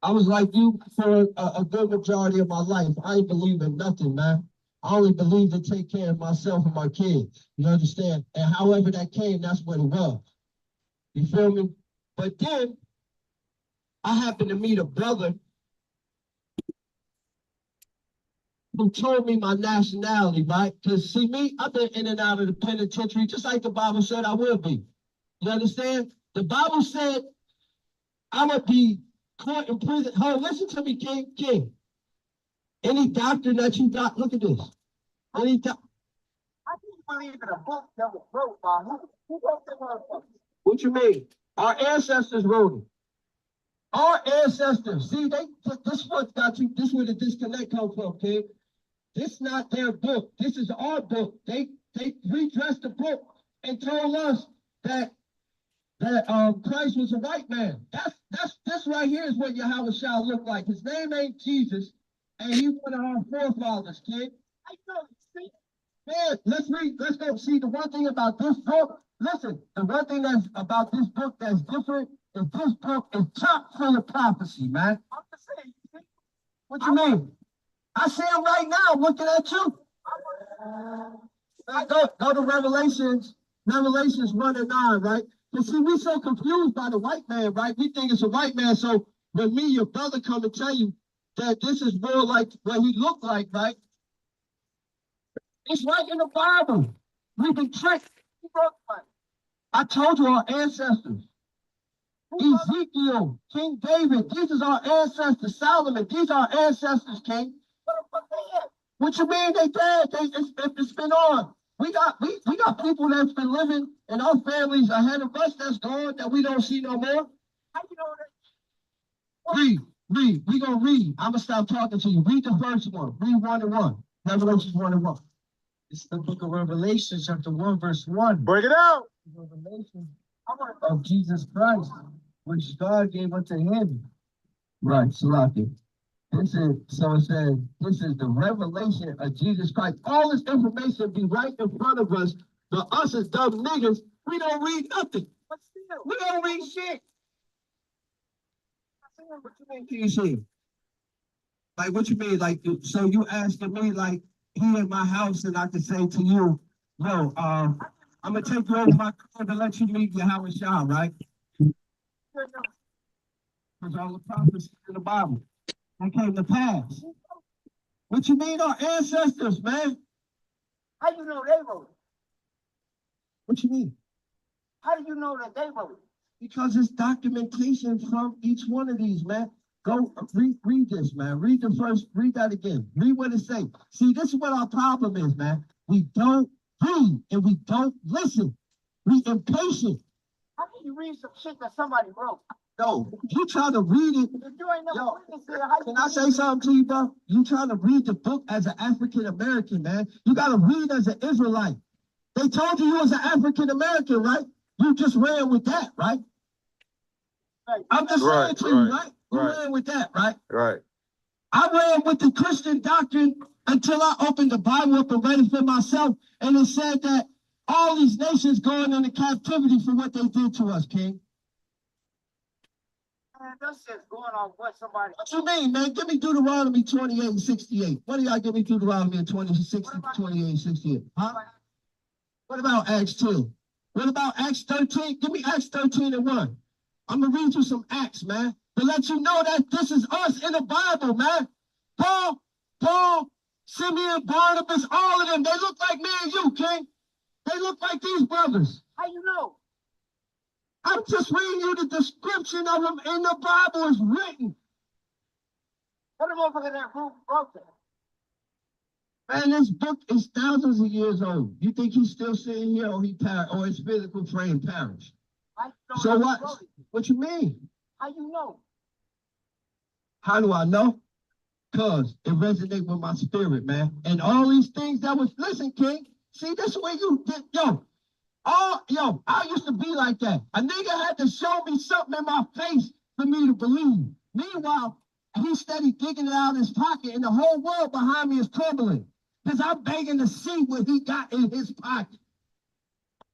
I was like you for a good majority of my life. I ain't believe in nothing, man. I only believe to take care of myself and my kids. You understand? And however that came, that's what it was. You feel me? But then I happened to meet a brother who told me my nationality, right? Because see me, I've been in and out of the penitentiary just like the Bible said I will be. You understand? The Bible said I would be caught in prison. Oh, listen to me, King. Any doctor that you got, look at this. Any doctor. I can't believe in a book that was wrote by who wrote that motherfucker? What you mean? Our ancestors wrote it. Our ancestors. See, this what got you, this where the disconnect comes from, King. This not their book. This is our book. They redressed the book and told us that Christ was a white man. This right here is what Yahweh shall look like. His name ain't Jesus, and he one of our forefathers, kid. I know. See, man, let's read. Let's go. See, the one thing about this book. Listen, the one thing that's about this book that's different is this book is chock full of prophecy, man. I'm just saying. What you mean? I see him right now. I'm looking at you. Go to Revelations 1:9, right? But see, we so confused by the white man, right? We think it's a white man. So when me, your brother, come and tell you that this is more like what he looked like, right? It's right in the Bible. We've been tricked. I told you our ancestors. Ezekiel, King David, these is our ancestors. Solomon, these are our ancestors, King. What you mean they dead? It's been on. We got people that's been living in our families ahead of us that's gone that we don't see no more. How you know that? Read. We gonna read. I'm gonna stop talking to you. Read the first one. Read 1:1. Revelations 1:1. It's the book of Revelation, chapter 1, verse 1. Break it out. Revelation of Jesus Christ, which God gave unto him. Right, Salaki. It says this is the revelation of Jesus Christ. All this information be right in front of us, but us as dumb niggas, we don't read nothing. But still, we don't read shit. What you mean, can you see? Like, what you mean? Like, so you asking me, like, he in my house, and I can say to you, yo, I'm gonna take you over my car to let you meet Yahweh Shah, right? Because all the prophecies in the Bible. They came to pass. What you mean our ancestors, man? How you know they wrote it? What you mean? How do you know that they wrote it? Because it's documentation from each one of these, man. Go read this, man. Read that again. Read what it says. See, this is what our problem is, man. We don't read and we don't listen. We impatient. How can you read some shit that somebody wrote? No, you trying to read it. Yo, can I say something to you, bro? You trying to read the book as an African American, man. You got to read as an Israelite. They told you was an African American, right? You just ran with that, right? I'm just saying to you, right? You ran with that, right? Right. I ran with the Christian doctrine until I opened the Bible up and read it for myself. And it said that all these nations going into captivity for what they did to us, King. Man, that's just going on what somebody... What you mean, man? Give me Deuteronomy 28:68. What do y'all give me Deuteronomy 28:68? Huh? What about Acts 2? What about Acts 13? Give me Acts 13:1. I'm going to read you some Acts, man, to let you know that this is us in the Bible, man. Paul, Simeon, Barnabas, all of them, they look like me and you, King. They look like these brothers. How you know? I'm just reading you the description of them in the Bible is written. What am I looking at? Who wrote that? Man, this book is thousands of years old. You think he's still sitting here or or his physical frame perished? So what? What you mean? How you know? How do I know? Because it resonates with my spirit, man. And all these things that was, listen, King, see, this way you did, I used to be like that. A nigga had to show me something in my face for me to believe. Meanwhile, he steady digging it out of his pocket, and the whole world behind me is crumbling. Because I'm begging to see what he got in his pocket.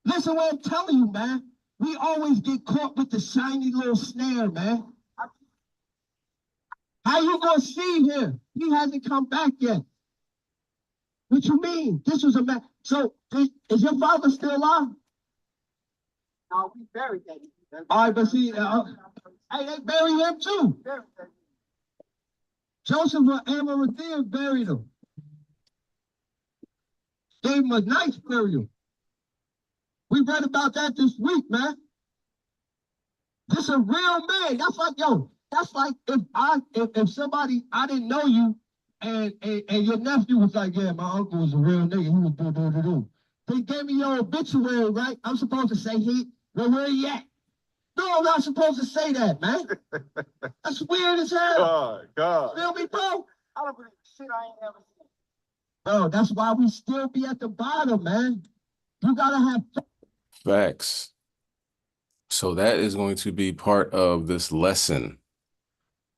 Listen what I'm telling you, man. We always get caught with the shiny little snare, man. How you gonna see him? He hasn't come back yet. What you mean? This was a man. So is your father still alive? No, we buried that. All right, but see, hey, they buried him too. Joseph and Arimathea buried him. Gave him a nice burial. We read about that this week, man. This a real man. That's like, that's like if somebody, I didn't know you, and your nephew was like, yeah, my uncle was a real nigga. He was do. They gave me your obituary, right? I'm supposed to say where he at? No, I'm not supposed to say that, man. That's weird as hell. God. Feel me, bro? I don't believe shit I ain't ever seen. Bro, that's why we still be at the bottom, man. You gotta have facts. So that is going to be part of this lesson,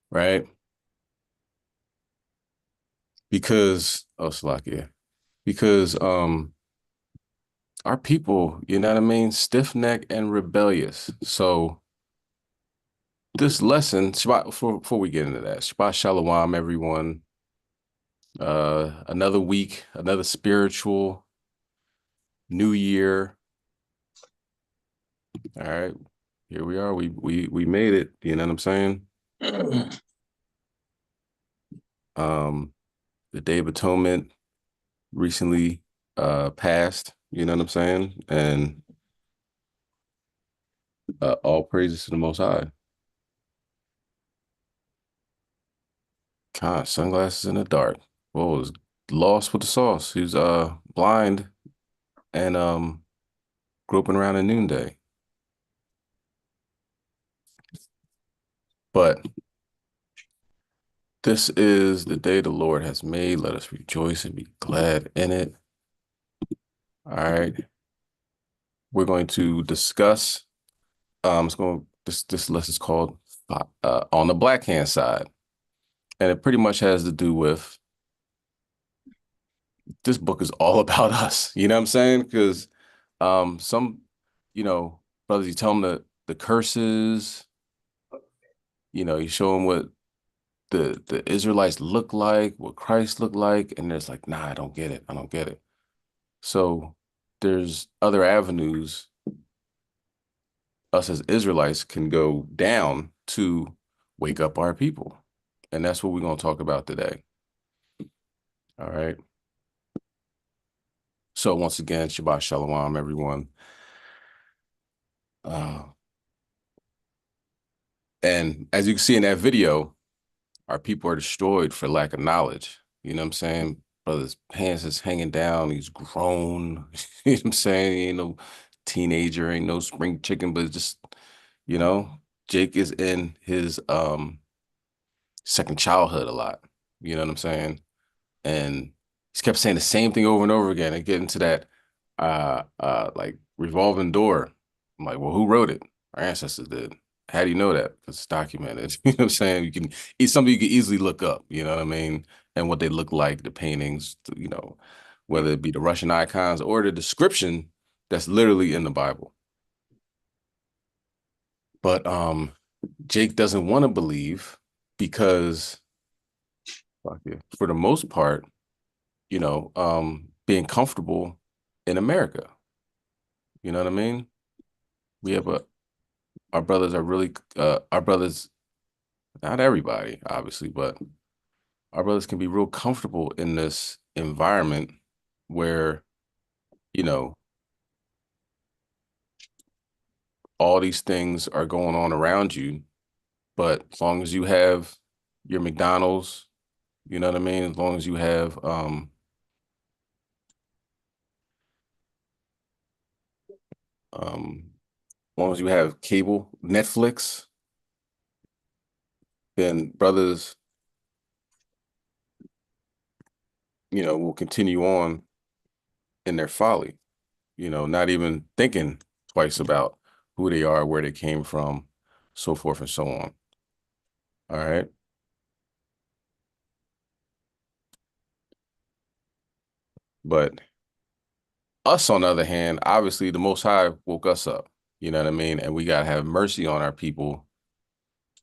right? Because, Slakia, because our people, you know what I mean, stiff-necked and rebellious. So this lesson, Shabbat, before we get into that, Shabbat Shalom, everyone. Another week, another spiritual new year. All right, here we are. We made it. You know what I'm saying? The Day of Atonement recently passed. You know what I'm saying? And all praises to the Most High. God, sunglasses in the dark. Whoa, was lost with the sauce. He was blind and groping around at noonday. But this is the day the Lord has made. Let us rejoice and be glad in it. All right. We're going to discuss this list is called On the Black Hand Side. And it pretty much has to do with this book is all about us. You know what I'm saying? Because some, brothers, you tell them the curses, you show them what the Israelites look like, what Christ looked like, and there's like, nah, I don't get it. I don't get it. So there's other avenues us as Israelites can go down to wake up our people. And that's what we're going to talk about today. All right. So once again, Shabbat Shalom, everyone. And as you can see in that video, our people are destroyed for lack of knowledge. You know what I'm saying? Brother's pants is hanging down. He's grown. You know what I'm saying? He ain't no teenager, ain't no spring chicken, but just, Jake is in his second childhood a lot. You know what I'm saying? And he's kept saying the same thing over and over again and get into that like revolving door. I'm like, well, who wrote it? Our ancestors did. How do you know that? Because it's documented. You know what I'm saying? It's something you can easily look up, you know what I mean? And what they look like, the paintings, whether it be the Russian icons or the description that's literally in the Bible. But Jake doesn't want to believe because for the most part, being comfortable in America. You know what I mean? We have our brothers are really, our brothers, not everybody, obviously, but our brothers can be real comfortable in this environment where, all these things are going on around you. But as long as you have your McDonald's, you know what I mean? As long as you have, long as you have cable, Netflix, then brothers, will continue on in their folly, not even thinking twice about who they are, where they came from, so forth and so on. All right. But us, on the other hand, obviously the Most High woke us up, you know what I mean? And we got to have mercy on our people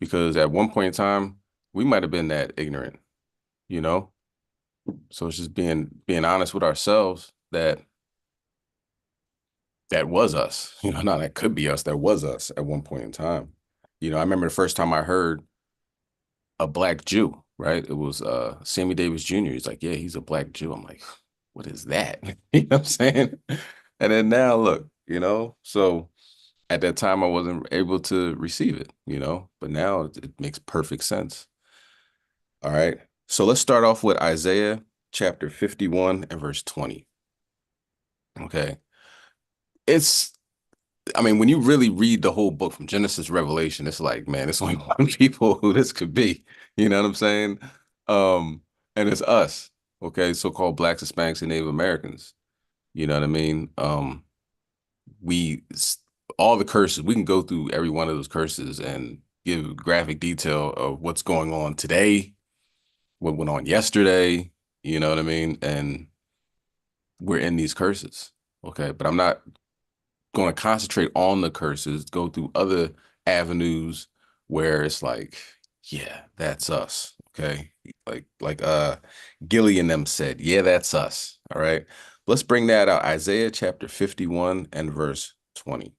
because at one point in time, we might have been that ignorant, you know? So it's just being honest with ourselves that that was us, not that could be us, that was us at one point in time. I remember the first time I heard a black Jew, right? It was Sammy Davis Jr. He's like, yeah, he's a black Jew. I'm like, what is that? You know what I'm saying? And then now look, so at that time I wasn't able to receive it, but now it makes perfect sense. All right. So let's start off with Isaiah chapter 51 and verse 20. Okay. When you really read the whole book from Genesis to Revelation, it's like, man, it's only one people who this could be. You know what I'm saying? And it's us, okay, so-called Blacks, Hispanics, and Native Americans. You know what I mean? We all the curses, we can go through every one of those curses and give graphic detail of what's going on today, what went on yesterday, you know what I mean? And we're in these curses, okay? But I'm not going to concentrate on the curses, go through other avenues where it's like, yeah, that's us, okay? Like Gilly and them said, yeah, that's us, all right? Let's bring that out. Isaiah chapter 51 and verse 20.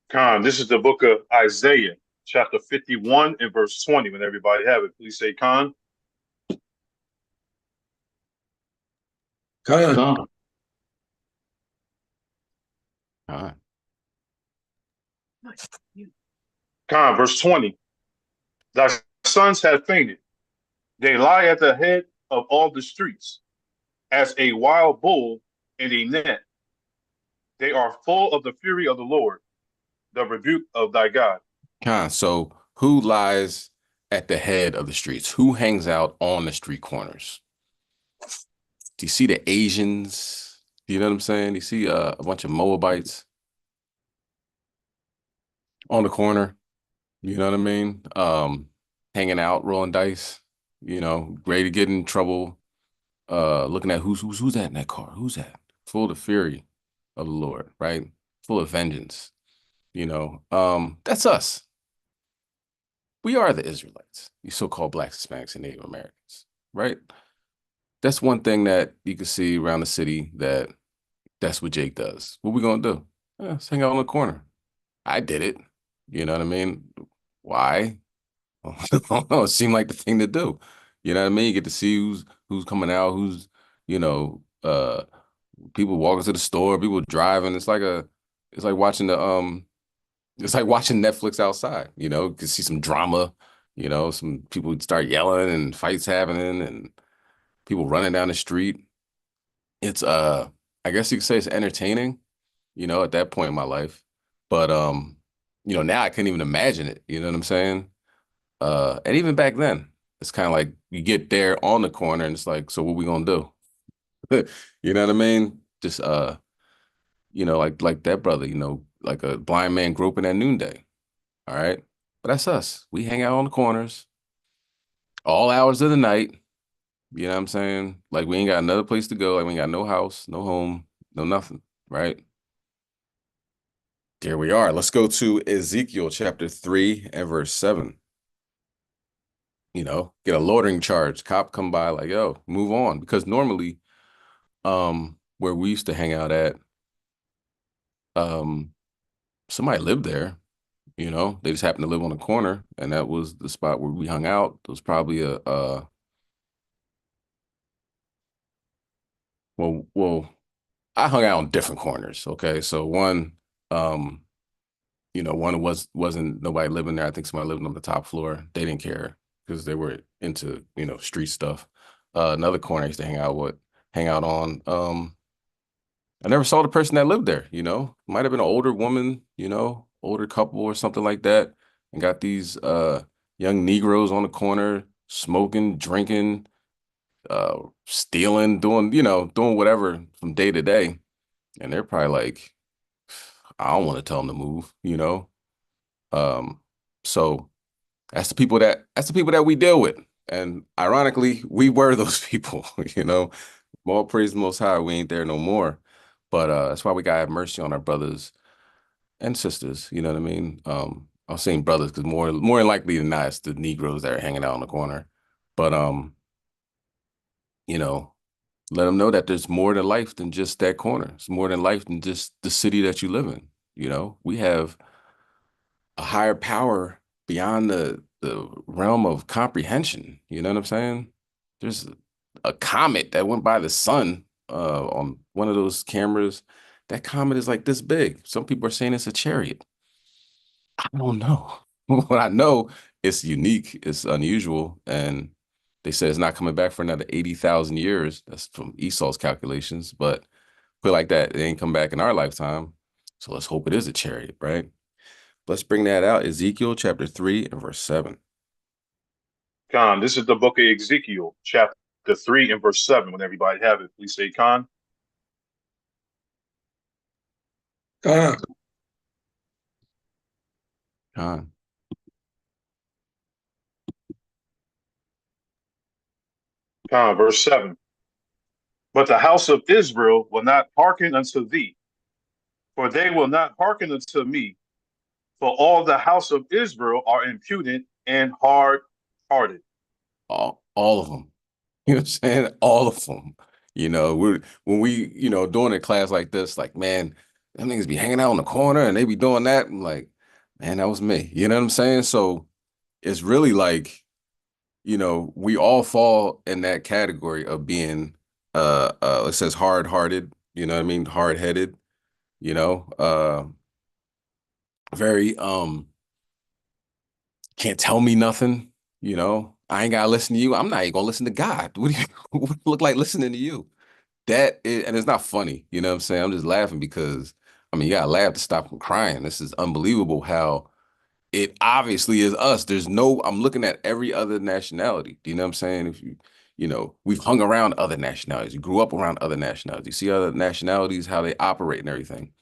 Khan, this is the book of Isaiah, chapter 51 and verse 20. When everybody have it, please say Khan. Khan. Khan. All right. Khan, verse 20. Thy sons have fainted. They lie at the head of all the streets, as a wild bull in a net. They are full of the fury of the Lord, the rebuke of thy God. So who lies at the head of the streets? Who hangs out on the street corners? Do you see the Asians? You know what I'm saying? You see a bunch of Moabites on the corner, you know what I mean? Hanging out, rolling dice, ready to get in trouble, looking at who's that in that car? Who's that? Full of the fury of the Lord, right? Full of vengeance, that's us. We are the Israelites, you so-called Blacks, Hispanics, and Native Americans, right? That's one thing that you can see around the city that's what Jake does. What we gonna do? Let's hang out on the corner. I did it. You know what I mean? Why? I don't know. It seemed like the thing to do. You know what I mean? You get to see who's coming out, who's, people walking to the store, people driving. It's like watching it's like watching Netflix outside, you can see some drama, some people start yelling and fights happening and people running down the street. It's I guess you could say it's entertaining, at that point in my life. But now I can't even imagine it, you know what I'm saying? And even back then, it's kind of like you get there on the corner and it's like, so what we gonna do? You know what I mean? Just like that brother, like a blind man groping at noonday. All right. But that's us. We hang out on the corners all hours of the night. You know what I'm saying? Like we ain't got another place to go. Like we ain't got no house, no home, no nothing. Right. There we are. Let's go to Ezekiel chapter 3 and verse 7. Get a loitering charge. Cop come by like, yo, move on. Because normally, where we used to hang out at, somebody lived there, they just happened to live on the corner, and that was the spot where we hung out. It was probably well, I hung out on different corners. Okay. So one, one wasn't nobody living there. I think somebody living on the top floor. They didn't care because they were into, street stuff. Another corner I used to hang out on. I never saw the person that lived there, you know. Might have been an older woman, you know, older couple or something like that, and got these young Negroes on the corner smoking, drinking, stealing, doing, you know, doing whatever from day to day. And they're probably like, I don't want to tell them to move, you know. Um, so that's the people that we deal with. And ironically, we were those people, you know. More praise the most high, we ain't there no more. But that's why we gotta have mercy on our brothers and sisters, you know what I mean? I'm saying brothers because more than likely than not, it's the Negroes that are hanging out in the corner. But you know, let them know that there's more to life than just that corner. It's more than life than just the city that you live in. You know, we have a higher power beyond the realm of comprehension. You know what I'm saying? There's a comet that went by the sun on one of those cameras. That comet is like this big. Some people are saying it's a chariot. I don't know. What I know, it's unique, it's unusual, and they said it's not coming back for another 80,000 years. That's from Esau's calculations, but put it like that, it ain't come back in our lifetime. So let's hope it is a chariot, right? Let's bring that out. Ezekiel chapter 3 and verse 7. Khan, this is the book of Ezekiel, chapter 3 and verse 7. When everybody have it, please say Khan. Con. Khan, verse 7. But the house of Israel will not hearken unto thee, for they will not hearken unto me, for all the house of Israel are impudent and hard-hearted. All of them. You know what I'm saying? All of them. You know, when we, you know, doing a class like this, like, man, them niggas be hanging out in the corner and they be doing that. I'm like, man, that was me. You know what I'm saying? So it's really like, you know, we all fall in that category of being it says hard-hearted, you know what I mean? Hard-headed, you know, very can't tell me nothing, you know. I ain't gotta listen to you. I'm not even gonna listen to God. What do you what look like listening to you? That is, and it's not funny, you know what I'm saying? I'm just laughing because I mean, you gotta laugh to stop from crying. This is unbelievable how it obviously is us. There's no, I'm looking at every other nationality. Do you know what I'm saying? If you, you know, we've hung around other nationalities. You grew up around other nationalities. You see other nationalities, how they operate and everything.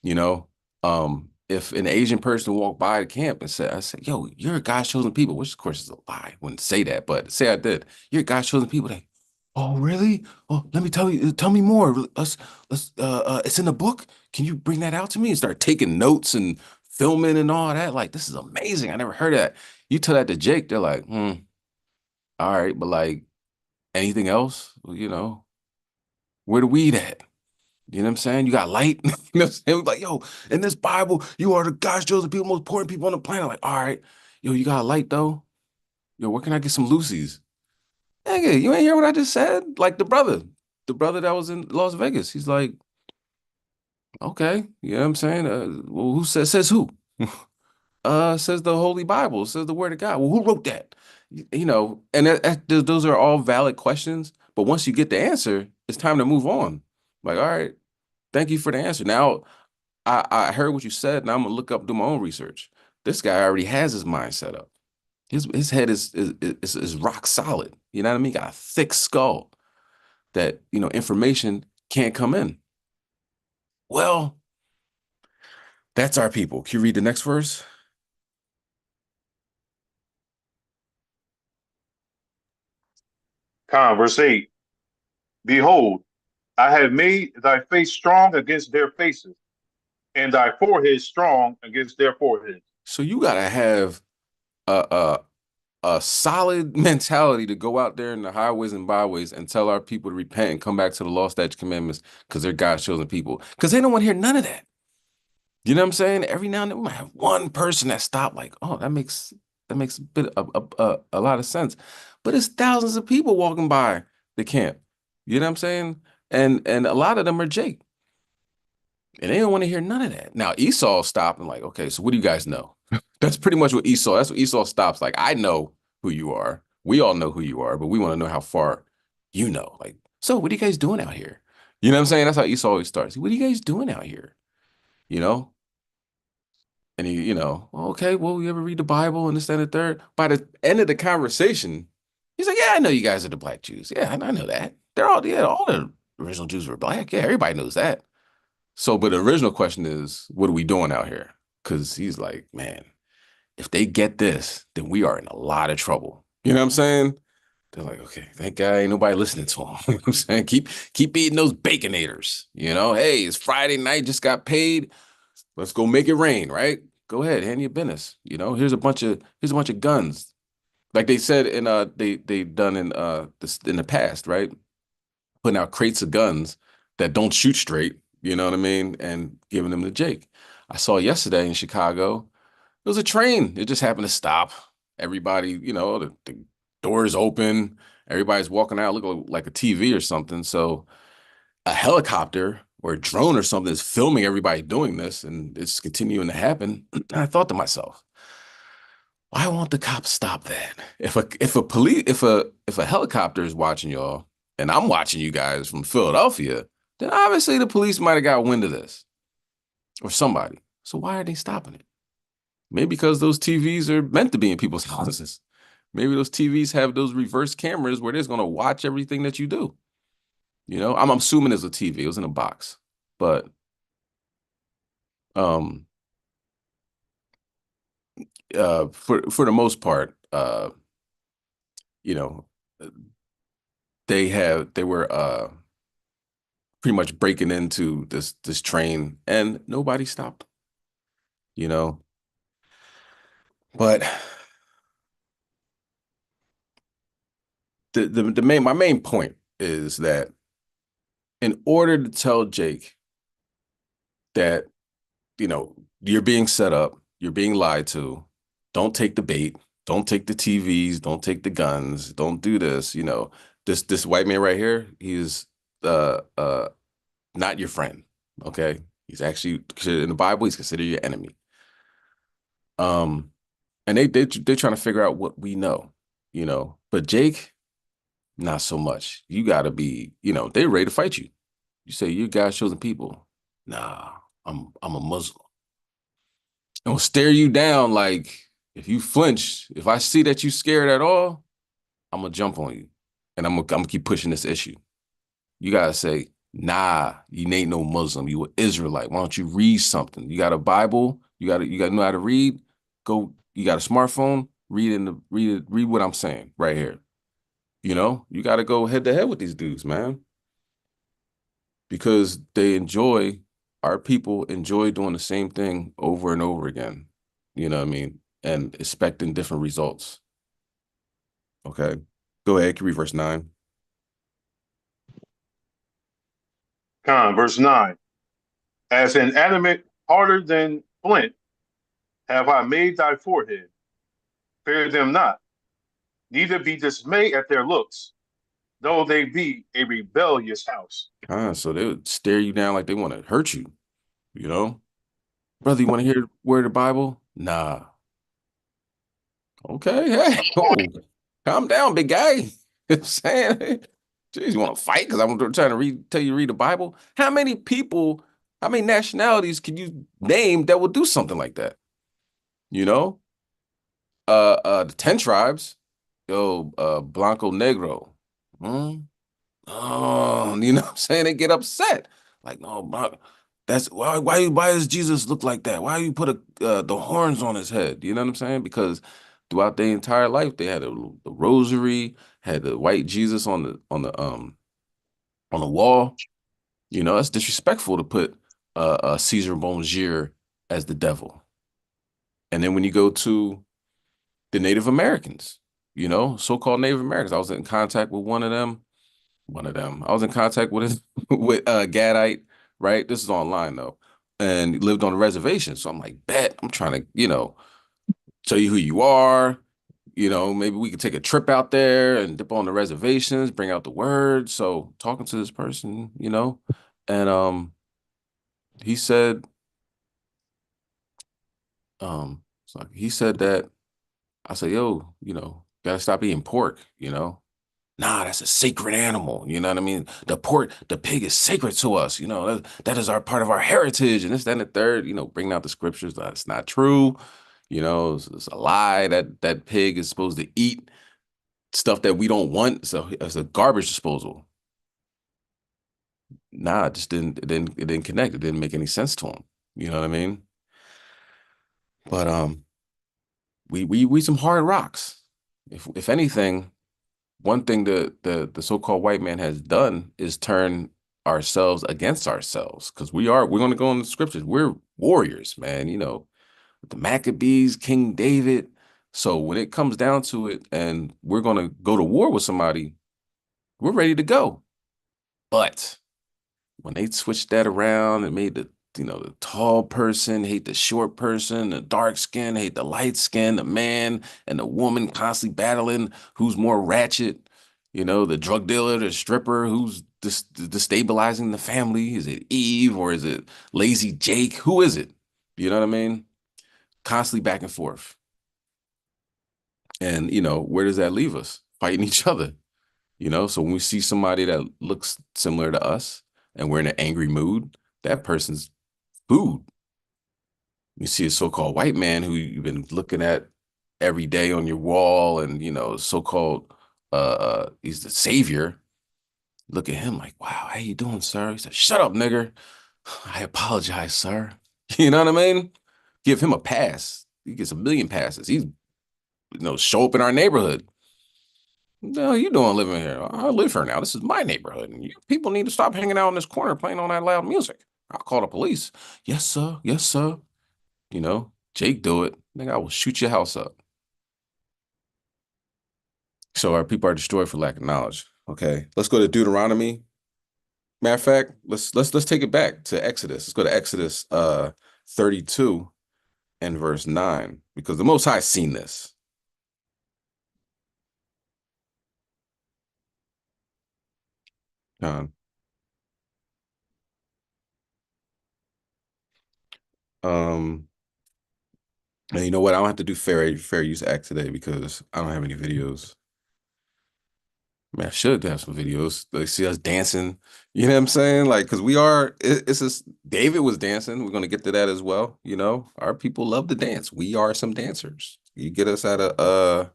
You know, if an Asian person walked by the camp and said, I said, yo, you're a God's chosen people, which of course is a lie. I wouldn't say that, but say I did. You're God's chosen people. They, oh, really? Oh, let me tell me more. Let's it's in the book. Can you bring that out to me? And start taking notes and filming and all that. Like, this is amazing. I never heard of that. You tell that to Jake, they're like, all right, but like anything else, well, you know, where the weed at? You know what I'm saying? You got light. You know what I'm saying? Like, yo, in this Bible, you are the God's chosen people, most important people on the planet. Like, all right, yo, you got a light though? Yo, where can I get some Lucy's? Nigga, you ain't hear what I just said? Like the brother that was in Las Vegas. He's like, okay, you know what I'm saying? Well, who says who? Says the Holy Bible, says the Word of God. Well, who wrote that? You know, and those are all valid questions. But once you get the answer, it's time to move on. Like, all right, thank you for the answer. Now, I heard what you said, and I'm gonna look up, do my own research. This guy already has his mind set up. His head is rock solid. You know what I mean? Got a thick skull that, you know, information can't come in. Well, that's our people. Can you read the next verse? Khan, verse 8. Behold, I have made thy face strong against their faces, and thy forehead strong against their foreheads. So you gotta have a a solid mentality to go out there in the highways and byways and tell our people to repent and come back to the law, statutes, commandments, because they're God's chosen people. Because they don't want to hear none of that. You know what I'm saying? Every now and then we might have one person that stop, like, oh, that makes a lot of sense. But it's thousands of people walking by the camp. You know what I'm saying? And a lot of them are Jake. And they don't want to hear none of that. Now Esau stopped and like, okay, so what do you guys know? That's pretty much what Esau, that's what Esau stops. Like, I know who you are. We all know who you are, but we want to know how far you know. Like, so what are you guys doing out here? You know what I'm saying? That's how Esau always starts. What are you guys doing out here? You know? And he, okay, well, you ever read the Bible and this, that, and the third? By the end of the conversation, he's like, yeah, I know you guys are the black Jews. Yeah, I know that. All the original Jews were black. Yeah, everybody knows that. So, but the original question is, what are we doing out here? Because he's like, man, if they get this, then we are in a lot of trouble. You know what I'm saying? They're like, okay, thank God ain't nobody listening to him. You know what I'm saying? Keep eating those baconators. Hey, it's Friday night, just got paid. Let's go make it rain, right? Go ahead, handle your business. Here's a bunch of guns. Like they said in they've done in this in the past, right? Putting out crates of guns that don't shoot straight, you know what I mean, and giving them to Jake. I saw yesterday in Chicago, it was a train. It just happened to stop. Everybody, the doors open, everybody's walking out, looking like a TV or something. So a helicopter or a drone or something is filming everybody doing this, and it's continuing to happen. And I thought to myself, why won't the cops stop that? If a helicopter is watching y'all, and I'm watching you guys from Philadelphia, then obviously the police might have got wind of this or somebody. So why are they stopping it? Maybe because those TVs are meant to be in people's houses. Maybe those TVs have those reverse cameras where they're going to watch everything that you do. I'm assuming it's a TV. It was in a box, but um, for the most part, you know, they were pretty much breaking into this train, and nobody stopped. You know, but my main point is that in order to tell Jake that you're being set up, you're being lied to, don't take the bait, don't take the TVs, don't take the guns, don't do this. This white man right here, he's not your friend. Okay, he's actually considered in the Bible, he's considered your enemy. And they're trying to figure out what we know, but Jake, not so much. You got to be, they're ready to fight you. You say you God's chosen people. Nah, I'm a Muslim. And will stare you down like, if you flinch, if I see that you scared at all, I'm gonna jump on you, and I'm gonna keep pushing this issue. You gotta say, nah, you ain't no Muslim. You an Israelite. Why don't you read something? You got a Bible. You gotta know how to read. Go. You got a smartphone. Read what I'm saying right here. You got to go head to head with these dudes, man, because our people enjoy doing the same thing over and over again. You know what I mean? And expecting different results. Okay. Go ahead. Can you read verse 9? Verse 9. As an adamant harder than flint, have I made thy forehead. Fear them not, neither be dismayed at their looks, though they be a rebellious house. So they would stare you down like they want to hurt you, you know? Brother, you want to hear the word of the Bible? Nah. Okay, hey, oh, calm down, big guy. You know what I'm saying? Jeez, you want to fight because I'm trying to tell you to read the Bible? How many nationalities can you name that will do something like that? You know? The 10 tribes, Blanco Negro. Hmm? Oh, you know what I'm saying? They get upset. Like, no, that's why does Jesus look like that? Why you put the horns on his head? You know what I'm saying? Because throughout their entire life, they had the rosary, had the white Jesus on the wall. That's disrespectful to put Caesar Bonjour as the devil. And then when you go to the Native Americans, so-called Native Americans, I was in contact with one of them. I was in contact with Gadite, right? This is online though, and he lived on a reservation. So I'm like, bet I'm trying to, tell you who you are. Maybe we could take a trip out there and dip on the reservations, bring out the word. So talking to this person, and he said, so he said that I said, yo, gotta stop eating pork, Nah, that's a sacred animal. You know what I mean? The pig is sacred to us. You know, that is our part of our heritage, and this, that, and the third. You know, bringing out the scriptures. That's not true. You know, it's a lie that that pig is supposed to eat stuff that we don't want. So it's a garbage disposal. Nah, it just it didn't connect. It didn't make any sense to him. You know what I mean? But we some hard rocks. If anything, one thing the so-called white man has done is turn ourselves against ourselves, because we're going to go in the scriptures. We're warriors, man. You know, the Maccabees, King David. So when it comes down to it, and we're going to go to war with somebody, we're ready to go. But when they switched that around and made the tall person hate the short person, the dark skin hate the light skin, the man and the woman constantly battling who's more ratchet, the drug dealer, the stripper, who's destabilizing the family. Is it Eve or is it lazy Jake? Who is it? You know what I mean? Constantly back and forth. And where does that leave us? Fighting each other. So when we see somebody that looks similar to us and we're in an angry mood, that person's food. You see a so-called white man who you've been looking at every day on your wall, and so-called he's the savior. Look at him like, wow, how you doing, sir? He said, shut up, nigger. I apologize, sir. You know what I mean? Give him a pass. He gets 1,000,000 passes. He's show up in our neighborhood. No, you doing living here? I live here now. This is my neighborhood, and you people need to stop hanging out in this corner playing on that loud music. I'll call the police. Yes, sir. Yes, sir. Jake do it. Nigga, I will shoot your house up. So our people are destroyed for lack of knowledge. Okay, let's go to Deuteronomy. Matter of fact, let's take it back to Exodus. Let's go to Exodus 32 and verse 9, because the Most High seen this. Um, and you know what? I don't have to do fair use act today because I don't have any videos. Man, I should have some videos. They see us dancing. You know what I'm saying? Like, because it's just David was dancing. We're gonna get to that as well. Our people love to dance. We are some dancers. You get us at a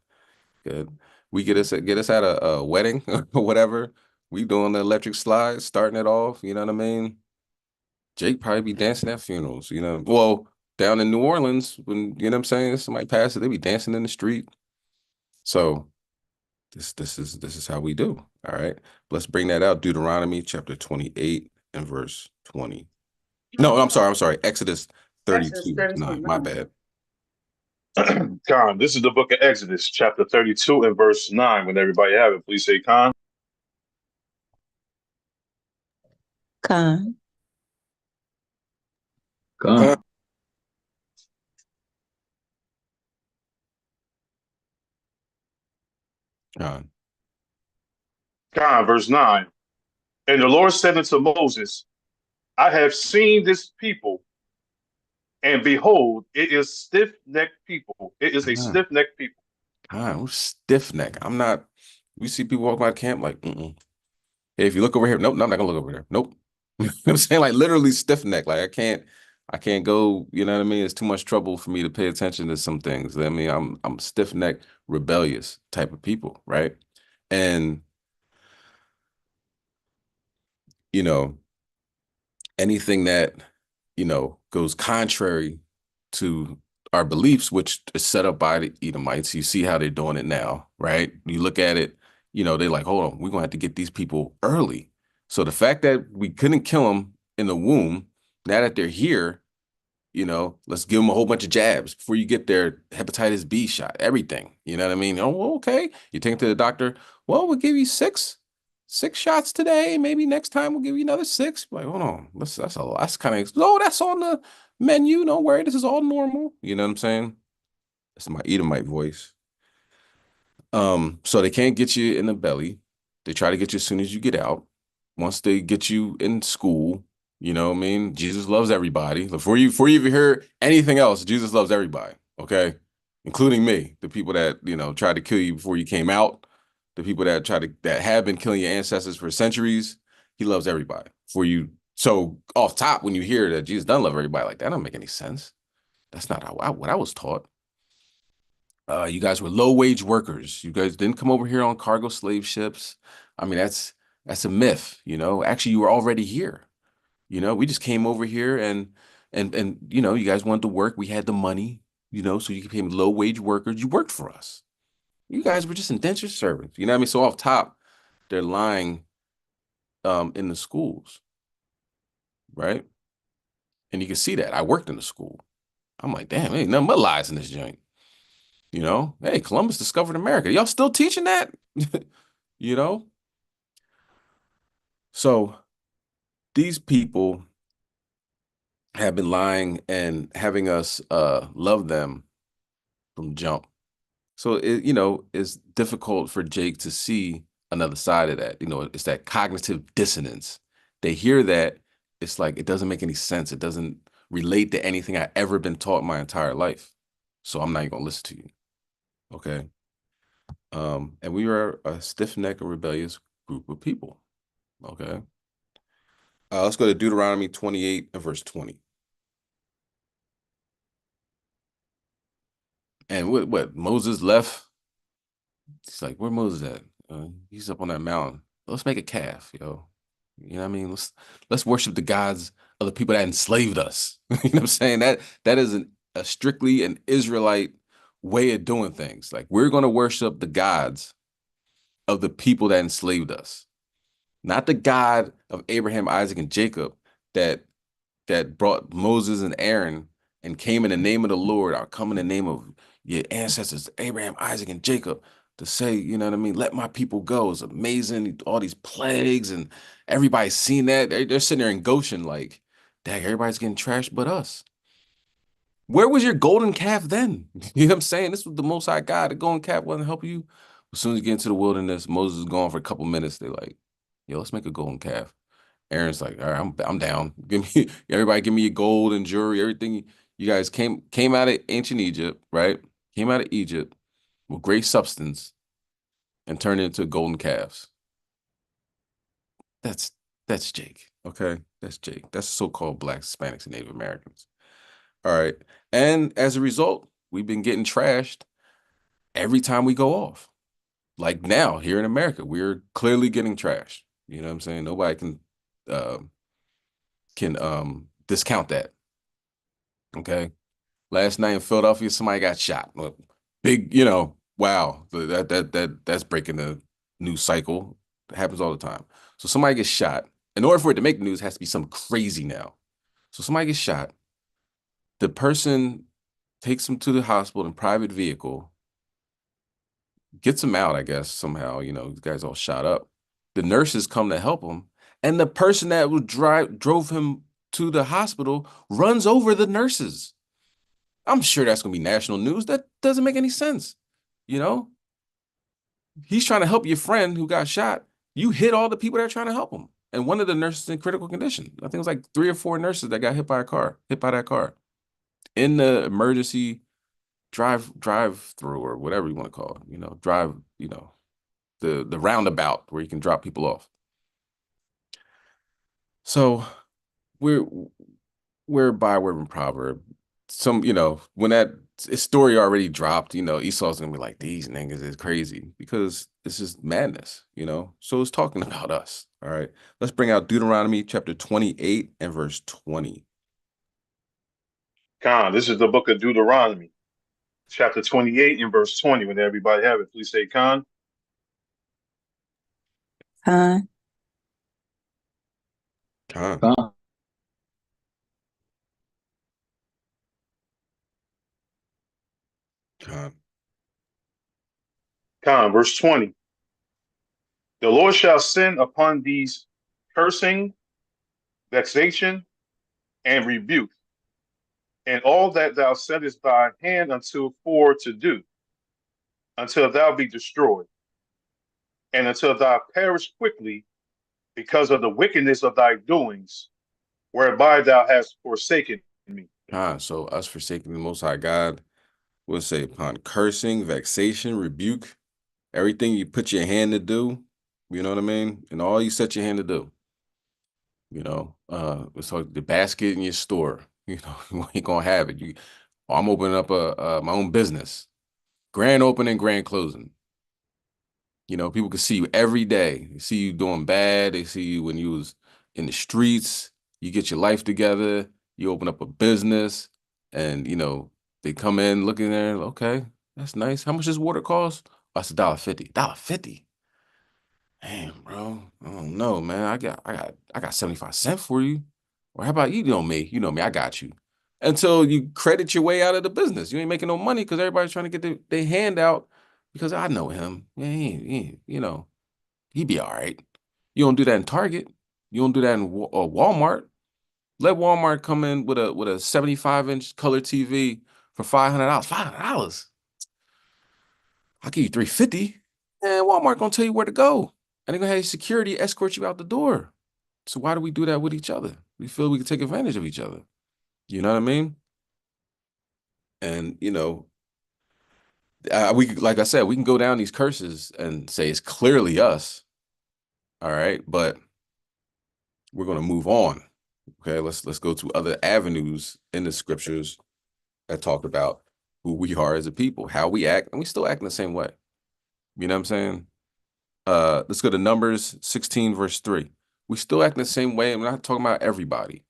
good. We get us at a wedding or whatever. We doing the electric slide, starting it off. You know what I mean? Jake probably be dancing at funerals. Well, down in New Orleans, when what I'm saying, somebody passes, they be dancing in the street. So this is how we do. All right. Let's bring that out. Deuteronomy chapter 28 and verse 20. No, I'm sorry. Exodus 32. Nah, my bad. Khan, this is the book of Exodus, chapter 32 and verse 9. When everybody have it, please say Khan. Khan. Come. Khan. Khan, verse 9. And the Lord said unto Moses, I have seen this people, and behold, it is stiff-necked people. It is a stiff-necked people. Khan, stiff-neck. I'm not. We see people walk by camp like, Hey, if you look over here, nope, no, I'm not gonna look over there. Nope. I'm saying, like, literally stiff-neck. Like, I can't go, you know what I mean? It's too much trouble for me to pay attention to some things. I mean, I'm stiff-necked, rebellious type of people, right? And anything that goes contrary to our beliefs, which is set up by the Edomites. You see how they're doing it now, right? You look at it, they're like, hold on, we're gonna have to get these people early. So the fact that we couldn't kill them in the womb, now that they're here, let's give them a whole bunch of jabs before you get their hepatitis B shot, everything. You know what I mean? Oh, okay. You take them to the doctor. Well, we'll give you six shots today. Maybe next time we'll give you another 6. Like, hold on. That's a lot. That's kind of, that's on the menu. Don't worry. This is all normal. You know what I'm saying? That's my Edomite voice. So they can't get you in the belly. They try to get you as soon as you get out. Once they get you in school, you know what I mean? Jesus loves everybody. Before you even hear anything else, Jesus loves everybody, okay? Including me, the people that, tried to kill you before you came out. the people that have been killing your ancestors for centuries, he loves everybody. For you, so off top, when you hear that Jesus doesn't love everybody, like that don't make any sense. That's not what I was taught. You guys were low-wage workers. You guys didn't come over here on cargo slave ships. I mean, that's a myth, you know. Actually, you were already here. You know, we just came over here and you know, you guys wanted to work. We had the money, you know, so you became low-wage workers. You worked for us. You guys were just indentured servants. You know what I mean? So off top, they're lying in the schools, right? And you can see that. I worked in the school. I'm like, damn, ain't nothing but lies in this joint. You know, hey, Columbus discovered America. Y'all still teaching that? You know? So these people have been lying and having us love them from jump. So it, you know, it's difficult for Jake to see another side of that. You know, it's that cognitive dissonance. They hear that, it's like it doesn't make any sense. It doesn't relate to anything I've ever been taught my entire life. So I'm not even gonna listen to you. Okay. And we are a stiff-necked and rebellious group of people. Okay. Let's go to Deuteronomy 28 and verse 20. And what Moses left? He's like, where Moses at? He's up on that mountain. Let's make a calf, yo. You know what I mean? Let's worship the gods of the people that enslaved us. You know what I'm saying? That is a strictly an Israelite way of doing things. Like we're going to worship the gods of the people that enslaved us, not the God of Abraham, Isaac, and Jacob that brought Moses and Aaron and came in the name of the Lord. I'll come in the name of your ancestors, Abraham, Isaac, and Jacob, to say, you know what I mean? Let my people go. It's amazing. All these plagues and everybody's seen that. They're sitting there in Goshen like, dang, everybody's getting trashed but us. Where was your golden calf then? You know what I'm saying? This was the Most High God. The golden calf wasn't helping you. As soon as you get into the wilderness, Moses is gone for a couple minutes. They're like, yo, let's make a golden calf. Aaron's like, all right, I'm down. Give me everybody, give me your gold and jewelry, everything. You guys came out of ancient Egypt, right? Came out of Egypt with great substance and turned into golden calves. That's Jake. Okay. That's Jake. That's so-called Blacks, Hispanics, and Native Americans. All right. And as a result, we've been getting trashed every time we go off. Like now, here in America, we're clearly getting trashed. You know what I'm saying? Nobody can discount that. Okay. Last night in Philadelphia, somebody got shot. Big, you know, wow. That's breaking the news cycle. It happens all the time. So somebody gets shot. In order for it to make the news, it has to be something crazy now. So somebody gets shot. The person takes him to the hospital in private vehicle, gets him out, I guess, somehow. You know, the guy's all shot up. The nurses come to help him. And the person that drove him to the hospital runs over the nurses. I'm sure that's going to be national news. That doesn't make any sense. You know, he's trying to help your friend who got shot. You hit all the people that are trying to help him. And one of the nurses in critical condition. I think it was like 3 or 4 nurses that got hit by that car in the emergency drive through or whatever you want to call it. You know, the roundabout where you can drop people off. So we're by word and proverb. Some, you know, when that story already dropped, you know, Esau's gonna be like, these niggas is crazy because this is madness, you know. So it's talking about us. All right. Let's bring out Deuteronomy chapter 28 and verse 20. Khan, this is the book of Deuteronomy, chapter 28 and verse 20. When everybody have it, please say Khan. Con. Khan, verse 20. The Lord shall send upon these cursing, vexation, and rebuke, and all that thou settest thy hand unto for to do, until thou be destroyed, and until thou perish quickly because of the wickedness of thy doings, whereby thou hast forsaken me. So us forsaking the Most High God will say upon cursing, vexation, rebuke, Everything you put your hand to do, you know what I mean? And all you set your hand to do, it's like the basket in your store, you ain't gonna have it. I'm opening up my own business, grand opening, grand closing. People can see you every day. They see you doing bad. They see you when you was in the streets. You get your life together. You open up a business, and they come in looking there. Okay, that's nice. How much does water cost? Oh, that's $1.50. $1.50. Damn, bro. I don't know, man. I got 75 cents for you. Or how about you know me? You know me, I got you. Until you credit your way out of the business. You ain't making no money because everybody's trying to get their hand out because I know him. Yeah, he be all right. You don't do that in Target. You don't do that in Walmart. Let Walmart come in with a 75-inch color TV for $500. $500. I'll give you $350. And Walmart gonna tell you where to go. And they're gonna have security escort you out the door. So why do we do that with each other? We feel we can take advantage of each other. You know what I mean? And like I said, we can go down these curses and say it's clearly us. All right, but we're gonna move on. Okay, let's go to other avenues in the scriptures that talk about who we are as a people, how we act, and we still act in the same way. You know what I'm saying? Let's go to Numbers 16, verse 3. We still act in the same way. I'm not talking about everybody,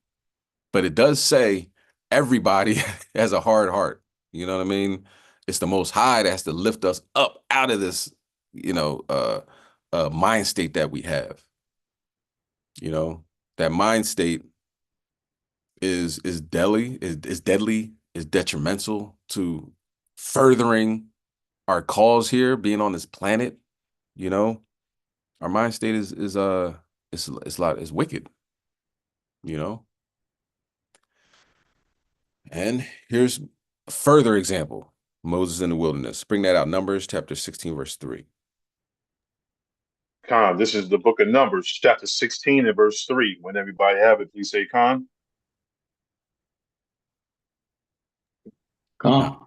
but it does say everybody has a hard heart. You know what I mean? It's the Most High that has to lift us up out of this, mind state that we have. That mind state is deadly, is detrimental to furthering our cause here, being on this planet. Our mind state is wicked. And here's a further example. Moses in the wilderness. Bring that out. Numbers chapter 16, verse 3. Khan, this is the book of Numbers, chapter 16 and verse 3. When everybody have it, please say Khan. Come.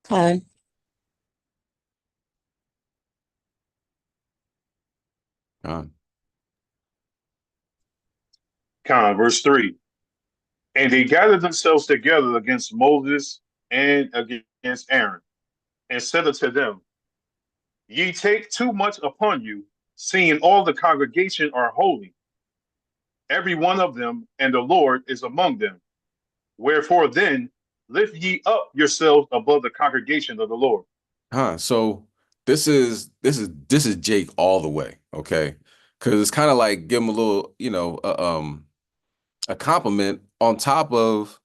Hi. Khan. Khan, verse 3. And they gathered themselves together against Moses and against Aaron, and said unto them, Ye take too much upon you, seeing all the congregation are holy, every one of them, and the Lord is among them. Wherefore then lift ye up yourselves above the congregation of the Lord. So this is Jake all the way, okay? Because it's kind of like give him a little, a compliment on top of,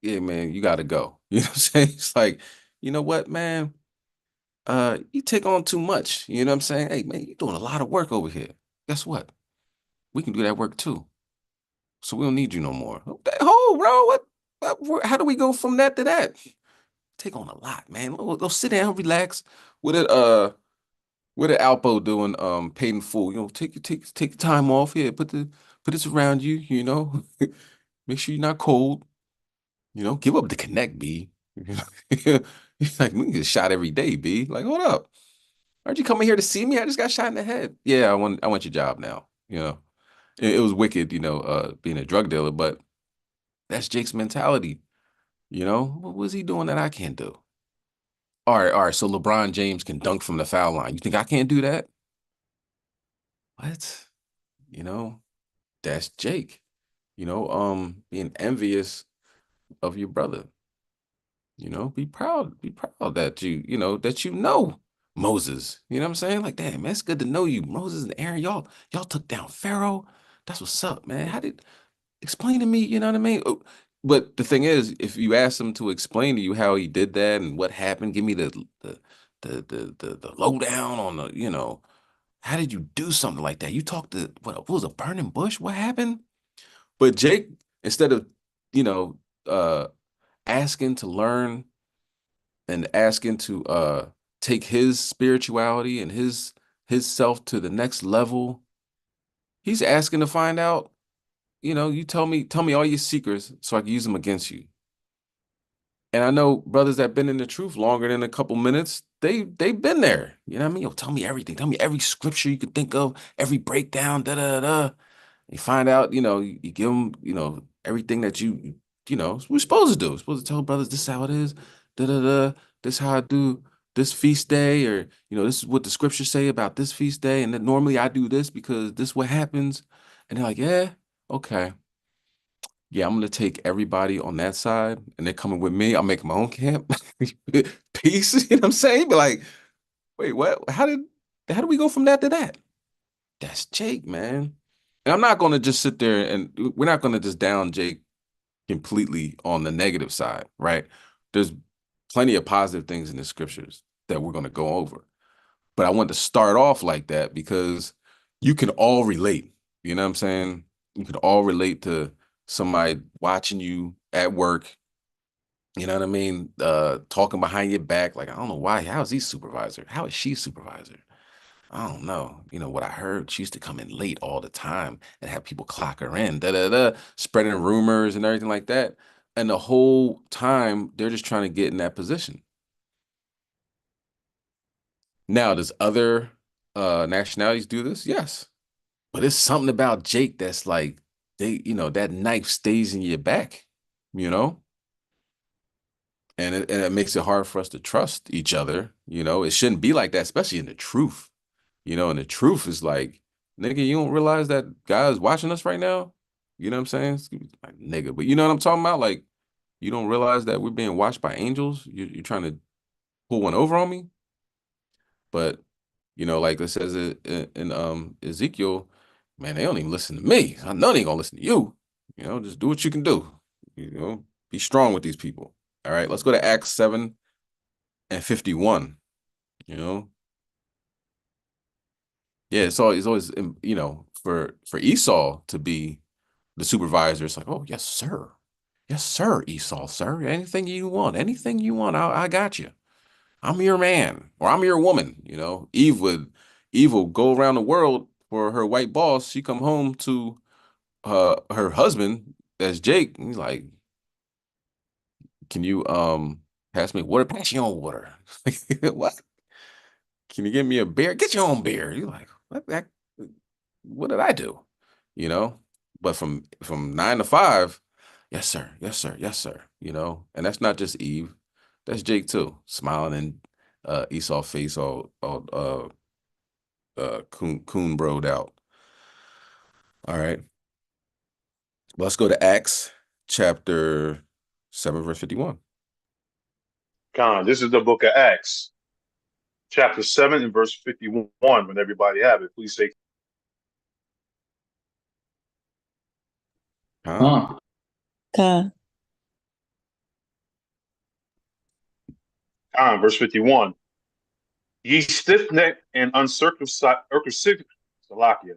yeah, man, you got to go. You know what I'm saying? It's like, you know what, man? You take on too much. You know what I'm saying? Hey, man, you're doing a lot of work over here. Guess what? We can do that work too. So we don't need you no more. Oh, bro, what? How do we go from that to that? Take on a lot, man. Go sit down, relax. What did Alpo doing? Paid in full. Take your time off here. Put this around you. Make sure you're not cold. Give up the connect, B. He's like, we get shot every day, B. Like, hold up. Aren't you coming here to see me? I just got shot in the head. Yeah, I want your job now. It was wicked, being a drug dealer, but that's Jake's mentality. What was he doing that I can't do? All right. So LeBron James can dunk from the foul line. You think I can't do that? What? That's Jake. Being envious of your brother. Be proud that you Moses. You know what I'm saying? Like, damn, man, it's good to know you. Moses and Aaron, y'all took down Pharaoh. That's what's up, man. Explain to me, you know what I mean? But the thing is, if you ask him to explain to you how he did that and what happened, give me the lowdown on how did you do something like that? You talked to what was a burning bush? What happened? But Jake, instead of, asking to learn and asking to take his spirituality and his self to the next level, he's asking to find out, you tell me all your secrets so I can use them against you. And I know brothers that been in the truth longer than a couple minutes, they've been there. You know what I mean? Yo, tell me everything. Tell me every scripture you could think of, every breakdown, da da da. You find out, you give them, everything that we're supposed to do. We're supposed to tell brothers this is how it is, da da da. This is how I do this feast day, or this is what the scriptures say about this feast day, and then normally I do this because this is what happens. And they're like, yeah, okay. Yeah, I'm gonna take everybody on that side, and they're coming with me. I'll make my own camp. Peace. You know what I'm saying? But like, wait, what? How did we go from that to that? That's Jake, man. And I'm not gonna just sit there and we're not gonna just down Jake completely on the negative side, right? There's plenty of positive things in the scriptures that we're gonna go over. But I want to start off like that because you can all relate. You know what I'm saying? You could all relate to somebody watching you at work. You know what I mean? Talking behind your back, like, I don't know why. How is he supervisor? How is she supervisor? I don't know. You know what I heard? She used to come in late all the time and have people clock her in, da da da, spreading rumors and everything like that. And the whole time they're just trying to get in that position. Now, does other nationalities do this? Yes. But it's something about Jake that's like that knife stays in your back, you know? And it makes it hard for us to trust each other. It shouldn't be like that, especially in the truth. And the truth is like, nigga, you don't realize that God is watching us right now? You know what I'm saying? Like, nigga, but you know what I'm talking about? Like, you don't realize that we're being watched by angels? You're trying to pull one over on me? But, like it says in Ezekiel, man, they don't even listen to me. I know they ain't gonna listen to you. Just do what you can do. Be strong with these people. All right, let's go to Acts 7 and 51. Yeah, it's always for Esau to be the supervisor. It's like, oh yes sir, Esau, sir. Anything you want, I got you. I'm your man, or I'm your woman. Eve will go around the world for her white boss. She come home to her husband, that's Jake. And he's like, can you pass me water? Pass your own water. What? Can you give me a beer? Get your own beer. You're like, what did I do? You know? But from 9 to 5, yes, sir, yes, sir, yes, sir. And that's not just Eve, that's Jake too, smiling in Esau face all coon broed out. All right. Let's go to Acts chapter 7, verse 51. Con, this is the book of Acts, chapter 7 and verse 51. When everybody have it, please say. Huh? Con. Con, verse 51. Ye stiff-necked and uncircumcised, Salakia,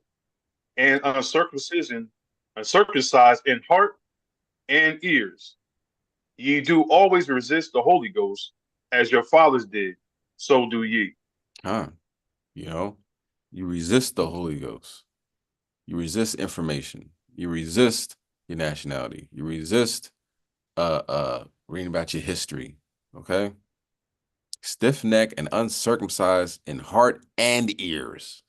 and uncircumcised in heart and ears. Ye do always resist the Holy Ghost, as your fathers did, so do ye. Huh? You resist the Holy Ghost. You resist information. You resist your nationality. You resist reading about your history. Okay? Stiff-necked and uncircumcised in heart and ears.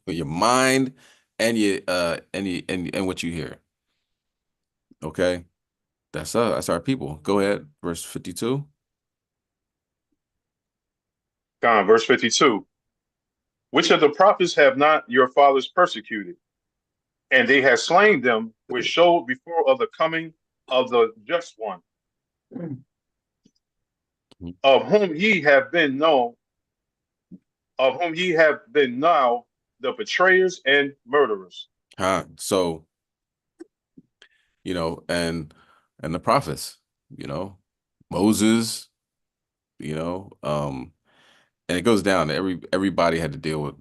Your mind and your and what you hear. Okay? That's our people. Go ahead, verse 52. Verse 52. Which of the prophets have not your fathers persecuted? And they have slain them, which showed before of the coming of the just one, of whom ye have been now the betrayers and murderers. So, and the prophets, Moses, and it goes down to everybody had to deal with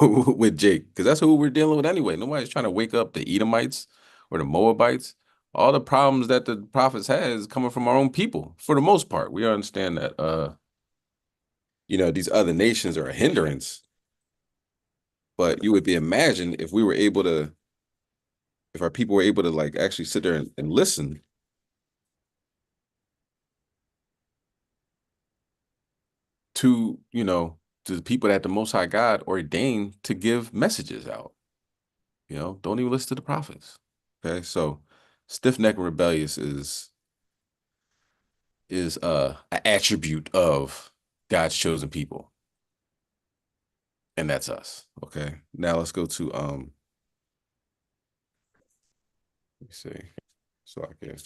with Jake, because that's who we're dealing with anyway. Nobody's trying to wake up the Edomites or the Moabites. All the problems that the prophets had is coming from our own people for the most part. We understand that these other nations are a hindrance, but you would be imagine if our people were able to like actually sit there and listen. to, to the people that the Most High God ordained to give messages out. Don't even listen to the prophets. Okay, so stiff-necked and rebellious is an attribute of God's chosen people, and that's us. Okay, now let's go to let me see, so I can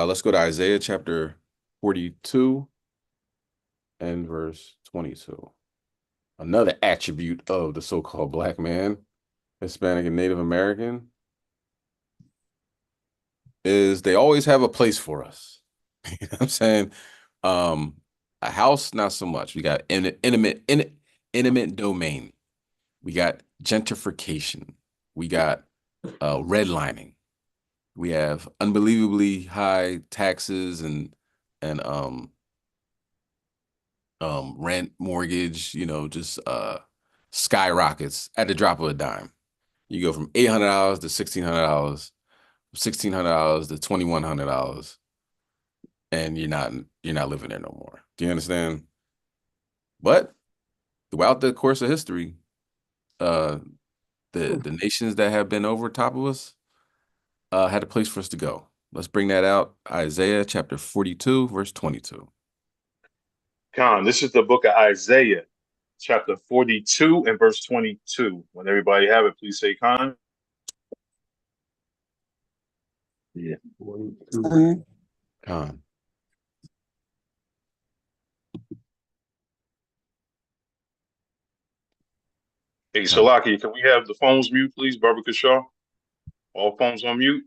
let's go to Isaiah chapter 42 and verse 22. Another attribute of the so-called black man, Hispanic, and Native American is they always have a place for us. You know what I'm saying? A house, not so much. We got intimate domain. We got gentrification. We got redlining. We have unbelievably high taxes and rent, mortgage, just skyrockets at the drop of a dime. You go from $800 to $1,600, $1,600 to $2,100, and you're not living there no more. Do you understand? But throughout the course of history, the nations that have been over top of us had a place for us to go. Let's bring that out. Isaiah chapter 42, verse 22. Con, this is the book of Isaiah, chapter 42 and verse 22. When everybody have it, please say Con. Yeah. 42. Con. Hey, Salaki, can we have the phones mute, please? Barbara Shaw. All phones on mute.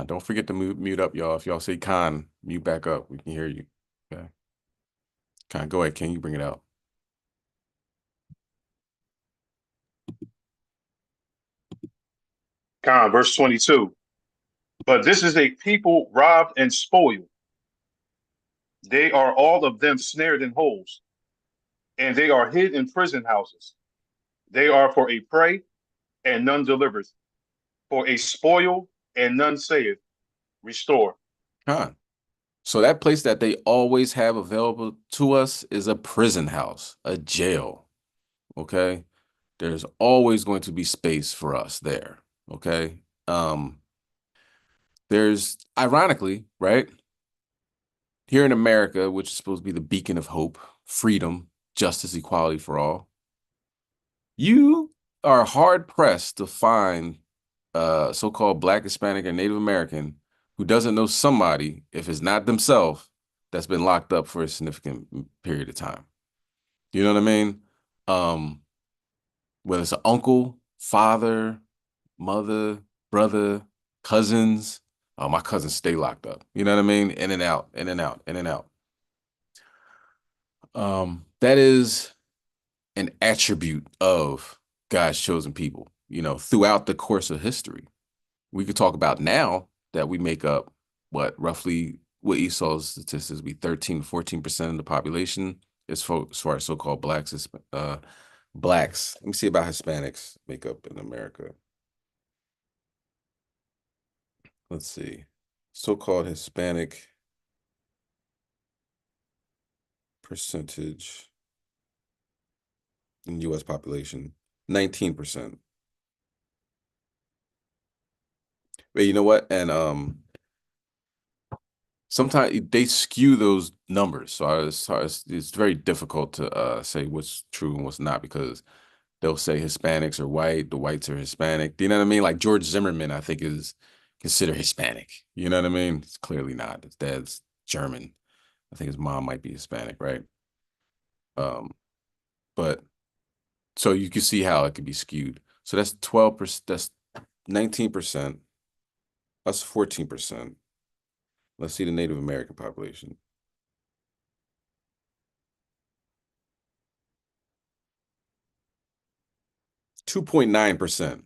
Don't forget to mute up, y'all. If y'all say Con, mute back up. We can hear you. Okay. Con, go ahead. Can you bring it out? Con, verse 22. But this is a people robbed and spoiled. They are all of them snared in holes, and they are hid in prison houses. They are for a prey, and none delivers, for a spoil, and none saith, restore. Con. So that place that they always have available to us is a prison house, a jail. Okay. There's always going to be space for us there. Okay. There's ironically, right? Here in America, which is supposed to be the beacon of hope, freedom, justice, equality for all, you are hard pressed to find so-called Black, Hispanic, and Native American who doesn't know somebody, if it's not themselves, that's been locked up for a significant period of time. You know what I mean? Whether it's an uncle, father, mother, brother, cousins. Oh, my cousins stay locked up. You know what I mean? In and out, in and out, in and out. That is an attribute of God's chosen people, throughout the course of history. We could talk about now that we make up roughly what Esau's statistics be 13, 14% of the population as far as so-called blacks. Blacks. Let me see about Hispanics make up in America. Let's see. So-called Hispanic percentage in U.S. population, 19%. But you know what? And sometimes they skew those numbers. So it's very difficult to say what's true and what's not, because they'll say Hispanics are white, the whites are Hispanic. Do you know what I mean? Like George Zimmerman, I think, is considered Hispanic. You know what I mean? It's clearly not. His dad's German. I think his mom might be Hispanic, right? But so you can see how it could be skewed. So that's 12%, that's 19%, that's 14%. Let's see the Native American population. .9%.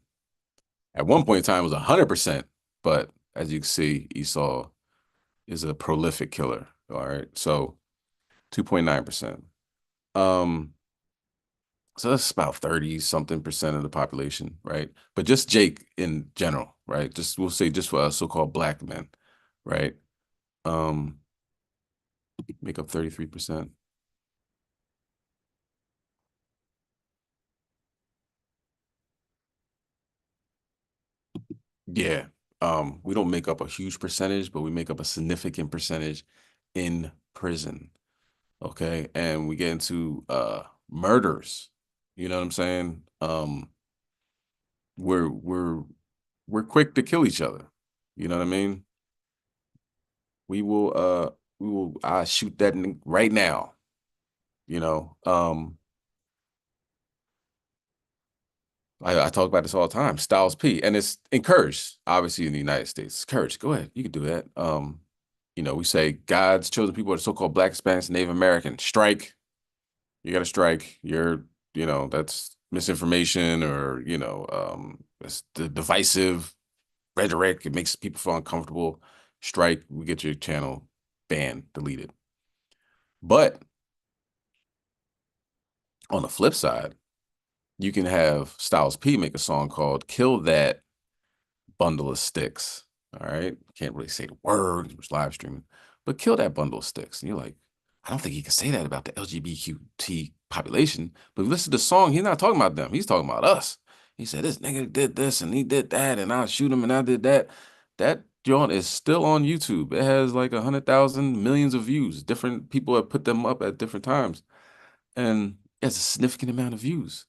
At one point in time, it was 100%, but as you can see, Esau is a prolific killer. All right, so 2.9%. So that's about 30-something% of the population, right? But just Jake in general, right? Just we'll say just for us so-called black men, right? Make up 33%. Yeah. We don't make up a huge percentage, but we make up a significant percentage in prison. Okay. And we get into murders. You know what I'm saying? We're we're we're quick to kill each other. You know what I mean? I shoot that right now, you know. I talk about this all the time, Styles P, and it's encouraged, obviously, in the United States. It's encouraged. Go ahead, you can do that. We say God's chosen people are the so-called Black, Hispanics, Native American. Strike. You got to strike. That's misinformation or, it's the divisive rhetoric. It makes people feel uncomfortable. Strike. We get your channel banned, deleted. But on the flip side, you can have Styles P make a song called Kill That Bundle of Sticks. All right. Can't really say the word, it was live streaming, but kill that bundle of sticks. And you're like, I don't think he can say that about the LGBTQ population. But listen to the song, he's not talking about them. He's talking about us. He said, this nigga did this and he did that, and I shoot him and I did that. That joint is still on YouTube. It has like 100,000 millions of views. Different people have put them up at different times. And it's a significant amount of views.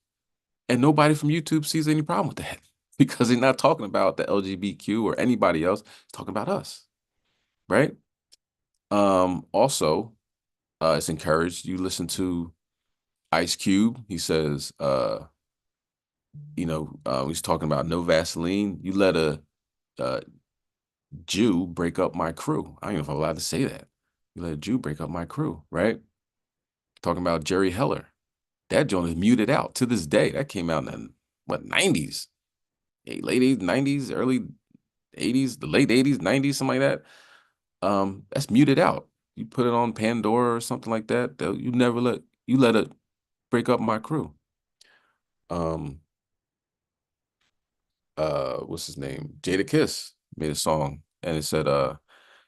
And nobody from YouTube sees any problem with that because they're not talking about the LGBTQ or anybody else. It's talking about us, right? Also, it's encouraged. You listen to Ice Cube. He says, he's talking about no Vaseline. You let a Jew break up my crew. I don't know if I'm allowed to say that. You let a Jew break up my crew, right? Talking about Jerry Heller. That joint is muted out to this day. That came out in the 90s, late 80s, 90s, early 80s, the late 80s, 90s, something like that. That's muted out. You put it on Pandora or something like that. You let it break up my crew. What's his name? Jada Kiss made a song and it said,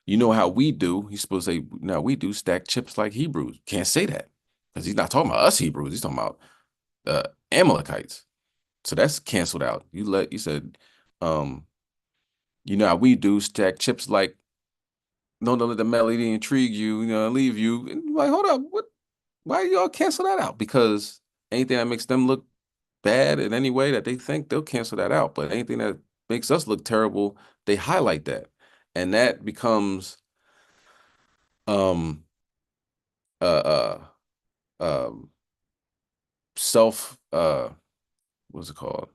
you know how we do. He's supposed to say, now we do stack chips like Hebrews. Can't say that because he's not talking about us Hebrews. He's talking about Amalekites. So that's canceled out. You said, you know how we do stack chips like, don't let the melody intrigue you, leave you. And you're like, hold up, why y'all cancel that out? Because anything that makes them look bad in any way that they think, they'll cancel that out. But anything that makes us look terrible, they highlight that. And that becomes um uh self what's it called?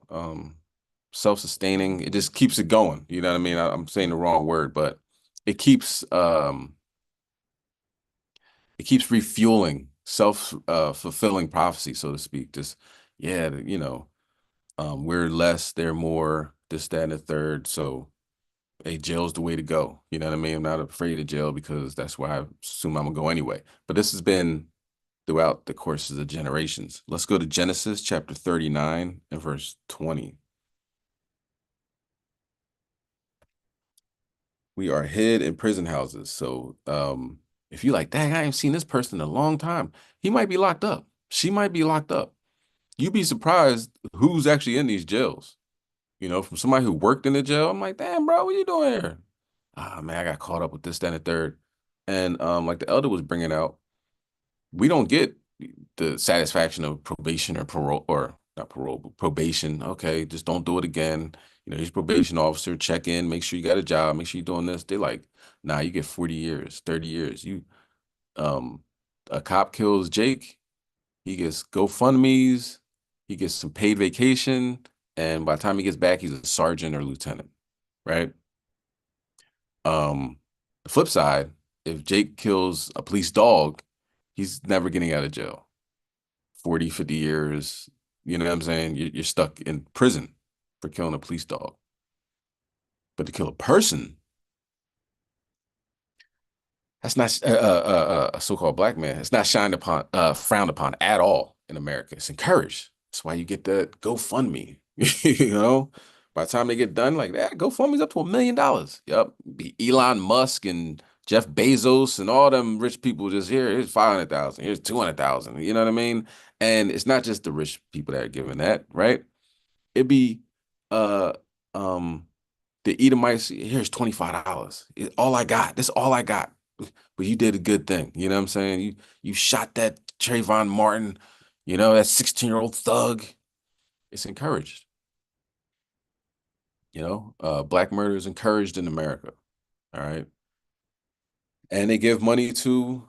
Self-sustaining. It just keeps it going. You know what I mean? I'm saying the wrong word, but it keeps refueling, fulfilling prophecy, so to speak. Just, yeah, we're less, they're more, this, that, and the third. So, hey, jail's the way to go. You know what I mean? I'm not afraid of jail because that's where I assume I'm gonna go anyway. But this has been throughout the courses of generations. Let's go to Genesis chapter 39 and verse 20. We are hid in prison houses. So if you're like, dang, I ain't seen this person in a long time, he might be locked up. She might be locked up. You'd be surprised who's actually in these jails. From somebody who worked in the jail, I'm like, damn, bro, what you doing here? Ah, man, I got caught up with this, that, and the third. And like the elder was bringing out, we don't get the satisfaction of probation or parole, or not parole, but probation. Okay, just don't do it again. He's probation officer, check in, make sure you got a job, make sure you're doing this. They're like, nah, you get 40 years, 30 years. A cop kills Jake, he gets GoFundMe's, he gets some paid vacation, and by the time he gets back, he's a sergeant or lieutenant, right? The flip side, if Jake kills a police dog, he's never getting out of jail. 40, 50 years, you know what I'm saying? You're stuck in prison for killing a police dog. But to kill a person, that's not a so-called black man. It's not frowned upon at all in America. It's encouraged. That's why you get that GoFundMe. You know, by the time they get done, like that, GoFundMe's up to $1 million. Yep. Be Elon Musk and Jeff Bezos and all them rich people just here's 500,000, here's 200,000. You know what I mean? And it's not just the rich people that are giving that, right? It'd be uh um the Edomites, here's $25. All I got. This all I got. But you did a good thing. You know what I'm saying? You shot that Trayvon Martin, you know, that 16-year-old thug. It's encouraged. You know, black murder is encouraged in America. All right. And they give money to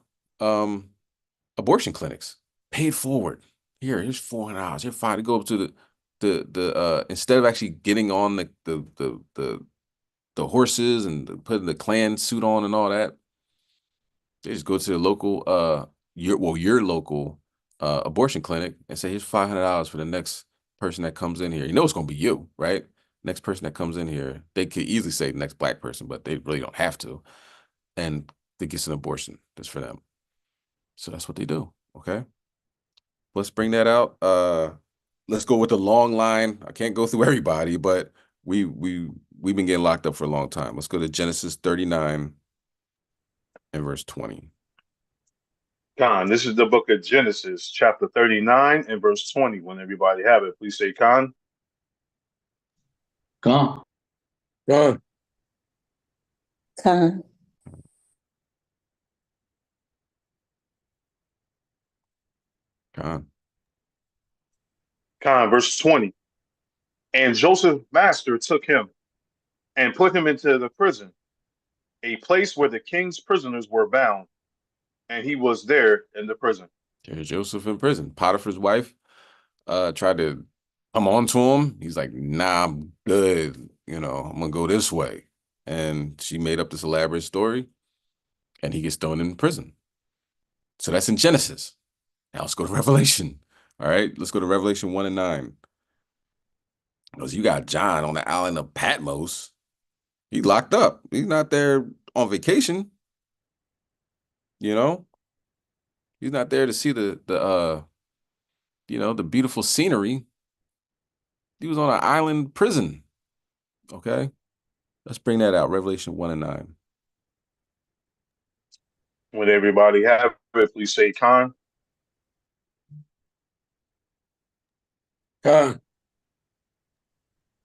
abortion clinics, paid forward. Here's $400. Here's $5 to go up to the instead of actually getting on the horses and putting the Klan suit on and all that, they just go to the local your local abortion clinic and say, here's $500 for the next person that comes in here. You know it's gonna be you, right? Next person that comes in here, they could easily say the next black person, but they really don't have to. And they get an abortion. That's for them. So that's what they do. Okay. Let's bring that out. Let's go with the long line. I can't go through everybody, but we've been getting locked up for a long time. Let's go to Genesis 39 and verse 20. Khan, this is the book of Genesis, chapter 39 and verse 20. When everybody have it, please say Khan. Gone. Gone. Con. Gone. Khan, verse 20. And Joseph's master took him and put him into the prison, a place where the king's prisoners were bound, and he was there in the prison. There's Joseph in prison. Potiphar's wife tried to come on to him. He's like, nah, I'm good. You know, I'm gonna go this way. And she made up this elaborate story, and he gets thrown in prison. So that's in Genesis. Now let's go to Revelation. All right, let's go to Revelation 1 and 9. Because you got John on the island of Patmos. He's locked up. He's not there on vacation. You know, he's not there to see the the beautiful scenery. He was on an island prison. Okay, let's bring that out. Revelation 1 and 9. When everybody have it, please say Khan. Con.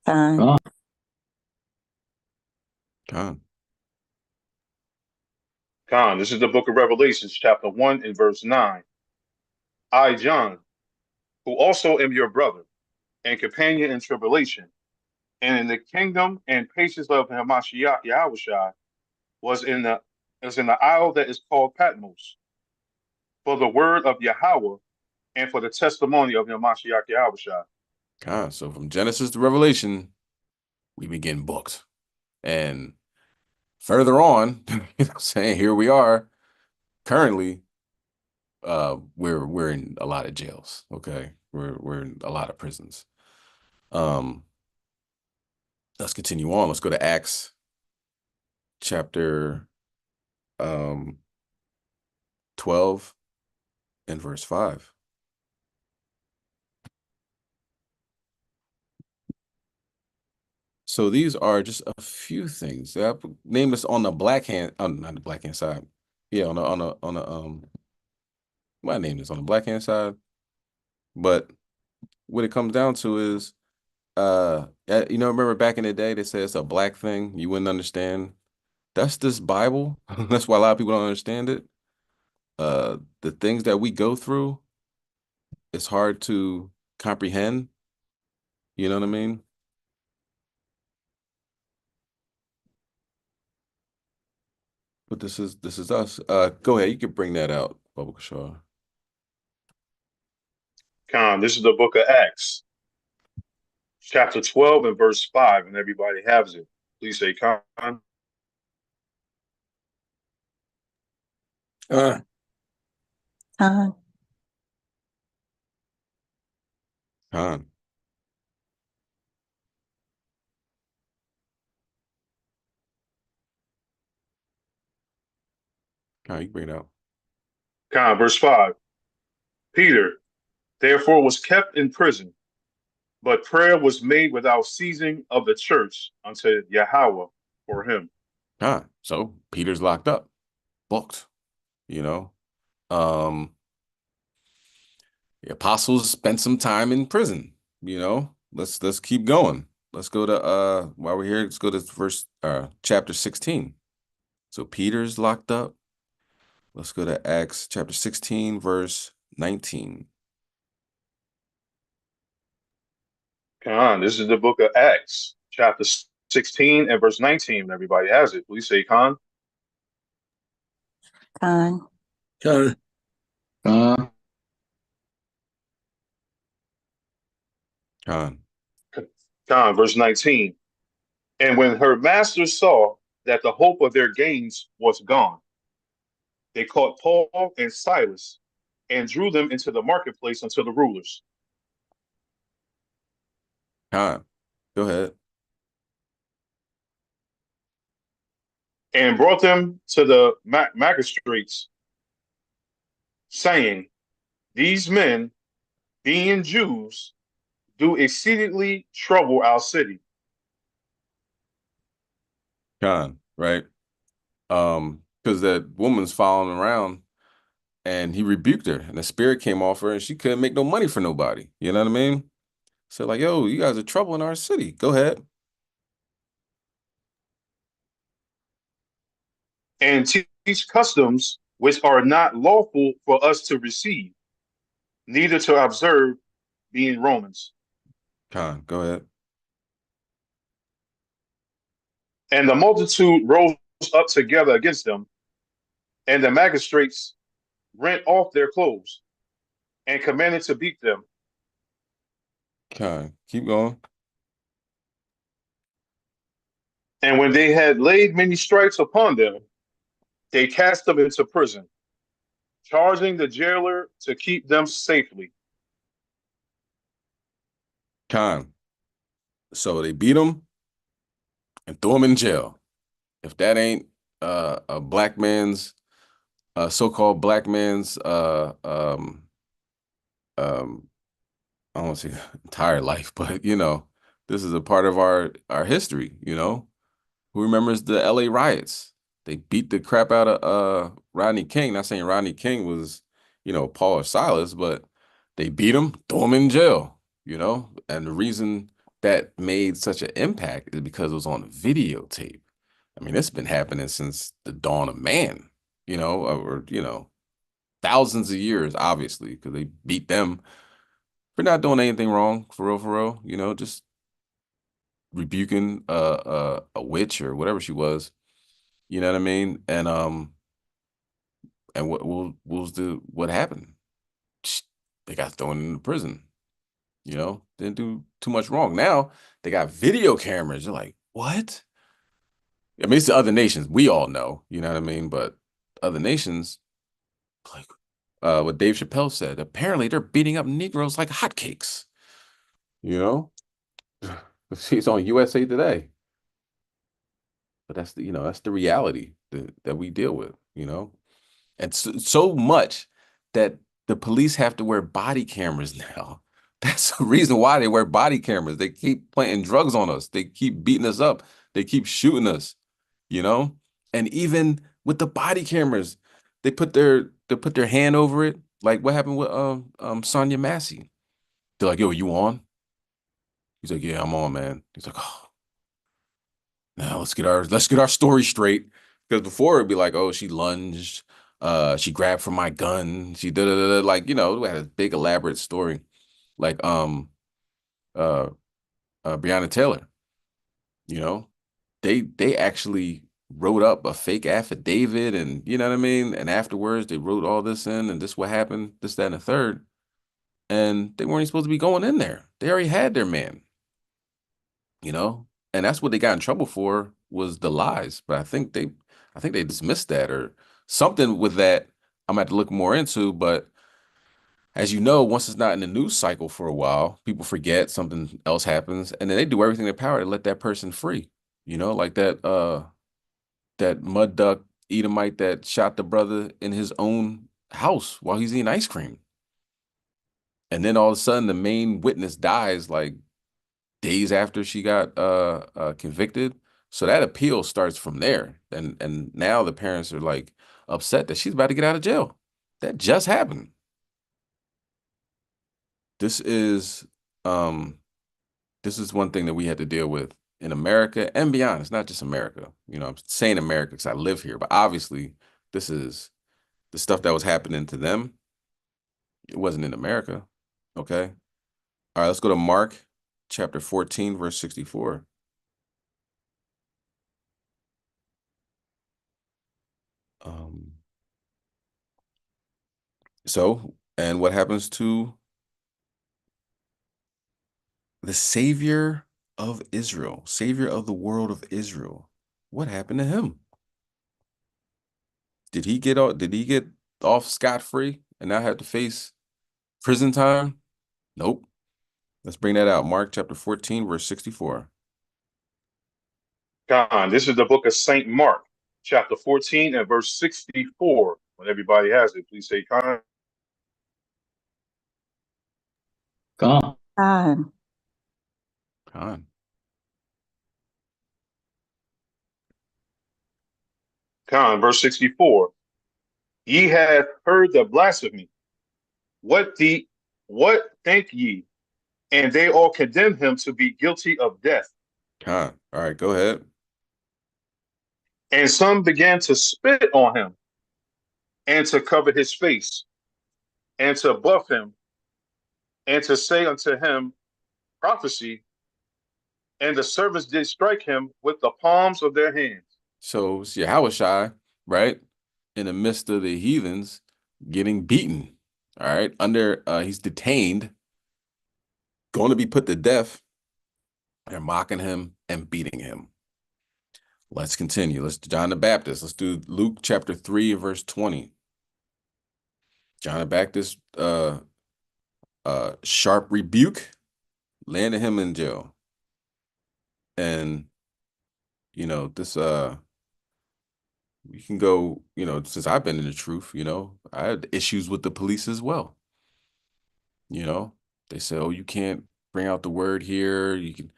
Con. Con. Khan, this is the book of Revelations, chapter 1 and verse 9. I, John, who also am your brother and companion in tribulation, and in the kingdom and patience of Hamashiach Yahushua, was in the isle that is called Patmos, for the word of Yahweh and for the testimony of Hamashiach Yahushua. Con. So from Genesis to Revelation, we begin booked. And further on, you know what I'm saying, here we are currently. We're in a lot of jails. Okay, we're in a lot of prisons. Let's continue on. Let's go to Acts chapter 12 and verse 5. So these are just a few things. I named this on the black hand, not the black hand side. Yeah, on the my name is on the black hand side. But what it comes down to is remember back in the day they said it's a black thing, you wouldn't understand. That's this Bible. That's why a lot of people don't understand it. The things that we go through, it's hard to comprehend. You know what I mean? But this is us. Go ahead, you can bring that out, Bubba Shaw. Khan, this is the book of Acts, chapter 12 and verse 5, and everybody has it. Please say Khan. Con. Con. Con, you can bring it out. Khan, verse 5. Peter, therefore was kept in prison. But prayer was made without ceasing of the church unto Yahweh for him. So Peter's locked up, booked, you know. The apostles spent some time in prison, you know. Let's keep going. Let's go to while we're here, let's go to chapter 16. So Peter's locked up. Let's go to Acts chapter 16, verse 19. Come on, this is the book of Acts, chapter 16 and verse 19. Everybody has it. Please say Khan. Con. Con. Khan. Khan, verse 19. And when her masters saw that the hope of their gains was gone, they caught Paul and Silas and drew them into the marketplace unto the rulers. Khan. Go ahead. And brought them to the magistrates, saying, these men, being Jews, do exceedingly trouble our city. Khan, right? Because that woman's following around and he rebuked her and the spirit came off her and she couldn't make no money for nobody. You know what I mean? So like, yo, you guys are trouble in our city. Go ahead. And teach customs which are not lawful for us to receive, neither to observe, being Romans. Khan, go ahead. And the multitude rose up together against them, and the magistrates rent off their clothes and commanded to beat them. Khan, keep going. And when they had laid many stripes upon them, they cast them into prison, charging the jailer to keep them safely. Khan. So they beat him and threw him in jail. If that ain't a black man's so-called black man's I don't want to say entire life, but you know, this is a part of our history, you know. Who remembers the LA riots? They beat the crap out of Rodney King. Not saying Rodney King was, you know, Paul or Silas, but they beat him, threw him in jail, you know. And the reason that made such an impact is because it was on videotape. I mean, it's been happening since the dawn of man, you know, or you know, thousands of years, obviously, because they beat them for not doing anything wrong, for real, you know, just rebuking a witch or whatever she was, you know what I mean? And what happened? They got thrown into prison, you know, didn't do too much wrong. Now they got video cameras. You're like, what? I mean, it's the other nations. We all know, you know what I mean? But other nations, like what Dave Chappelle said, apparently they're beating up Negroes like hotcakes, you know? She's on USA Today. But that's the, you know, that's the reality that we deal with, you know? And so much that the police have to wear body cameras now. That's the reason why they wear body cameras. They keep planting drugs on us. They keep beating us up. They keep shooting us, you know? And even with the body cameras, they put their hand over it. Like what happened with Sonia Massey. They're like, yo, you on? He's like, yeah, I'm on, man. He's like, oh, now let's get our story straight. Because before it'd be like, oh, she lunged, she grabbed for my gun, she did like, you know, we had a big elaborate story. Like uh Breonna Taylor, you know, they actually wrote up a fake affidavit and you know what I mean? And afterwards they wrote all this in and this what happened, this, that, and the third. And they weren't even supposed to be going in there. They already had their man, you know, and that's what they got in trouble for was the lies. But I think they dismissed that or something with that. I'm gonna have to look more into. But as you know, once it's not in the news cycle for a while, people forget something else happens, and then they do everything in their power to let that person free. You know, like that mud duck Edomite that shot the brother in his own house while he's eating ice cream. And then all of a sudden the main witness dies like days after she got convicted. So that appeal starts from there. And now the parents are like upset that she's about to get out of jail. That just happened. This is one thing that we had to deal with in America and beyond. It's not just America. You know, I'm saying America because I live here, but obviously this is the stuff that was happening to them. It wasn't in America. Okay. All right, let's go to Mark chapter 14, verse 64. And what happens to the Savior of Israel, Savior of the world of Israel? What happened to him? Did he get off scot-free and now have to face prison time? Nope. Let's bring that out. Mark chapter 14, verse 64. Con, this is the book of Saint Mark, chapter 14 and verse 64. When everybody has it, please say con. Con. Con. Con, verse 64. Ye have heard the blasphemy. What think ye? And they all condemned him to be guilty of death. Con. All right, go ahead. And some began to spit on him, and to cover his face, and to buff him, and to say unto him, prophecy. And the servants did strike him with the palms of their hands. So it's Yahushua, right? In the midst of the heathens getting beaten. All right. He's detained, going to be put to death. They're mocking him and beating him. Let's continue. Let's John the Baptist. Let's do Luke chapter 3, verse 20. John the Baptist, sharp rebuke, landed him in jail. And, you know, this, you can go, you know, since I've been in the truth, you know, I had issues with the police as well. You know, they say, oh, you can't bring out the word here. You can,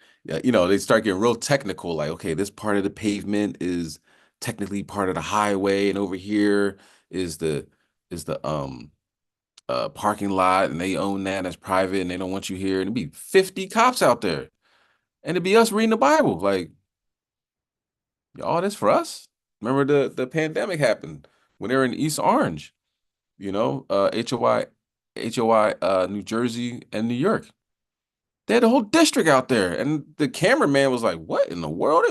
you know, they start getting real technical, like, okay, this part of the pavement is technically part of the highway, and over here is the parking lot, and they own that as private, and they don't want you here. And it'd be 50 cops out there, and it'd be us reading the Bible, like, all this for us. Remember the pandemic happened when they were in East Orange, you know, HOI, New Jersey and New York. They had the whole district out there, and the cameraman was like, "What in the world?"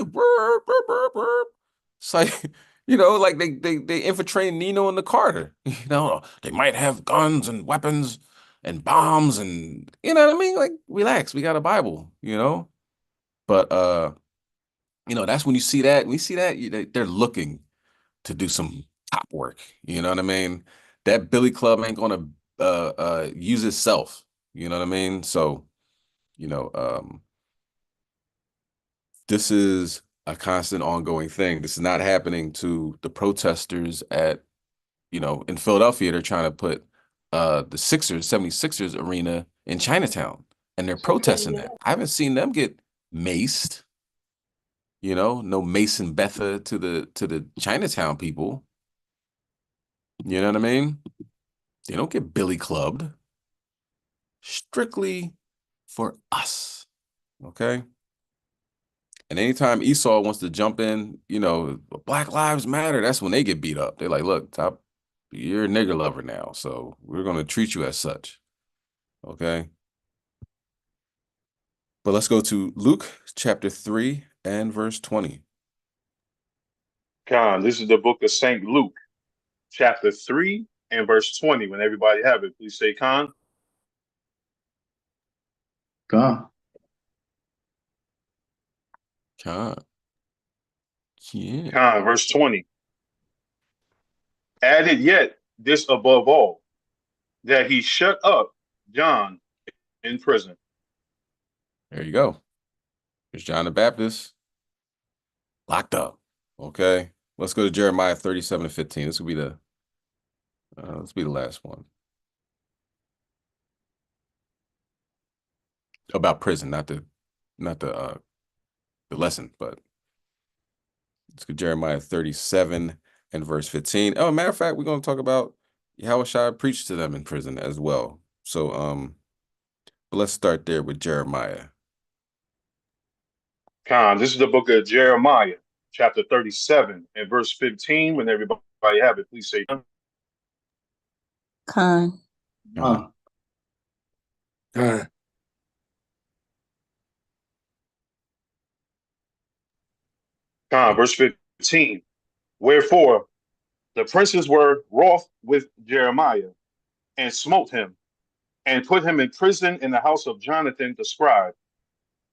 It's like, you know, like they infiltrating Nino and the Carter. You know, they might have guns and weapons and bombs, and you know what I mean. Like, relax, we got a Bible, you know. But you know, that's when you see that. When you see that, they're looking to do some top work. You know what I mean? That Billy Club ain't gonna use itself. You know what I mean? So, you know, this is a constant ongoing thing. This is not happening to the protesters at, you know, in Philadelphia. They're trying to put the 76ers arena in Chinatown, and they're protesting that. I haven't seen them get maced. You know, no Mason Betha to the Chinatown people. You know what I mean? They don't get Billy clubbed. Strictly for us. Okay? And anytime Esau wants to jump in, you know, Black Lives Matter, that's when they get beat up. They're like, look, you're a nigger lover now, so we're going to treat you as such. Okay? But let's go to Luke chapter 3 and verse 20. Con, this is the book of Saint Luke, chapter 3 and verse 20. When everybody have it, please say con. Con. Yeah. Con, verse 20. Added yet this above all, that he shut up John in prison. There you go. There's John the Baptist locked up. Okay. Let's go to Jeremiah 37:15. This will be the let's be the last one. About prison, not the the lesson, but let's go Jeremiah 37 and verse 15. Oh, matter of fact, we're going to talk about how Shai preached to them in prison as well. So but let's start there with Jeremiah. This is the book of Jeremiah, chapter 37 and verse 15. When everybody have it, please say Con. Con. verse 15. Wherefore the princes were wroth with Jeremiah and smote him and put him in prison in the house of Jonathan the scribe,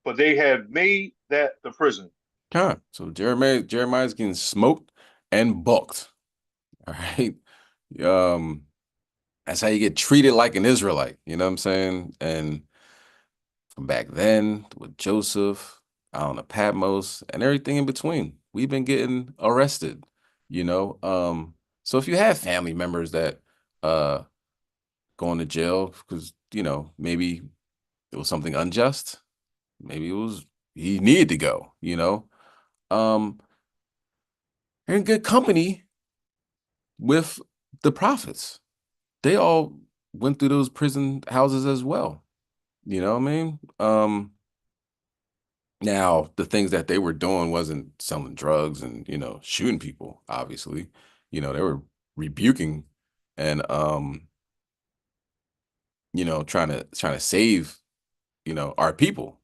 for they had made that the prison. So Jeremiah's getting smoked and bulked. All right. That's how you get treated like an Israelite, you know what I'm saying? And from back then with Joseph, out on the Patmos, and everything in between, we've been getting arrested, you know. So if you have family members that going to jail because, you know, maybe it was something unjust, maybe it was he needed to go, you know. You're in good company with the prophets. They all went through those prison houses as well. You know what I mean? Now the things that they were doing wasn't selling drugs and, you know, shooting people, obviously. You know, they were rebuking and you know, trying to save, you know, our people.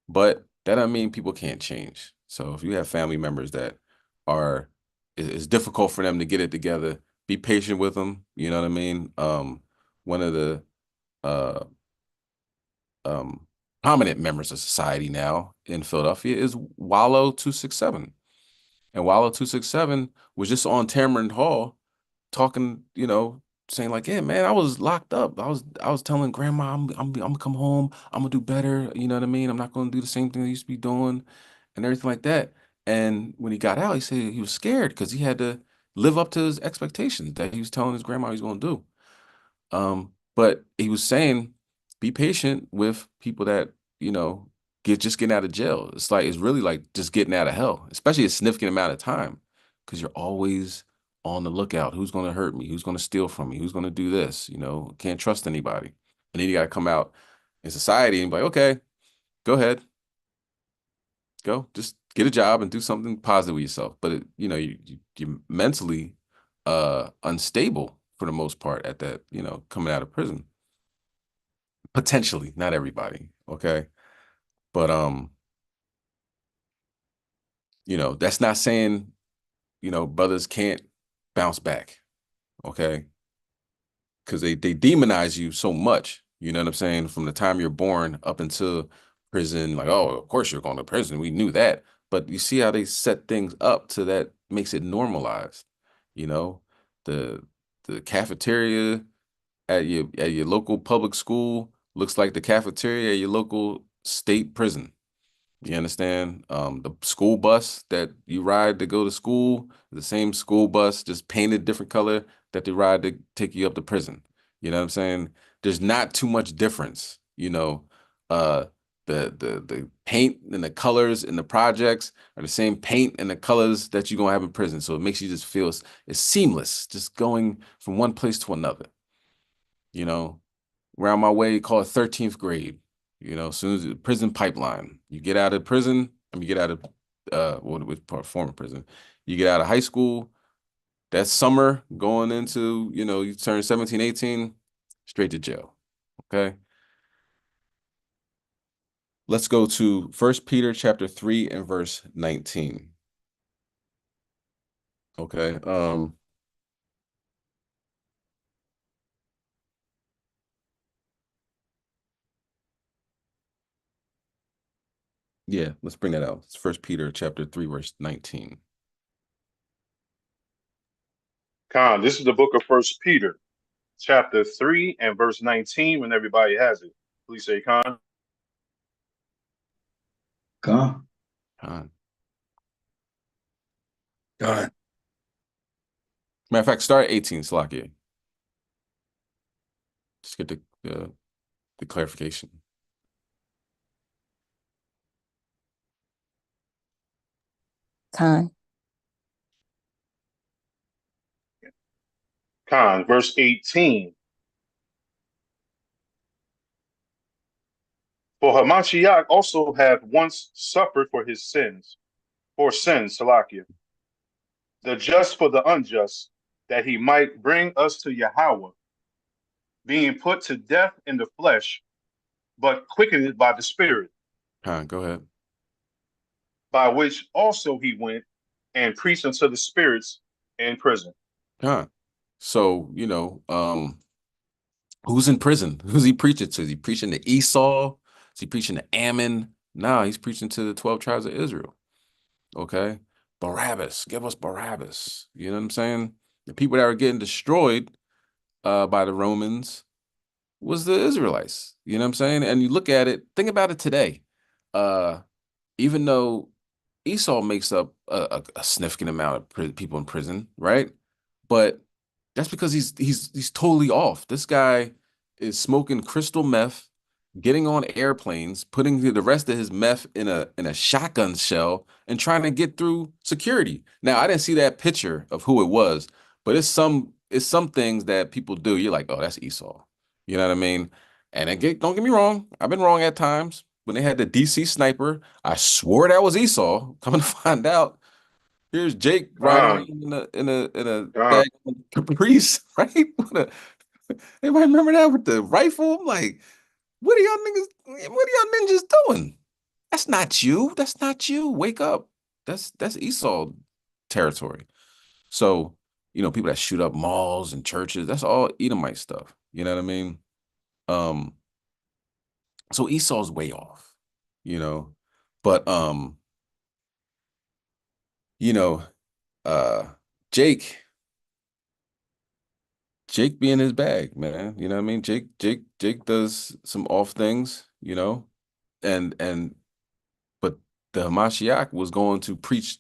But that doesn't mean people can't change. So if you have family members that are it's difficult for them to get it together, be patient with them. You know what I mean? One of the uh, prominent members of society now in Philadelphia is Wallow 267. And Wallow 267 was just on Tamarind Hall talking, you know, saying like, yeah, man, I was locked up. I was telling grandma I'm gonna come home, I'm gonna do better, you know what I mean? I'm not gonna do the same thing I used to be doing and everything like that. And when he got out, he said he was scared because he had to live up to his expectations that he was telling his grandma he was gonna do. But he was saying, be patient with people that, you know, just getting out of jail. It's really like just getting out of hell, especially a significant amount of time, because you're always on the lookout. Who's going to hurt me? Who's going to steal from me? Who's going to do this? You know, can't trust anybody. And then you got to come out in society and be like, okay, go ahead, go, just get a job and do something positive with yourself. But you know, you're mentally unstable for the most part at that, you know, coming out of prison. Potentially, not everybody, okay? But you know, that's not saying, you know, brothers can't bounce back, okay? Because they demonize you so much, you know what I'm saying, from the time you're born up until prison, like, oh, of course you're going to prison. We knew that. But you see how they set things up to that makes it normalized, you know? The cafeteria at your local public school looks like the cafeteria at your local state prison. You understand? The school bus that you ride to go to school, the same school bus, just painted different color that they ride to take you up to prison. You know what I'm saying? There's not too much difference, you know. The paint and the colors and the projects are the same paint and the colors that you're gonna have in prison. So it makes you just feel it's seamless, just going from one place to another. You know, around my way, call it 13th grade. You know, as soon as the prison pipeline, you get out of prison, I mean, you get out of former prison, you get out of high school, that summer going into, you know, you turn 17, 18, straight to jail. Okay. Let's go to 1 Peter chapter 3 and verse 19. Okay. Yeah, let's bring that out. It's 1 Peter chapter 3, verse 19. This is the book of First Peter, chapter 3 and verse 19. When everybody has it, please say Con. Con. Matter of fact, start at 18, Slakia. Just get the clarification. Khan. Verse 18. For Hamashiach also had once suffered for sins, Salakia, the just for the unjust, that he might bring us to Yahweh, being put to death in the flesh, but quickened by the Spirit, Go ahead. by which also he went and preached unto the spirits in prison. So, who's in prison? Who's he preaching to? Is he preaching to Esau? Is he preaching to Ammon? No, he's preaching to the 12 tribes of Israel. Okay. Barabbas, give us Barabbas. You know what I'm saying? The people that were getting destroyed by the Romans was the Israelites. You know what I'm saying? And you look at it, think about it today. Even though Esau makes up a significant amount of people in prison, right? But that's because he's totally off. This guy is smoking crystal meth, getting on airplanes, putting the rest of his meth in a shotgun shell, and trying to get through security. Now, I didn't see that picture of who it was, but it's some things that people do. You're like, oh, that's Esau. You know what I mean? And don't get me wrong, I've been wrong at times. When they had the DC sniper, I swore that was Esau. Coming to find out, here's Jake riding around in a bag Caprice, right? Anybody remember that with the rifle? I'm like, what are y'all ninjas doing? That's not you. That's not you. Wake up. That's Esau territory. So, people that shoot up malls and churches, that's all Edomite stuff. You know what I mean? So Esau's way off, but Jake be in his bag, man. You know what I mean? Jake does some off things, and but the Hamashiach was going to preach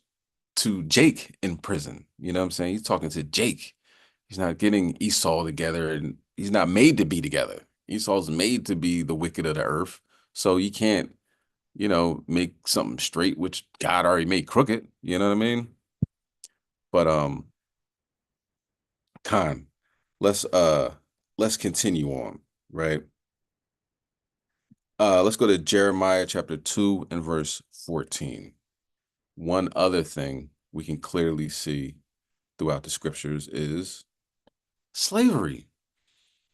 to Jake in prison. You know what I'm saying? He's talking to Jake. He's not getting Esau together, and he's not made to be together. Esau's made to be the wicked of the earth. So you can't, make something straight, which God already made crooked. You know what I mean? But Khan, let's continue on, right? Let's go to Jeremiah chapter 2 and verse 14. One other thing we can clearly see throughout the scriptures is slavery.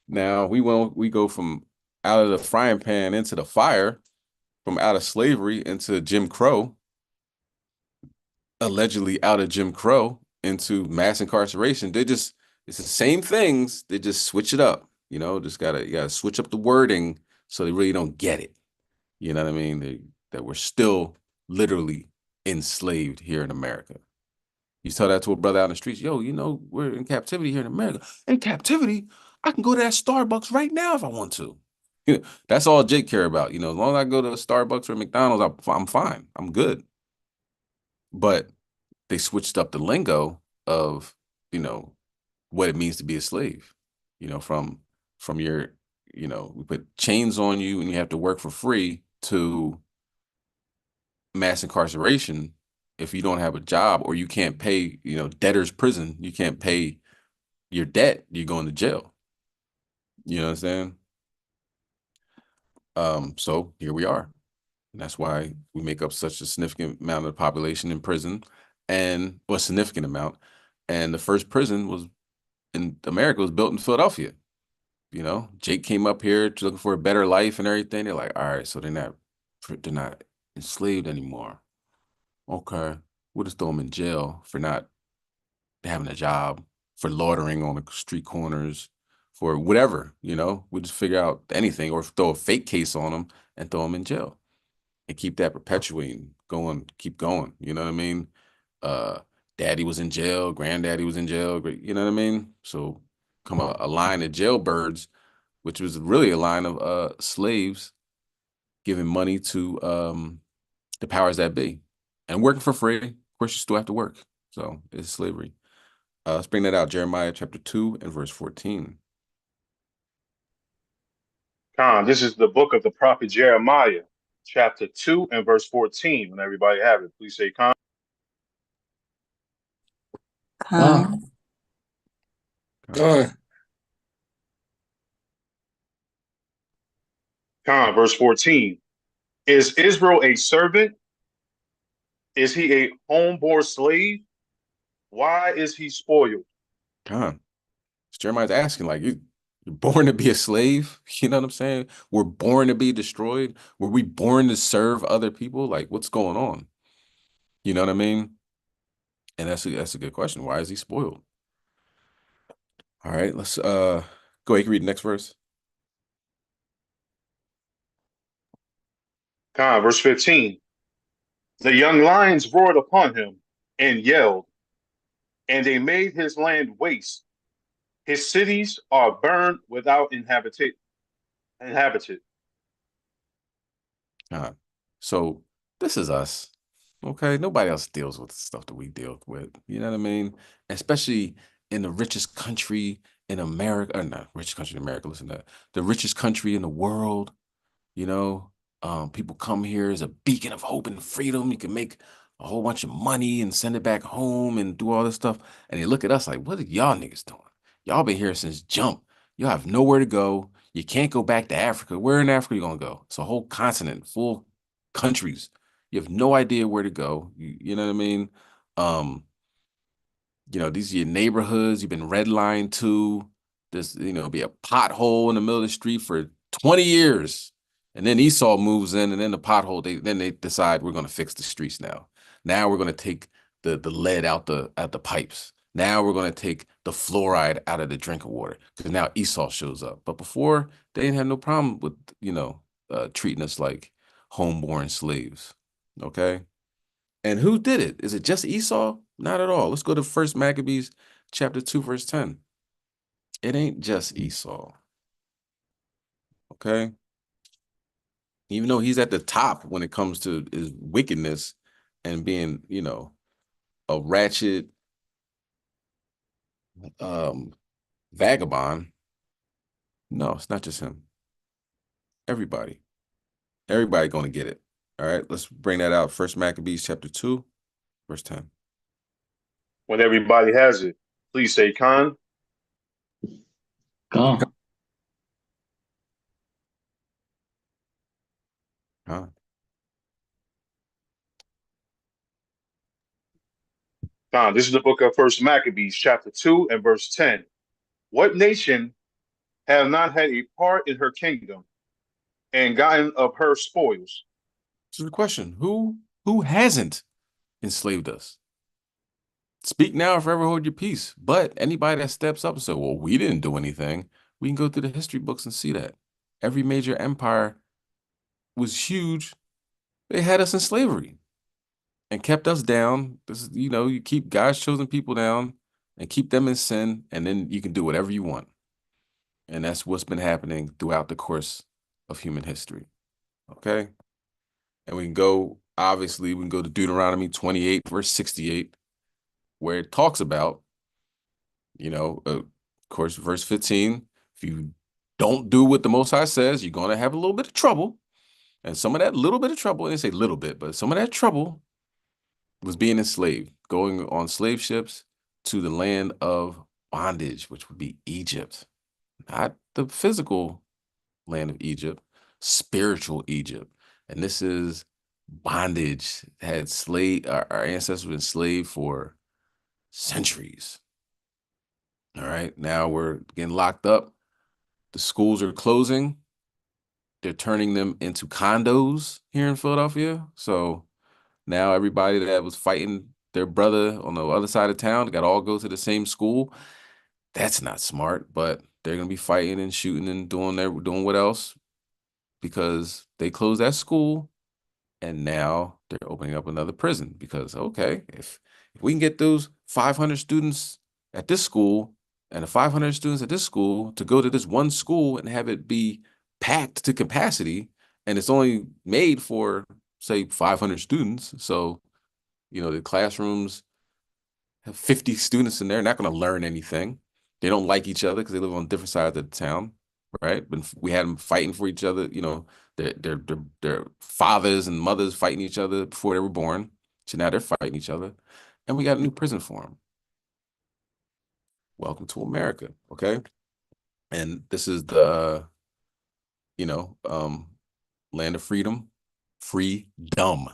Now we go from out of the frying pan into the fire, from out of slavery into Jim Crow, allegedly out of Jim Crow into mass incarceration. It's the same things. They just switch it up. You gotta switch up the wording so they really don't get it. You know what I mean? That we're still literally enslaved here in America. You tell that to a brother out in the streets, yo, we're in captivity here in America. In captivity, I can go to that Starbucks right now if I want to. That's all Jake care about. As long as I go to a Starbucks or McDonald's, I'm fine. I'm good. But they switched up the lingo of, what it means to be a slave. From your, we put chains on you and you have to work for free, to mass incarceration. If you don't have a job or you can't pay, debtor's prison, you can't pay your debt, you're going to jail. You know what I'm saying? So here we are. And that's why we make up such a significant amount of the population in prison, and a significant amount. And the first prison was in America was built in Philadelphia. Jake came up here looking for a better life and everything. They're like, all right, so they're not enslaved anymore. Okay, we'll just throw them in jail for not having a job, for loitering on the street corners, for whatever, we'll just figure out anything, or throw a fake case on them and throw them in jail and keep that perpetuating, keep going. You know what I mean? Daddy was in jail, granddaddy was in jail, you know what I mean? So come a line of jailbirds, which was really a line of slaves giving money to the powers that be and working for free. Of course, you still have to work. So it's slavery. Let's bring that out. Jeremiah chapter 2 and verse 14. This is the book of the prophet Jeremiah, chapter 2 and verse 14. When everybody have it, please say Khan. Con. Verse 14. Is Israel a servant? Is he a homeborn slave? Why is he spoiled? Con. Jeremiah's asking, like, you're born to be a slave. You know what I'm saying? We're born to be destroyed. Were we born to serve other people? Like, what's going on? You know what I mean? And that's a good question. Why is he spoiled? All right, let's go ahead and read the next verse. Verse 15. The young lions roared upon him and yelled, and they made his land waste. His cities are burned without inhabited. So this is us. Okay, nobody else deals with the stuff that we deal with. You know what I mean? Especially in the richest country in America, or not richest country in America. Listen to that. The richest country in the world. You know, people come here as a beacon of hope and freedom. You can make a whole bunch of money and send it back home and do all this stuff. And they look at us like, what are y'all niggas doing? Y'all been here since jump. Y'all have nowhere to go. You can't go back to Africa. Where in Africa you gonna go? It's a whole continent, full countries. You have no idea where to go. You know what I mean? These are your neighborhoods. You've been redlined to. This, be a pothole in the middle of the street for 20 years. And then Esau moves in, and then the pothole, they decide we're going to fix the streets now. Now we're going to take the lead out the pipes. Now we're going to take the fluoride out of the drinking water because now Esau shows up. But before, they didn't have no problem with, treating us like homeborn slaves. Okay? And who did it? Is it just Esau? Not at all. Let's go to 1 Maccabees chapter 2, verse 10. It ain't just Esau. Okay? Even though he's at the top when it comes to his wickedness and being, a ratchet vagabond. No, it's not just him. Everybody going to get it. All right, let's bring that out. 1 Maccabees chapter 2, verse 10. When everybody has it, please say con. Con. This is the book of 1 Maccabees, chapter 2 and verse 10. What nation have not had a part in her kingdom and gotten of her spoils? So the question, who hasn't enslaved us? Speak now or forever hold your peace. But anybody that steps up and says, well, we didn't do anything, we can go through the history books and see that. Every major empire was huge. They had us in slavery and kept us down. This is, you keep God's chosen people down and keep them in sin, and then you can do whatever you want. And that's what's been happening throughout the course of human history. Okay? And we can go to Deuteronomy 28, verse 68, where it talks about, of course, verse 15, if you don't do what the Most High says, you're going to have a little bit of trouble. And some of that little bit of trouble, I didn't say little bit, but some of that trouble was being enslaved, going on slave ships to the land of bondage, which would be Egypt. Not the physical land of Egypt, spiritual Egypt. And this is bondage. Our ancestors were enslaved for centuries. All right, now we're getting locked up. The schools are closing. They're turning them into condos here in Philadelphia. So now everybody that was fighting their brother on the other side of town got to all go to the same school. That's not smart, but they're going to be fighting and shooting and doing what else? Because they closed that school and now they're opening up another prison because, okay, if we can get those 500 students at this school and the 500 students at this school to go to this one school and have it be packed to capacity, and it's only made for, say, 500 students. So, the classrooms have 50 students in there, not going to learn anything. They don't like each other because they live on different sides of the town, right? But we had them fighting for each other, their fathers and mothers fighting each other before they were born. So now they're fighting each other. And we got a new prison for them. welcome to America. Okay. And this is the, land of freedom, freedom,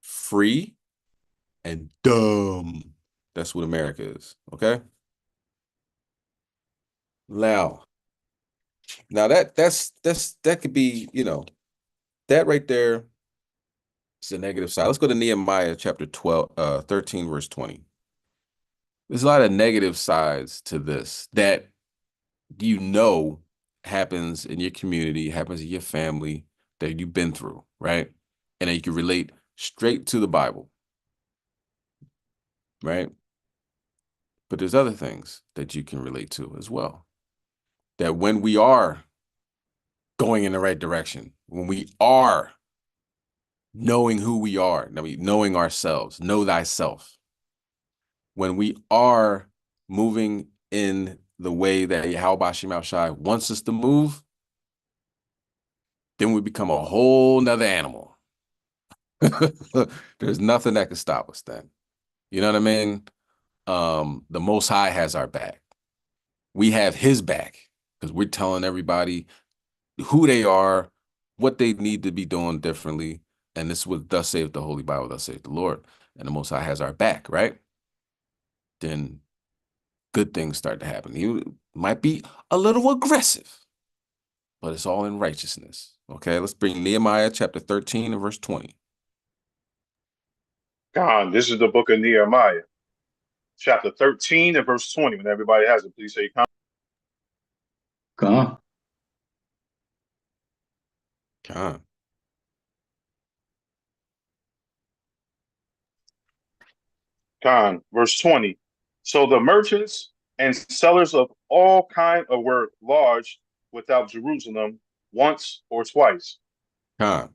free and dumb. That's what America is. Okay. Now that could be, that right there is a negative side. Let's go to Nehemiah chapter 13, verse 20. There's a lot of negative sides to this that happens in your community, happens in your family, that you've been through, right? And that you can relate straight to the Bible, right? But there's other things that you can relate to as well. That when we are going in the right direction, when we are knowing who we are, knowing ourselves, know thyself, when we are moving in the way that Yahweh Shem Shai wants us to move, then we become a whole nother animal. There's nothing that can stop us then. You know what I mean? The Most High has our back. We have his back because we're telling everybody who they are, what they need to be doing differently. And this is what thus saith the Holy Bible, thus saith the Lord. And the Most High has our back, right? Then good things start to happen. You might be a little aggressive, but it's all in righteousness. Okay, let's bring Nehemiah chapter 13 and verse 20. God, this is the book of Nehemiah, chapter 13 and verse 20. When everybody has it, please say, God. Con. Con, verse 20. So the merchants and sellers of all kind of were large without Jerusalem once or twice. Con.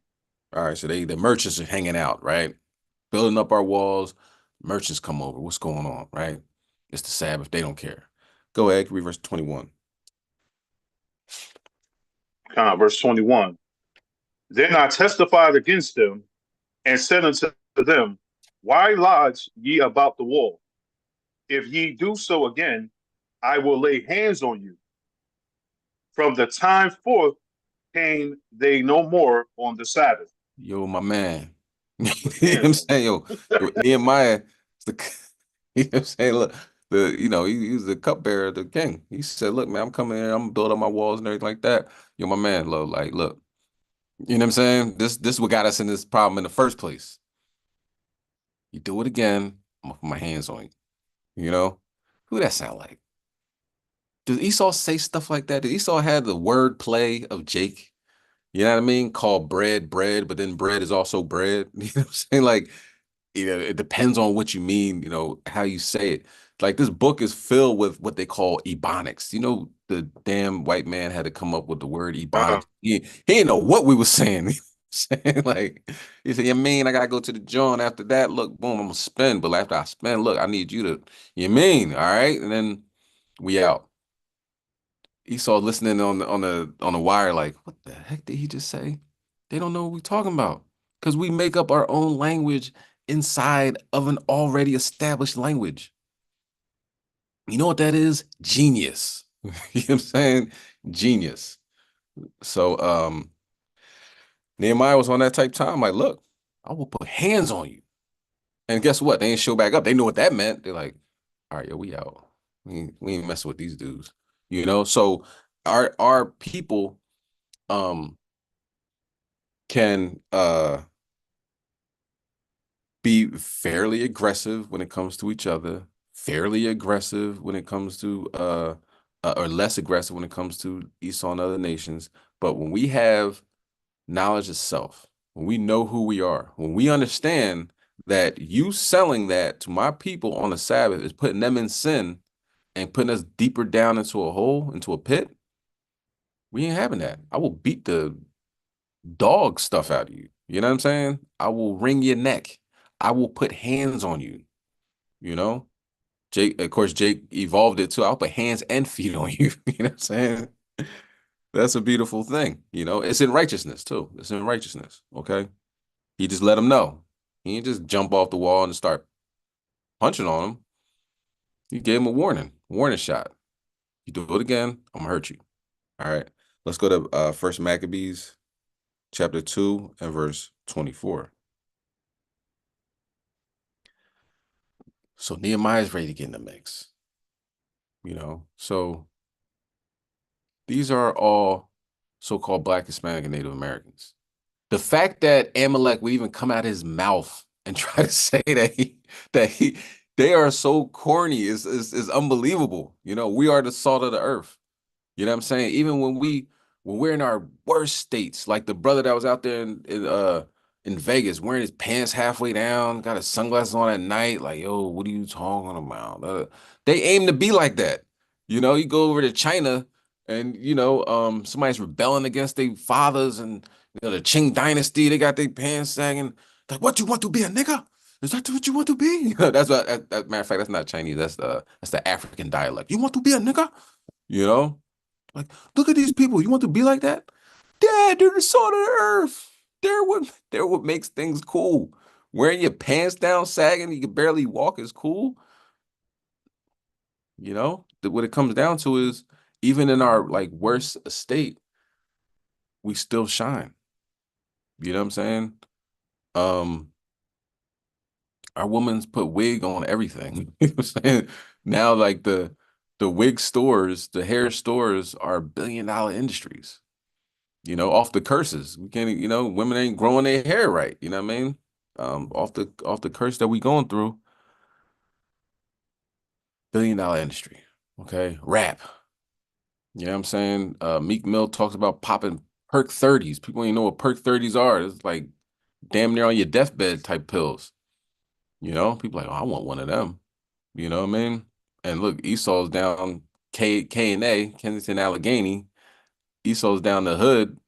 All right, so the merchants are hanging out, right? Building up our walls. Merchants come over. What's going on, right? It's the Sabbath. They don't care. Go ahead, read verse 21. Con, verse 21. Then I testified against them and said unto them, why lodge ye about the wall? If ye do so again, I will lay hands on you. From the time forth came they no more on the Sabbath. Yo, my man. You know what I'm saying? Yo, Nehemiah, you know what I'm saying? Look, he was the cupbearer of the king. He said, look, man, I'm coming in, I'm gonna build up my walls and everything like that. Yo, my man, look, you know what I'm saying? This what got us in this problem in the first place. You do it again, I'm gonna put my hands on you. You know? Who that sound like? Does Esau say stuff like that? Did Esau have the word play of Jake? You know what I mean? Call bread, bread, but then bread is also bread. You know what I'm saying? Like, it depends on what you mean, how you say it. Like, this book is filled with what they call ebonics. The damn white man had to come up with the word ebonics. He didn't know what we were saying. You know what I'm saying? Like, he said, I gotta go to the joint. After that, look, boom, I'm gonna spend. But after I spend, look, I need you to, all right? And then we out. Esau listening on the wire, like, what the heck did he just say? They don't know what we're talking about because we make up our own language inside of an already established language. You know what that is? Genius. You know what I'm saying? Genius. So Nehemiah was on that type time, like, look, I will put hands on you. And guess what? They ain't show back up. They knew what that meant. They're like, all right, yo, we out. We ain't messing with these dudes. So our people can be fairly aggressive when it comes to each other, fairly aggressive when it comes to or less aggressive when it comes to Esau and other nations. But when we have knowledge of self, when we know who we are, when we understand that you selling that to my people on the Sabbath is putting them in sin and putting us deeper down into a hole, into a pit, we ain't having that. I will beat the dog stuff out of you. You know what I'm saying? I will wring your neck. I will put hands on you. Jake, of course, Jake evolved it too. I'll put hands and feet on you. You know what I'm saying? That's a beautiful thing. It's in righteousness too. It's in righteousness. Okay. He just let him know. He didn't just jump off the wall and start punching on him. He gave him a warning shot. You do it again, I'm gonna hurt you. All right. Let's go to First Maccabees, chapter 2 and verse 24. So Nehemiah's ready to get in the mix. So these are all so-called Black, Hispanic, and Native Americans. The fact that Amalek would even come out of his mouth and try to say they are so corny is unbelievable. We are the salt of the earth. You know what I'm saying? Even when we're in our worst states, like the brother that was out there in Vegas wearing his pants halfway down, got his sunglasses on at night, like, yo, what are you talking about? They aim to be like that. You go over to China and somebody's rebelling against their fathers and the Qing dynasty, they got their pants sagging. Like, what, you want to be a nigga? Is that what you want to be? That's what matter of fact, that's not Chinese, that's the African dialect. You want to be a nigga? Like, look at these people. You want to be like that? Dad, they're the salt of the earth. They're what makes things cool. Wearing your pants down, sagging, you can barely walk is cool. What it comes down to is even in our worst state, we still shine. You know what I'm saying? Our women's put wig on everything. You know what I'm saying? Now, the wig stores, the hair stores are billion-dollar industries. Off the curses. We can't, women ain't growing their hair right. You know what I mean? Off the curse that we going through. Billion-dollar industry. Okay. Rap. You know what I'm saying? Meek Mill talks about popping perk 30s. People ain't know what perk 30s are. It's like damn near on your deathbed type pills. People like, oh, I want one of them. You know what I mean? And look, Esau's down K&A, Kensington, Allegheny. Esau's down the hood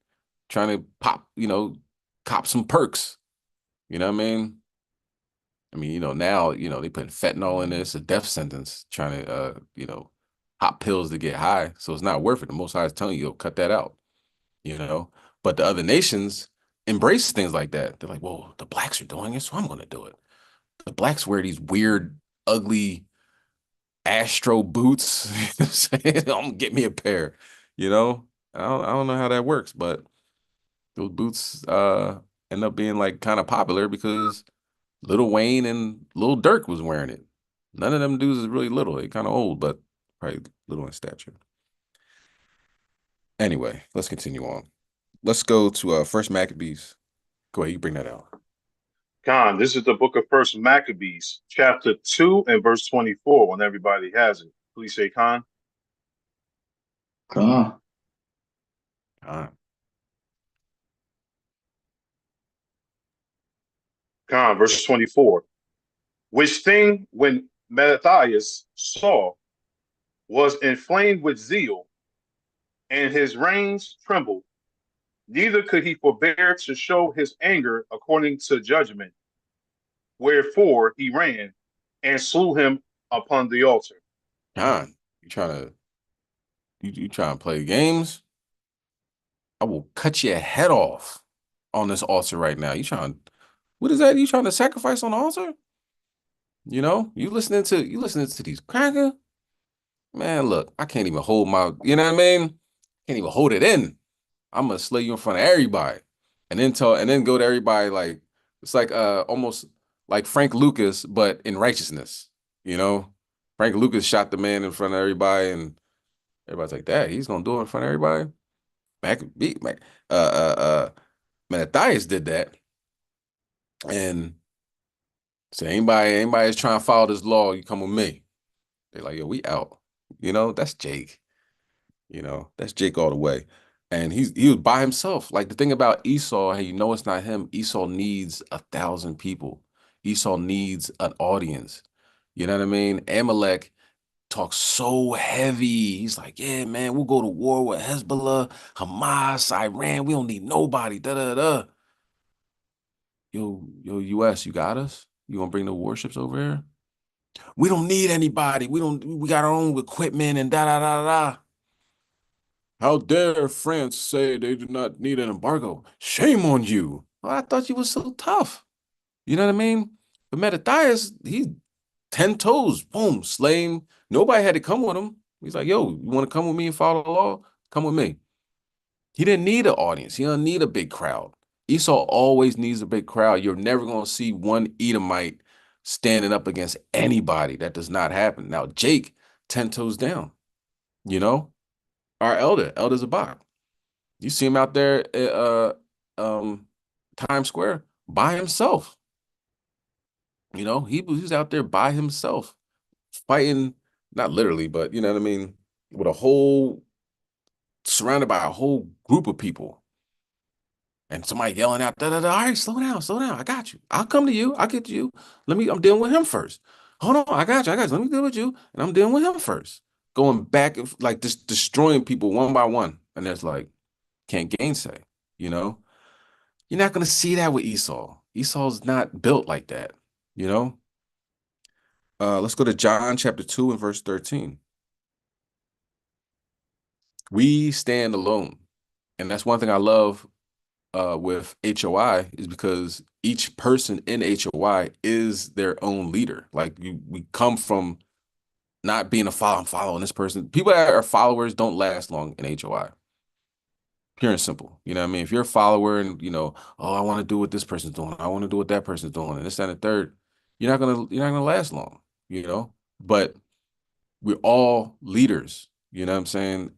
trying to cop some perks. You know what I mean? Now, they put fentanyl in this, a death sentence, trying to, pop pills to get high. So it's not worth it. The Most High is telling you, cut that out, But the other nations embrace things like that. They're like, whoa, the blacks are doing it, so I'm going to do it. The blacks wear these weird, ugly Astro boots. I'm going to get me a pair, I don't know how that works, but those boots end up being kind of popular because Lil Wayne and Lil Durk was wearing it. None of them dudes is really little. They kind of old, but probably little in stature. Anyway, let's continue on. Let's go to First Maccabees. Go ahead, you bring that out. Khan, this is the book of First Maccabees, chapter 2 and verse 24, when everybody has it. Please say Khan. Khan. Khan, verse 24. Which thing, when Mattathias saw, was inflamed with zeal, and his reins trembled, neither could he forbear to show his anger according to judgment. Wherefore he ran and slew him upon the altar. Khan, you trying to play games? I will cut your head off on this altar right now. What is that? You trying to sacrifice on the altar? You listening to these cracker? Man, look, I can't even hold my, you know what I mean? Can't even hold it in. I'm gonna slay you in front of everybody. And then go to everybody like it's like almost like Frank Lucas, but in righteousness. Frank Lucas shot the man in front of everybody, and everybody's like, "Dad, he's gonna do it in front of everybody." Mattathias did that, and so anybody that's trying to follow this law, you come with me. They're like, "Yo, we out." That's Jake. That's Jake all the way. And he was by himself. Like the thing about Esau, hey, it's not him. Esau needs 1,000 people. Esau needs an audience. You know what I mean? Amalek talks so heavy. He's like, yeah, man, we'll go to war with Hezbollah, Hamas, Iran. We don't need nobody. Da da da. Yo, US, you got us? You gonna bring the warships over here? We don't need anybody. We got our own equipment and da da da da. How dare France say they do not need an embargo? Shame on you. Well, I thought you were so tough. You know what I mean? But Mattathias, he's 10 toes. Boom, slay him. Nobody had to come with him. He's like, yo, you want to come with me and follow the law? Come with me. He didn't need an audience. He don't need a big crowd. Esau always needs a big crowd. You're never going to see one Edomite standing up against anybody. That does not happen. Now, Jake, 10 toes down, you know, our elder Zabak. You see him out there at Times Square by himself. You know, he was out there by himself, fighting, not literally, but you know what I mean, with a whole, surrounded by a whole group of people. And somebody yelling out, da da da, all right, slow down, slow down. I got you. I'll come to you. I'll get to you. I'm dealing with him first. Hold on, I got you. Let me deal with you. And I'm dealing with him first. Going back, like just destroying people one by one. And there's like, can't gainsay, you know? You're not going to see that with Esau. Esau's not built like that, you know? Let's go to John chapter 2 and verse 13. We stand alone. And that's one thing I love with HOI is because each person in HOI is their own leader. Like we come from not being a follower, I'm following this person. People that are followers don't last long in HOI. Pure and simple. You know what I mean? If you're a follower and you know, oh, I want to do what this person's doing, I want to do what that person's doing, and this, that, and the third, you're not gonna last long, you know. But we're all leaders, you know what I'm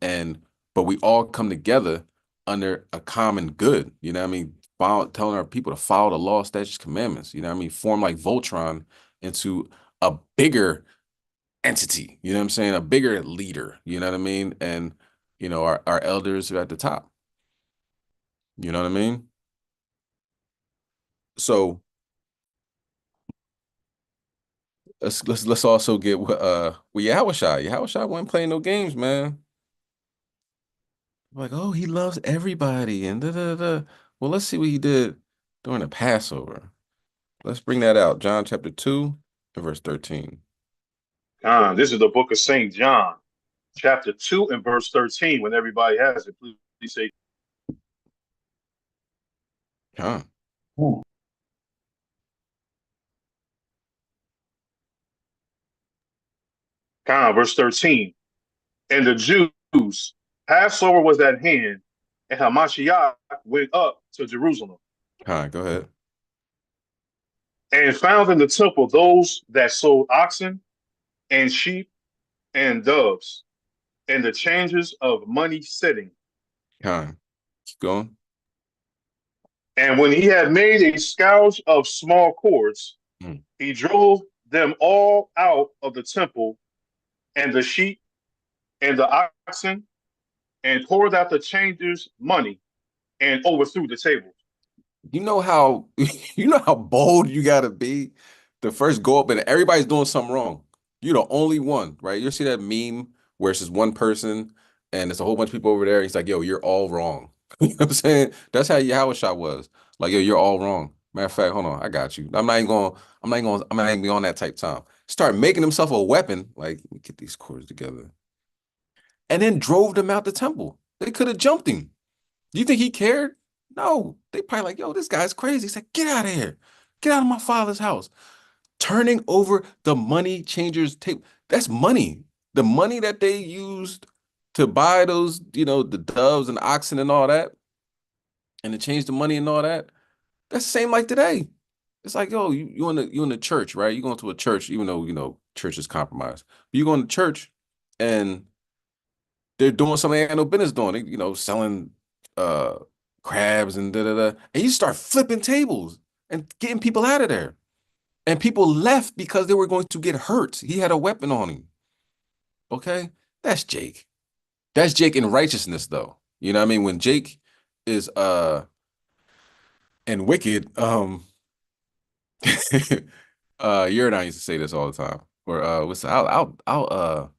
saying? But we all come together under a common good, you know what I mean? Telling our people to follow the law, statutes, commandments, you know what I mean? Form like Voltron into a bigger entity, you know what I'm saying? A bigger leader, you know what I mean? And, you know, our elders are at the top, you know what I mean? So let's also get Yahushua. Yahushua wasn't playing no games, man. Like, oh, he loves everybody and da da da. Well, let's see what he did during the Passover. Let's bring that out. John chapter 2 and verse 13. This is the book of St. John, chapter 2 and verse 13. When everybody has it, please say, Huh. verse 13. And the Jews, Passover was at hand, and Hamashiach went up to Jerusalem Huh, go ahead. and found in the temple those that sold oxen and sheep and doves, and the changers of money sitting. Huh. Keep going. And when he had made a scourge of small cords, Mm. he drove them all out of the temple, and the sheep and the oxen, and poured out the changers' money, and overthrew the table. You know how you know how bold you gotta be to first go up and everybody's doing something wrong. You're the only one, right? You see that meme where it's just one person and there's a whole bunch of people over there. He's like, yo, you're all wrong. You know what I'm saying? That's how Yahushua was. Like, yo, you're all wrong. Matter of fact, hold on, I got you. I'm not even be on that type time. Start making himself a weapon. Like, let me get these cords together. And then drove them out the temple. They could have jumped him. Do you think he cared? No. They probably like, yo, this guy's crazy. He said, get out of here. Get out of my father's house. Turning over the money changers tape. That's money. The money that they used to buy those, you know, the doves and oxen and all that, and to change the money and all that. That's the same like today. It's like, yo, you in the church, right? You going to a church, even though, you know, church is compromised. But you go to church and they're doing something they ain't no business doing. They, you know, selling uh crabs and da da da. And you start flipping tables and getting people out of there. And people left because they were going to get hurt. He had a weapon on him. Okay? That's Jake. That's Jake in righteousness, though. You know what I mean? When Jake is and wicked, you're not used to say this all the time. Or what's I'll what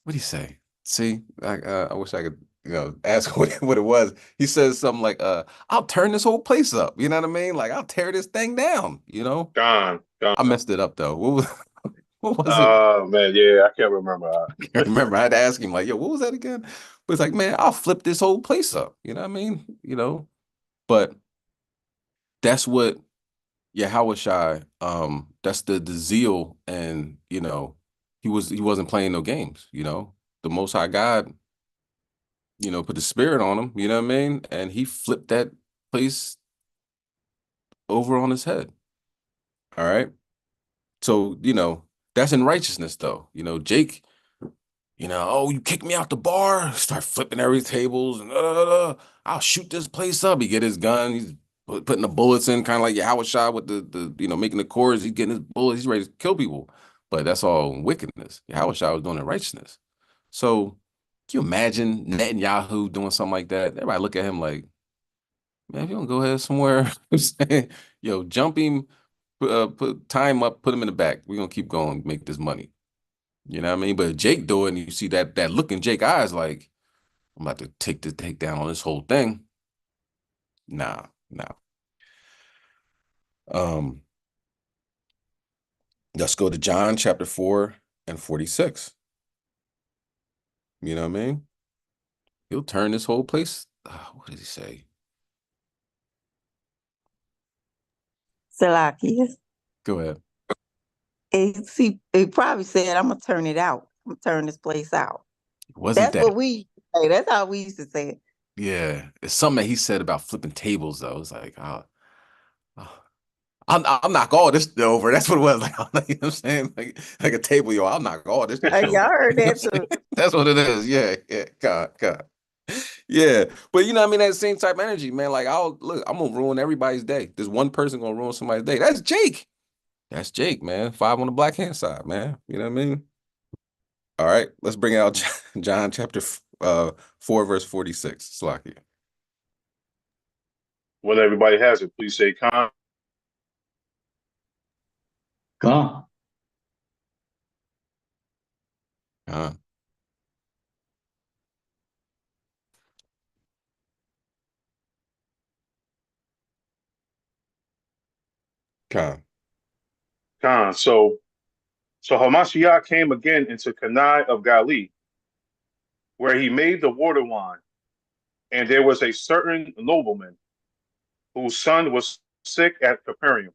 do you say? See, I wish I could, you know, ask what it was. He says something like, I'll turn this whole place up. You know what I mean? Like, I'll tear this thing down, you know? Gone. I messed it up though. What was it? Man, yeah, I can't remember. I can't remember. I had to ask him, like, yo, what was that again? But it's like, man, I'll flip this whole place up. You know what I mean? You know, but that's what Yahushai, that's the zeal and, you know, he wasn't playing no games, you know. The Most High God, you know, put the spirit on him, you know what I mean? And he flipped that place over on his head. All right. So, you know, that's in righteousness though. You know, Jake, you know, oh, you kicked me out the bar, start flipping every tables and I'll shoot this place up. He get his gun, he's putting the bullets in, kind of like Yahushua with the you know, making the cords, he's getting his bullets, he's ready to kill people. But that's all wickedness. Yahushua was doing it in righteousness. So can you imagine Netanyahu doing something like that? Everybody look at him like, man, if you don't go ahead somewhere, I'm saying, yo, jump him, put time up, put him in the back. We're gonna keep going, make this money. You know what I mean? But if Jake do it, and you see that look in Jake's eyes, like, I'm about to take down on this whole thing. Nah. Um, let's go to John chapter 4 and 46. You know what I mean? He'll turn this whole place. What did he say? Salakia. Go ahead. He probably said, I'm gonna turn it out. I'm gonna turn this place out. Wasn't That's what we used to say. That's how we used to say it. Yeah, it's something that he said about flipping tables though. It's like, I'll knock all this over. That's what it was. Like, you know what I'm saying? Like a table, yo, I'll knock all this over. Y'all heard You know that what I'm too. saying? That's what it is. Yeah. God. Yeah. But you know what I mean? That same type of energy, man. Like, I'm gonna ruin everybody's day. There's one person gonna ruin somebody's day. That's Jake. That's Jake, man. 5 on the black hand side, man. You know what I mean? All right, let's bring out John chapter 4, verse 46. Slacky. When everybody has it, please say con. Con. Con. Con. So Hamashiach came again into Canaan of Galilee, where he made the water wine. And there was a certain nobleman whose son was sick at Capernaum.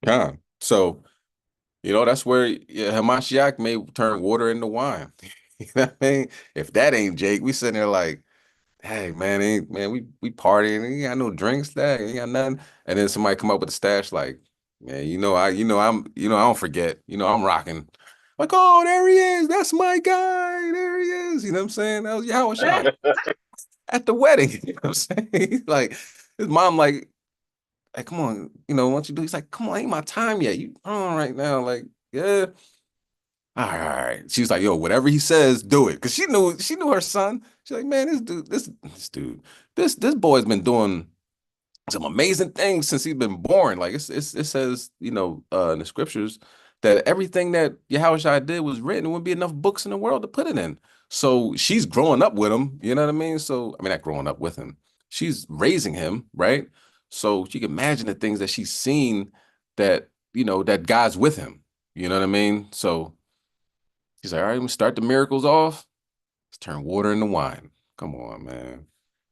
Con. So, you know, that's where Hamashiach may turn water into wine. You know what I mean? If that ain't Jake, we sitting there like, hey, man, we partying, ain't got no drinks, that ain't got nothing. And then somebody come up with a stash like, man, I don't forget, I'm rocking. Like, oh, there he is. That's my guy. There he is. You know what I'm saying? That was Yahushua at the wedding. You know what I'm saying? Like, his mom, like, hey, come on, what you do? He's like, come on, ain't my time yet. You on right now. Like, yeah. All right. She was like, yo, whatever he says, do it. Cause she knew her son. She's like, man, this boy's been doing some amazing things since he's been born. Like it says, in the scriptures that everything that Yahushua did was written. There wouldn't be enough books in the world to put it in. So she's growing up with him. You know what I mean? So, I mean, not growing up with him. She's raising him, right? So she can imagine the things that she's seen that, that God's with him. You know what I mean? So he's like, all right, I'm gonna start the miracles off. Let's turn water into wine. Come on, man.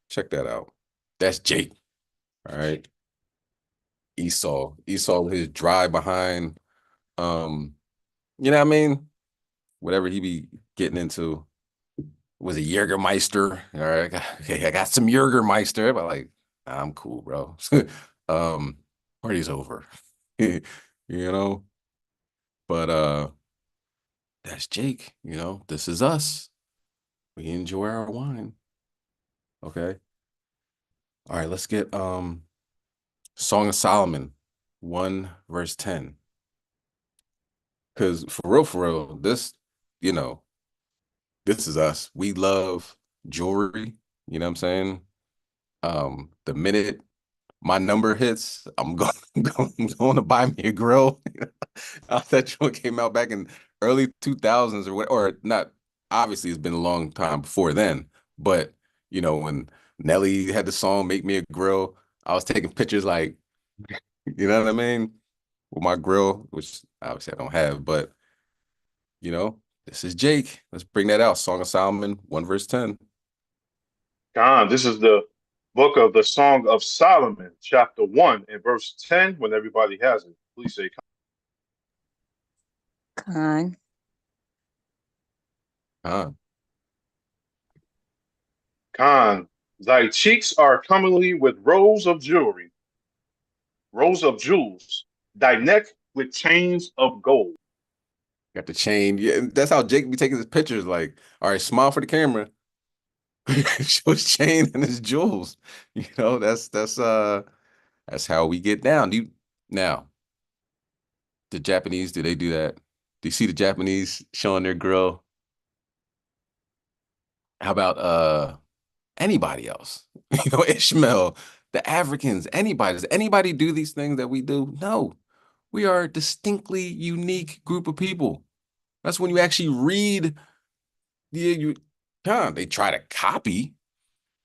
Check that out. That's Jake. All right. Esau with his drive behind, you know what I mean? Whatever he be getting into. Was a Jägermeister. All right. Okay, I got some Jägermeister. But like, nah, I'm cool, bro. Party's over. you know? But that's Jake, this is us. We enjoy our wine. Okay. All right, let's get Song of Solomon 1 verse 10. Because for real, this, this is us. We love jewelry. You know what I'm saying? The minute my number hits, I'm going to buy me a grill. That joint came out back in early 2000s or not. Obviously, it's been a long time before then. But, when Nelly had the song Make Me a Grill, I was taking pictures like, you know what I mean? With my grill, which obviously I don't have, but, this is Jake. Let's bring that out. Song of Solomon 1 verse 10. Con. This is the book of the Song of Solomon, chapter 1 and verse 10. When everybody has it, please say con. Con. Huh. Khan, thy cheeks are comely with rows of jewelry, rows of jewels, thy neck with chains of gold. Got the chain. Yeah, that's how Jake be taking his pictures. Like, all right, smile for the camera. Show his chain and his jewels. You know, that's how we get down. Now, the Japanese, do they do that? Do you see the Japanese showing their grill? How about anybody else? You know, Ishmael, the Africans, anybody. Does anybody do these things that we do? No. We are a distinctly unique group of people. That's when you actually read they try to copy,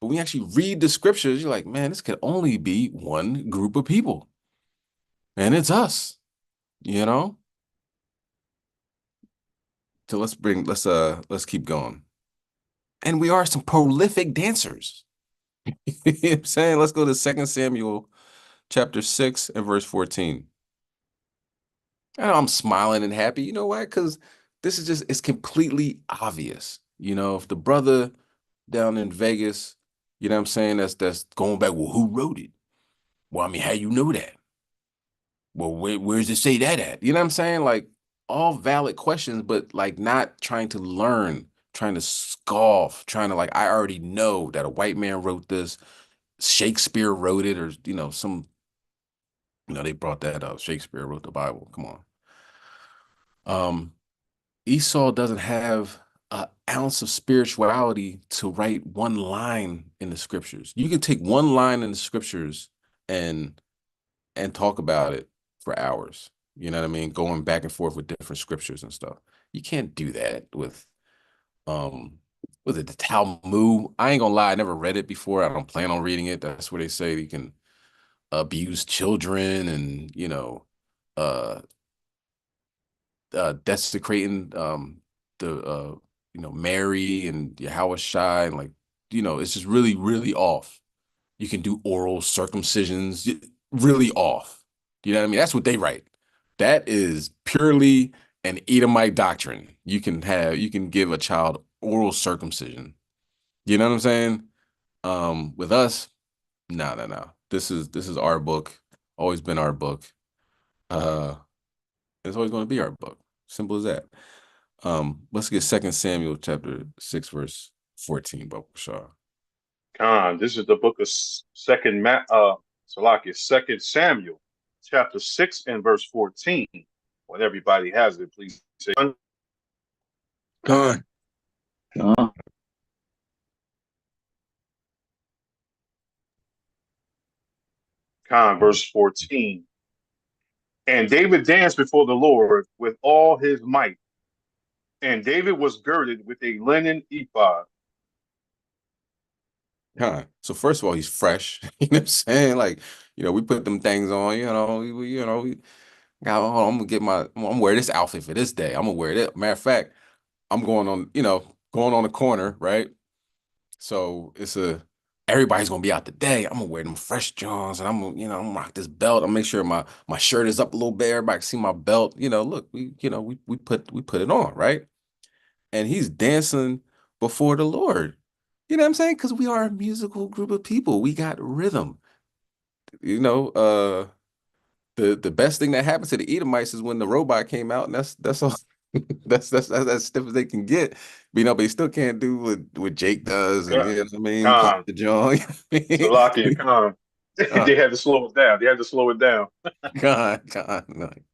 but when you actually read the scriptures, you're like, man, this could only be one group of people. And it's us, you know? So let's keep going. And we are some prolific dancers. You know what I'm saying? Let's go to 2 Samuel chapter 6 and verse 14. And I'm smiling and happy. You know why? Because this is it's completely obvious. You know, if the brother down in Vegas, you know what I'm saying, that's going back, well, who wrote it? Well, I mean, how you know that? Well, where does it say that at? You know what I'm saying? Like, all valid questions, but like not trying to learn, trying to scoff, trying to like, I already know that a white man wrote this, Shakespeare wrote it, or they brought that up. Shakespeare wrote the Bible. Come on. Esau doesn't have an ounce of spirituality to write one line in the scriptures. You can take one line in the scriptures and talk about it for hours. You know what I mean? Going back and forth with different scriptures and stuff. You can't do that with the Talmud. I ain't gonna lie, I never read it before. I don't plan on reading it. That's where they say you can abuse children and uh desecrating the Mary and Yahushua, and like it's just really really off. You can do oral circumcisions, really off. You know what I mean? That's what they write. That is purely an Edomite doctrine. You can give a child oral circumcision. You know what I'm saying? With us, no. This is our book. Always been our book. It's always going to be our book. Simple as that. Let's get 2 Samuel chapter 6, verse 14, Baba Shah. Khan, this is the book of Second Samuel, chapter 6 and verse 14. When everybody has it, please say. Khan. Khan, verse 14. And David danced before the Lord with all his might. And David was girded with a linen ephod. Khan. So first of all, he's fresh. You know what I'm saying? Like, we put them things on, I'm gonna wear this outfit for this day. I'm gonna wear it. Matter of fact, I'm going on the corner, right? So everybody's gonna be out today. I'm gonna wear them fresh johns, and I'm gonna rock this belt. I'm make sure my shirt is up a little bit. Everybody can see my belt. Look, we put it on, right? And he's dancing before the Lord. You know what I'm saying? Because we are a musical group of people. We got rhythm. The best thing that happened to the Edomites is when the robot came out, and that's all. That's as stiff as they can get. But they still can't do what Jake does, and you know what I mean, pump Khan, the joint. Salakia, Khan. They had to slow it down. They had to slow it down. God, like,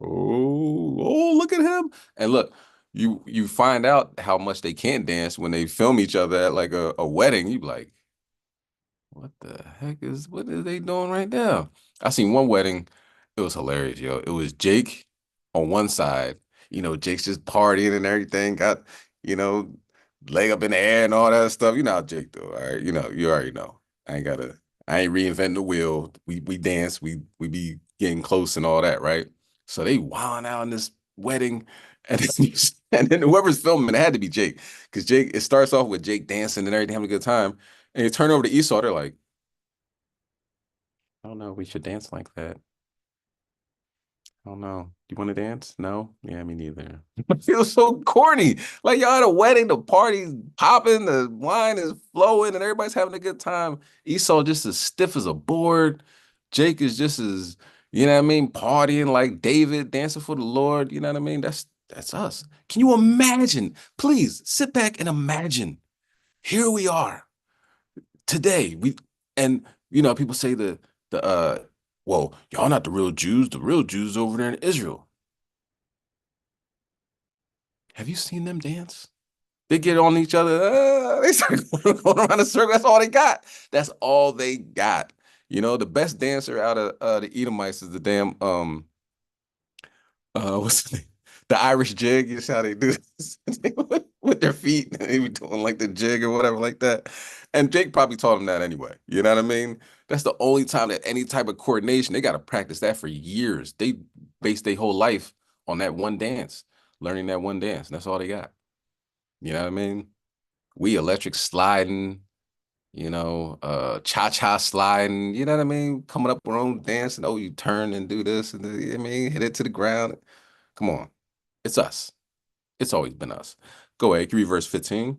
oh, look at him. And look, you find out how much they can't dance when they film each other at like a wedding. You be like, what are they doing right now? I seen one wedding. It was hilarious, yo. It was Jake on one side. Jake's just partying and everything. Got, you know, leg up in the air and all that stuff. You know how Jake do, all right? You already know. I ain't reinventing the wheel. We dance, we be getting close and all that, right? So they wilding out in this wedding, and then whoever's filming, it had to be Jake. Because Jake, it starts off with Jake dancing and everything, having a good time. And you turn over to Esau, they're like, I don't know, we should dance like that. I don't know. You want to dance? No? Yeah, me neither. It feels so corny. Like y'all at a wedding, the party's popping, the wine is flowing, and everybody's having a good time. Esau just as stiff as a board. Jake is just as, you know what I mean, partying like David, dancing for the Lord. You know what I mean? That's us. Can you imagine? Please sit back and imagine. Here we are today. And people say the well, y'all not the real Jews. The real Jews over there in Israel. Have you seen them dance? They get on each other. They start going around the circle. That's all they got. That's all they got. The best dancer out of the Edomites is the damn what's the name? The Irish jig. You see how they do this with their feet. They be doing like the jig or whatever like that. And Jake probably taught him that anyway. You know what I mean? That's the only time that any type of coordination, they got to practice that for years. They base their whole life on that one dance, learning that one dance. And that's all they got. You know what I mean? We electric sliding, cha-cha sliding, you know what I mean? Coming up with our own dance and you turn and do this and I mean, hit it to the ground. Come on. It's us. It's always been us. Go ahead, read verse 15.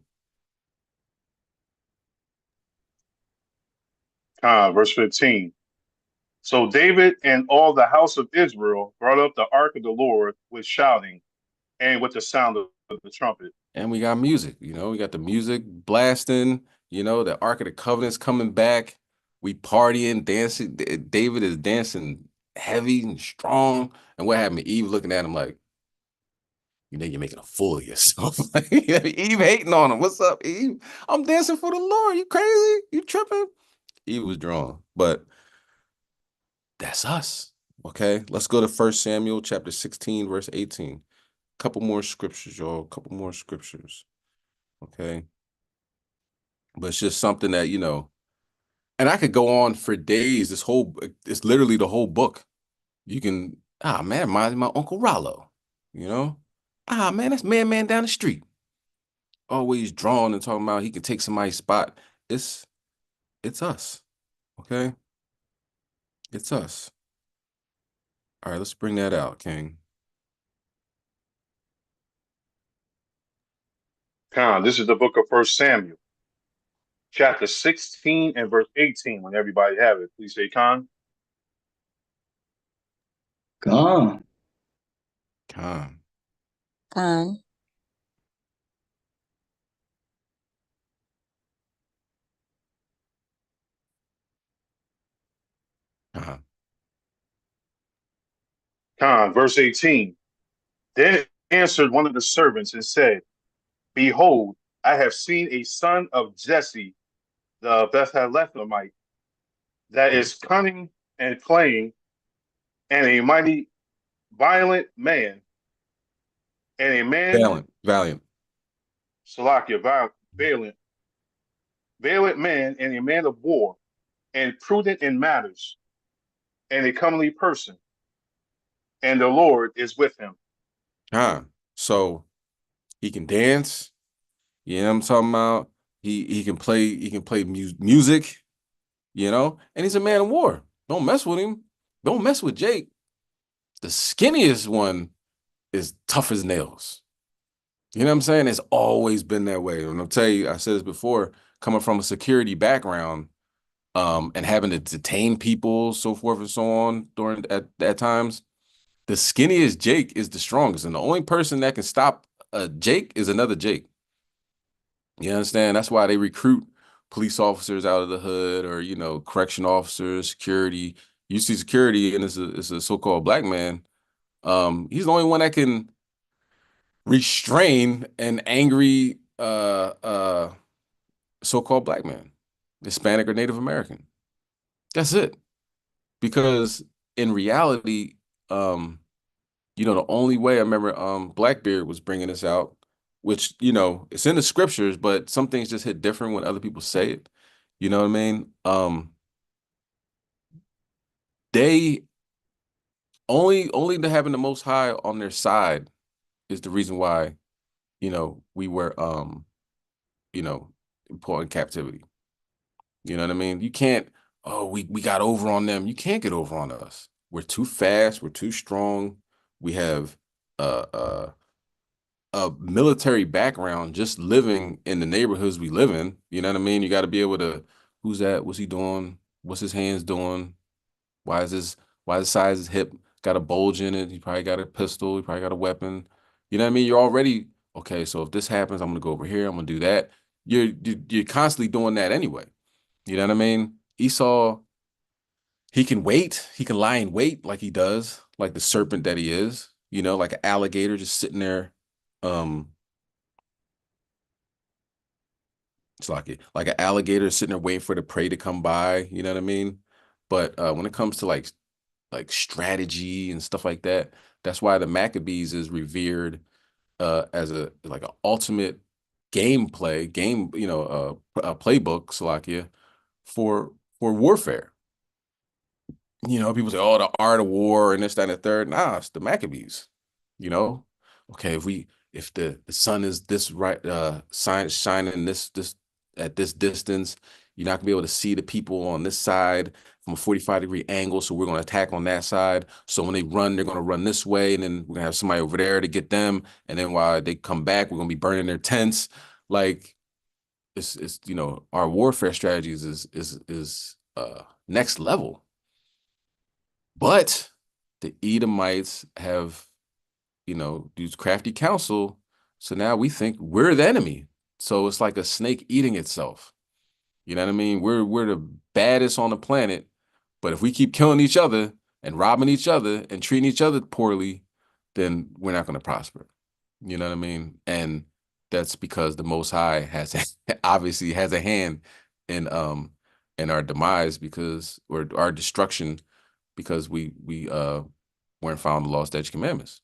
Verse 15. So David and all the house of Israel brought up the ark of the Lord with shouting and with the sound of the trumpet. And we got music, we got the music blasting, the Ark of the Covenant's coming back. We partying, dancing. David is dancing heavy and strong. And what happened? Eve looking at him like, you're making a fool of yourself. Eve hating on him. What's up, Eve? I'm dancing for the Lord. You crazy? You tripping? Eve was drawn. But that's us. Okay, let's go to 1 Samuel chapter 16, verse 18. Couple more scriptures, y'all. Couple more scriptures. Okay. But it's just something that, and I could go on for days. It's literally the whole book. You can, man, reminds me of my Uncle Rollo, man, that's man down the street. Always drawing and talking about he can take somebody's spot. It's us. Okay. It's us. All right, let's bring that out, King. This is the book of 1 Samuel, chapter 16 and verse 18. When everybody have it, please say Khan. Con. Con. Con. Verse 18. Then answered one of the servants and said, Behold, I have seen a son of Jesse, the Bethlehemite, that is cunning and playing, and a mighty violent man, and a man Valiant. Salakia, valiant man, and a man of war, and prudent in matters, and a comely person, and the Lord is with him. So he can dance. You know what I'm talking about? He can play music, and he's a man of war. Don't mess with him. Don't mess with Jake. The skinniest one is tough as nails. You know what I'm saying? It's always been that way. And I'll tell you, I said this before, coming from a security background, and having to detain people, so forth and so on during at times, the skinniest Jake is the strongest. And the only person that can stop a Jake is another Jake. You understand? That's why they recruit police officers out of the hood or, correction officers, security. You see security and it's a so-called black man. He's the only one that can restrain an angry so-called black man, Hispanic or Native American. That's it. Because in reality, the only way I remember Blackbeard was bringing this out, which, it's in the scriptures, but some things just hit different when other people say it. You know what I mean? They only to having the Most High on their side is the reason why, we were, put in captivity. You know what I mean? You can't, we got over on them. You can't get over on us. We're too fast. We're too strong. We have a military background just living in the neighborhoods we live in. You know what I mean? You got to be able to, who's that? What's he doing? What's his hands doing? Why is the size of his hip got a bulge in it? He probably got a pistol. He probably got a weapon. You know what I mean? You're already, okay, so if this happens, I'm going to go over here. I'm going to do that. You're constantly doing that anyway. You know what I mean? Esau, he can wait. He can lie in wait like he does, like the serpent that he is, you know, like an alligator just sitting there. It's like an alligator sitting there waiting for the prey to come by, you know what I mean? But when it comes to like strategy and stuff like that, that's why the Maccabees is revered as a like an ultimate gameplay game, you know, a playbook, Salakia, for warfare. You know, people say, "Oh, the art of war and this, that, and the third." Nah, it's the Maccabees. You know, okay, if the sun is this right, shining this at this distance, you're not gonna be able to see the people on this side from a 45-degree angle. So we're gonna attack on that side. So when they run, they're gonna run this way, and then we're gonna have somebody over there to get them. And then while they come back, we're gonna be burning their tents. Like it's you know, our warfare strategies is next level. But the Edomites have, you know, used crafty counsel. So now we think we're the enemy. So it's like a snake eating itself. You know what I mean? We're the baddest on the planet. But if we keep killing each other and robbing each other and treating each other poorly, then we're not going to prosper. You know what I mean? And that's because the Most High has obviously has a hand in our demise because or our destruction because we weren't found the law, statutes, commandments.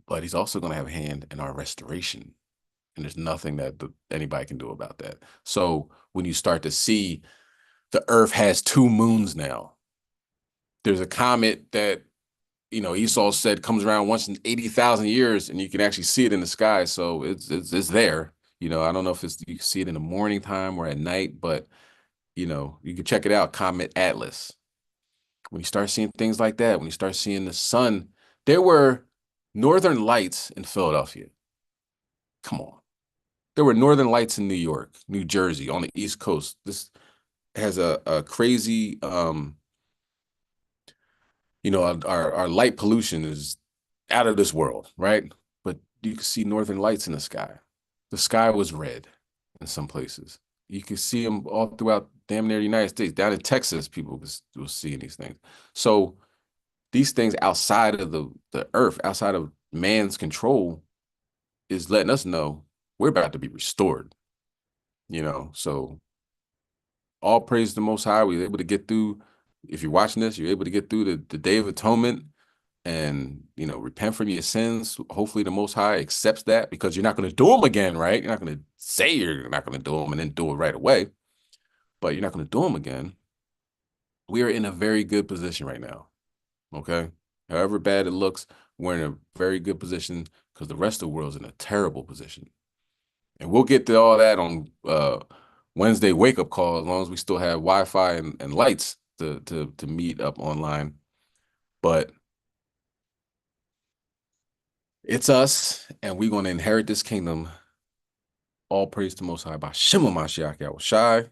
But he's also going to have a hand in our restoration. And there's nothing that anybody can do about that. So when you start to see the earth has 2 moons now, there's a comet that, you know, Esau said comes around once in 80,000 years and you can actually see it in the sky. So it's there. You know, I don't know if you can see it in the morning time or at night, but, you know, you can check it out, Comet Atlas. When you start seeing things like that, when you start seeing the sun, there were northern lights in Philadelphia. Come on. There were northern lights in New York, New Jersey, on the East Coast. This has a crazy, you know, our light pollution is out of this world, right? But you can see northern lights in the sky. The sky was red in some places. You can see them all throughout damn near the United States. Down in Texas, people was seeing these things. So these things outside of the earth, outside of man's control, is letting us know we're about to be restored. You know, so all praise to the Most High. We were able to get through. If you're watching this, you're able to get through the Day of Atonement and, you know, repent from your sins. Hopefully the Most High accepts that because you're not going to do them again, right? You're not going to say you're not going to do them and then do it right away, but you're not going to do them again. We are in a very good position right now, okay? However bad it looks, we're in a very good position because the rest of the world's in a terrible position. And we'll get to all that on Wednesday wake-up call as long as we still have Wi-Fi and lights to meet up online. But it's us, and we're going to inherit this kingdom. All praise to Most High by Shema Mashiach Yahushai.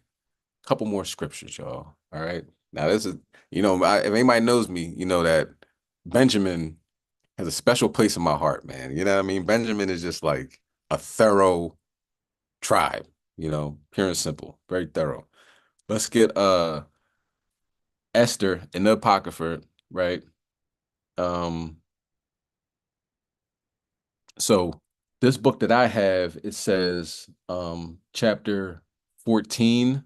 Couple more scriptures, y'all. All right. Now, this is, you know, if anybody knows me, you know that Benjamin has a special place in my heart, man. You know what I mean? Benjamin is just like a thorough tribe, you know, pure and simple, very thorough. Let's get Esther in the Apocrypha, right? So this book that I have, it says chapter 14,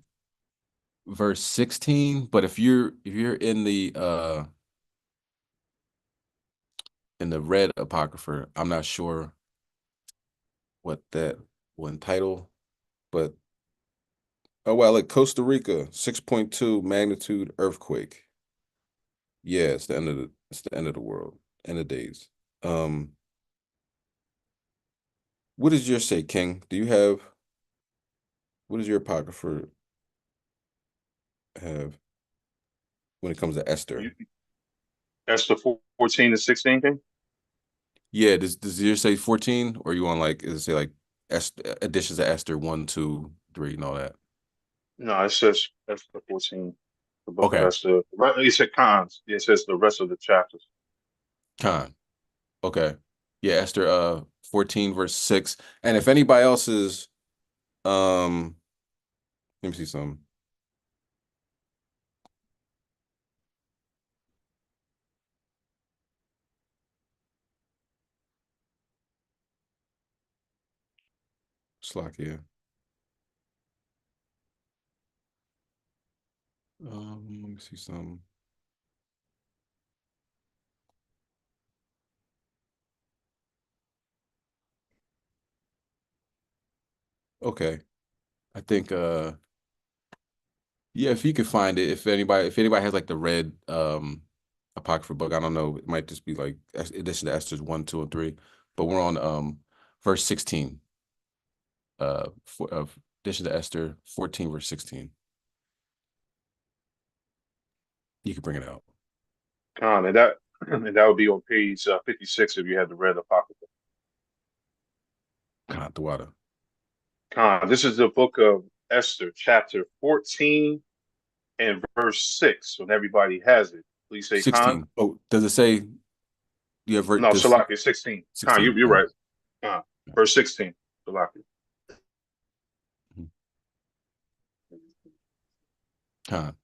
verse 16. But if you're in the red Apocrypha, I'm not sure what that one title, but oh well, like Costa Rica, 6.2 magnitude earthquake. Yeah, it's the end of the world, end of days. What does yours say, King? What does your Apocrypha have? when it comes to Esther. You, Esther 14 and 16, King? Yeah, does yours say 14, or you want like, is it say like additions to Esther 1, 2, 3, and all that? No, it says Esther 14, the book of Okay, Esther. Right, it said cons. It says the rest of the chapters. Con. Okay. Yeah, Esther 14 verse 6. And if anybody else is let me see some. Slack here. Let me see some. Okay. I think yeah, if you could find it, if anybody has like the red apocryphal book, I don't know, it might just be like edition to Esther's 1, 2, and 3. But we're on verse 16. Edition to Esther 14, verse 16. You can bring it out. Con, and that would be on page 56 if you had the red apocrypha. Con the water. Con, this is the book of Esther, chapter 14 and verse 6. When everybody has it, please say Con. 16. Oh, does it say you have No, this Salaki, 16. Con, 16? you're right. Con, verse 16. Salaki. Con.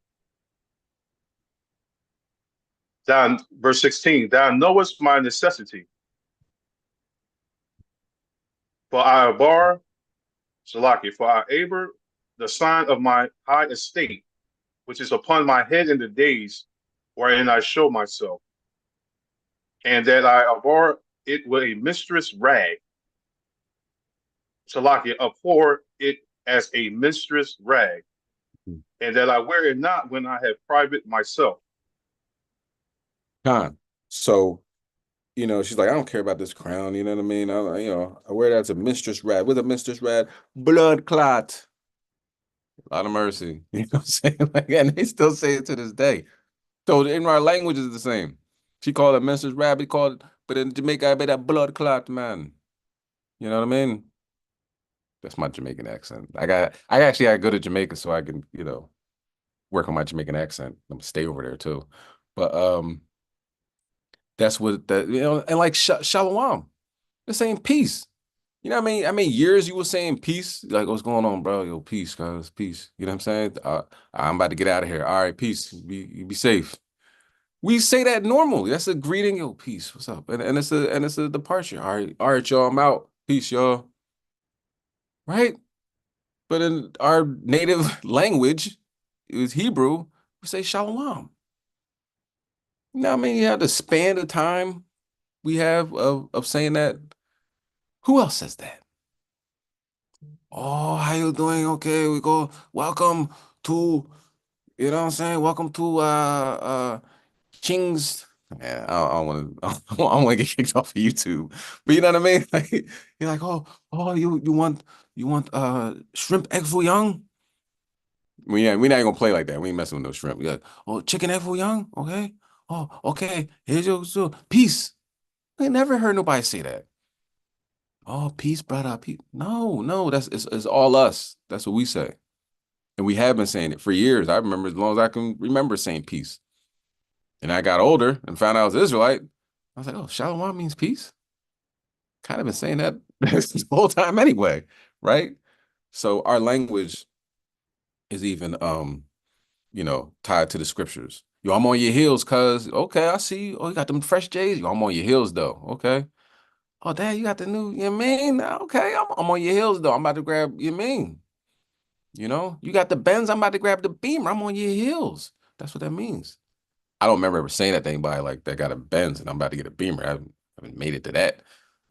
Verse 16. Thou knowest my necessity, for I abhor, Salaki, for I abhor the sign of my high estate, which is upon my head in the days wherein I show myself, and that I abhor it with a mistress rag. Salaki, abhor it as a mistress rag, and that I wear it not when I have private myself. Con. So, she's like, I don't care about this crown. You know what I mean? I wear that as a mistress rad. With a mistress rad, blood clot. A lot of mercy. You know what I'm saying? Like, and they still say it to this day. So in our language is the same. She called it mistress rad, but in Jamaica, I bet that blood clot, man. You know what I mean? That's my Jamaican accent. I actually gotta go to Jamaica so I can, work on my Jamaican accent. I'm gonna stay over there too. But that's what that, and like Shalom, the same peace. You know what I mean? Years you were saying peace. Like, what's going on, bro? Yo, peace, guys, peace. You know what I'm saying? I'm about to get out of here. All right, peace. Be safe. We say that normally. That's a greeting. Yo, peace. What's up? And it's a departure. All right, y'all. I'm out. Peace, y'all. Right? But in our native language, it was Hebrew. We say shalom. You know what I mean? You have the span of time we have of saying that. Who else says that? Oh, how you doing? Okay, we go. Welcome to, you know what I'm saying? Welcome to King's. Man, I don't want to. I don't want to get kicked off of YouTube. But you know what I mean? Like, you're like, oh, you want shrimp egg foo young? We're not gonna play like that. We ain't messing with no shrimp. We got chicken egg foo young. Okay. Oh, okay. Here's your peace. I ain't never heard nobody say that. Oh, peace, brother. Peace. No, it's all us. That's what we say. And we have been saying it for years. I remember as long as I can remember saying peace. And I got older and found out I was Israelite. I was like, oh, shalom means peace. Kind of been saying that the whole time anyway, right? So our language is even tied to the scriptures. Yo, I'm on your heels, cuz. Okay, I see you. Oh, you got them fresh J's. Yo, I'm on your heels though. Okay. Oh, dad, you got the new, you mean? Okay, I'm on your heels though. I'm about to grab, you mean? You got the Benz, I'm about to grab the Beamer. I'm on your heels. That's what that means. I don't remember ever saying that to anybody like that got a Benz and I'm about to get a Beamer. I haven't made it to that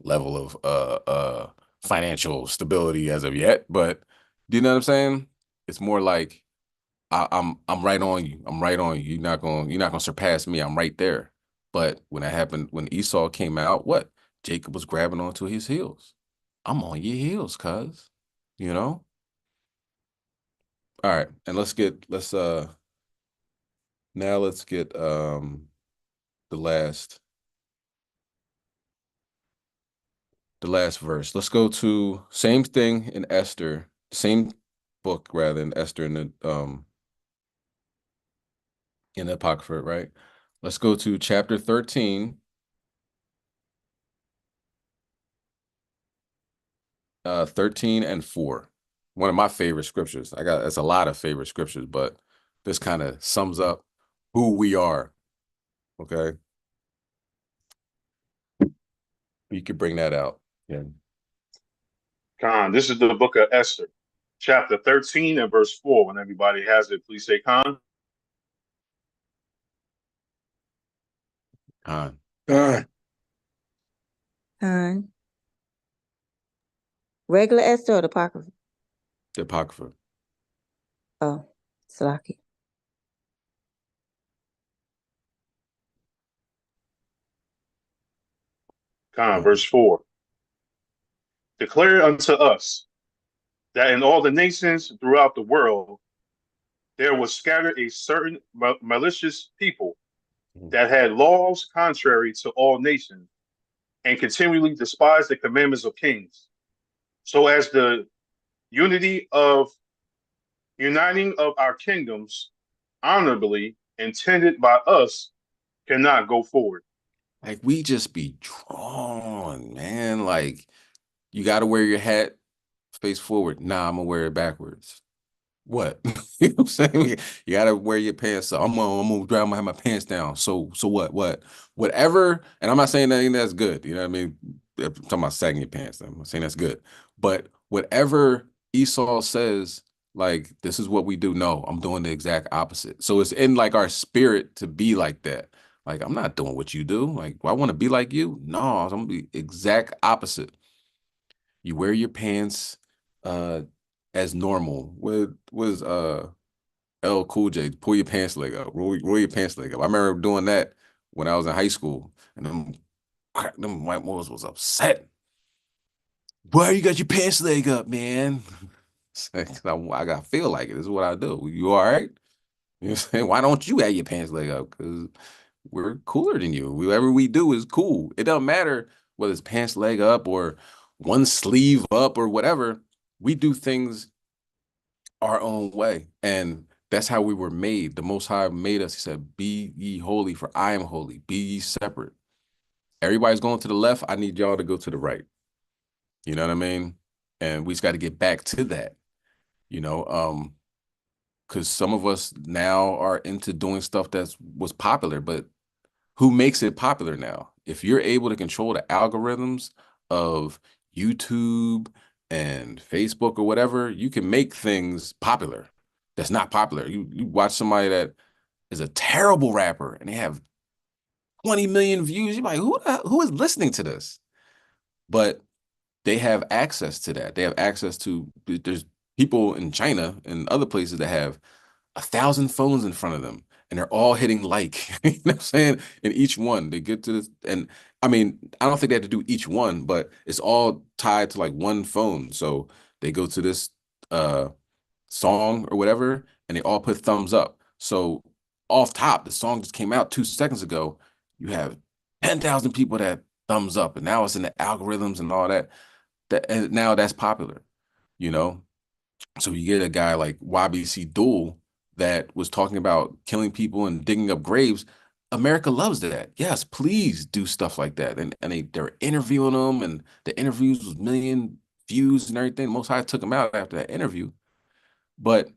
level of financial stability as of yet. But do you know what I'm saying? It's more like I'm right on you. I'm right on you. You're not gonna surpass me. I'm right there. But when that happened, when Esau came out, what? Jacob was grabbing onto his heels. I'm on your heels, cuz. You know? All right. And let's Now let's get the last verse. Let's go to same thing in Esther, same book rather in Esther in the Apocrypha, right? Let's go to chapter 13. 13 and 4. One of my favorite scriptures. It's a lot of favorite scriptures, but this kind of sums up who we are. Okay. You could bring that out. Yeah. Khan, this is the book of Esther, chapter 13 and verse 4. When everybody has it, please say Khan. Khan. Regular Esther or the Apocrypha? The Apocrypha. Oh, Slaki. Khan, verse 4. Declare unto us that in all the nations throughout the world there was scattered a certain malicious people that had laws contrary to all nations and continually despised the commandments of kings, so as the uniting of our kingdoms honorably intended by us cannot go forward. Like we just be drawn, man. Like you got to wear your hat face forward. Nah, I'm gonna wear it backwards. What? You know what I'm saying? You gotta wear your pants up. I'm gonna have my pants down. So what? Whatever. And I'm not saying that that's good. You know what I mean? I'm talking about sagging your pants. I'm not saying that's good. But whatever Esau says, like this is what we do. No, I'm doing the exact opposite. So it's in like our spirit to be like that. Like I'm not doing what you do. Like, I want to be like you. No, I'm gonna be exact opposite. You wear your pants as normal. What was L Cool J? Pull your pants leg up. Roll your pants leg up. I remember doing that when I was in high school, and them white boys was upset. Why you got your pants leg up, man? I gotta feel like it. This is what I do. You all right? You know what I'm saying? Why don't you have your pants leg up? Because we're cooler than you. Whatever we do is cool. It doesn't matter whether it's pants leg up or one sleeve up or whatever. We do things our own way. And that's how we were made. The Most High made us. He said, be ye holy, for I am holy. Be ye separate. Everybody's going to the left. I need y'all to go to the right. You know what I mean? And we just got to get back to that, because some of us now are into doing stuff that was popular, but who makes it popular now? If you're able to control the algorithms of YouTube and Facebook or whatever, you can make things popular that's not popular. You watch somebody that is a terrible rapper and they have 20 million views. You're like, who is listening to this? But they have access to that. They have access to, there's people in China and other places that have 1,000 phones in front of them and they're all hitting like, you know what I'm saying? And each one, they get to this. And I mean, I don't think they have to do each one, but it's all tied to like one phone. So they go to this song or whatever, and they all put thumbs up. So off top, the song just came out 2 seconds ago. You have 10,000 people that thumbs up, and now it's in the algorithms and all that. And now that's popular, you know? So you get a guy like YBC Duel that was talking about killing people and digging up graves. America loves that. Yes, please do stuff like that. And they're interviewing them, and the interviews was million views and everything. Most High took them out after that interview. But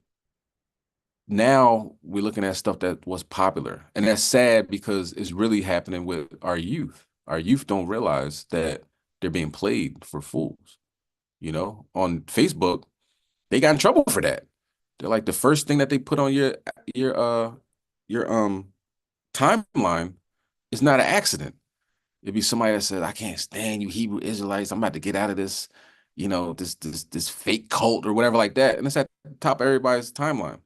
now we're looking at stuff that was popular. And that's sad because it's really happening with our youth. Our youth don't realize that they're being played for fools. On Facebook, they got in trouble for that. They're like, the first thing that they put on your timeline is not an accident. It'd be somebody that said, I can't stand you Hebrew Israelites. I'm about to get out of this, this fake cult or whatever like that. And it's at the top of everybody's timeline.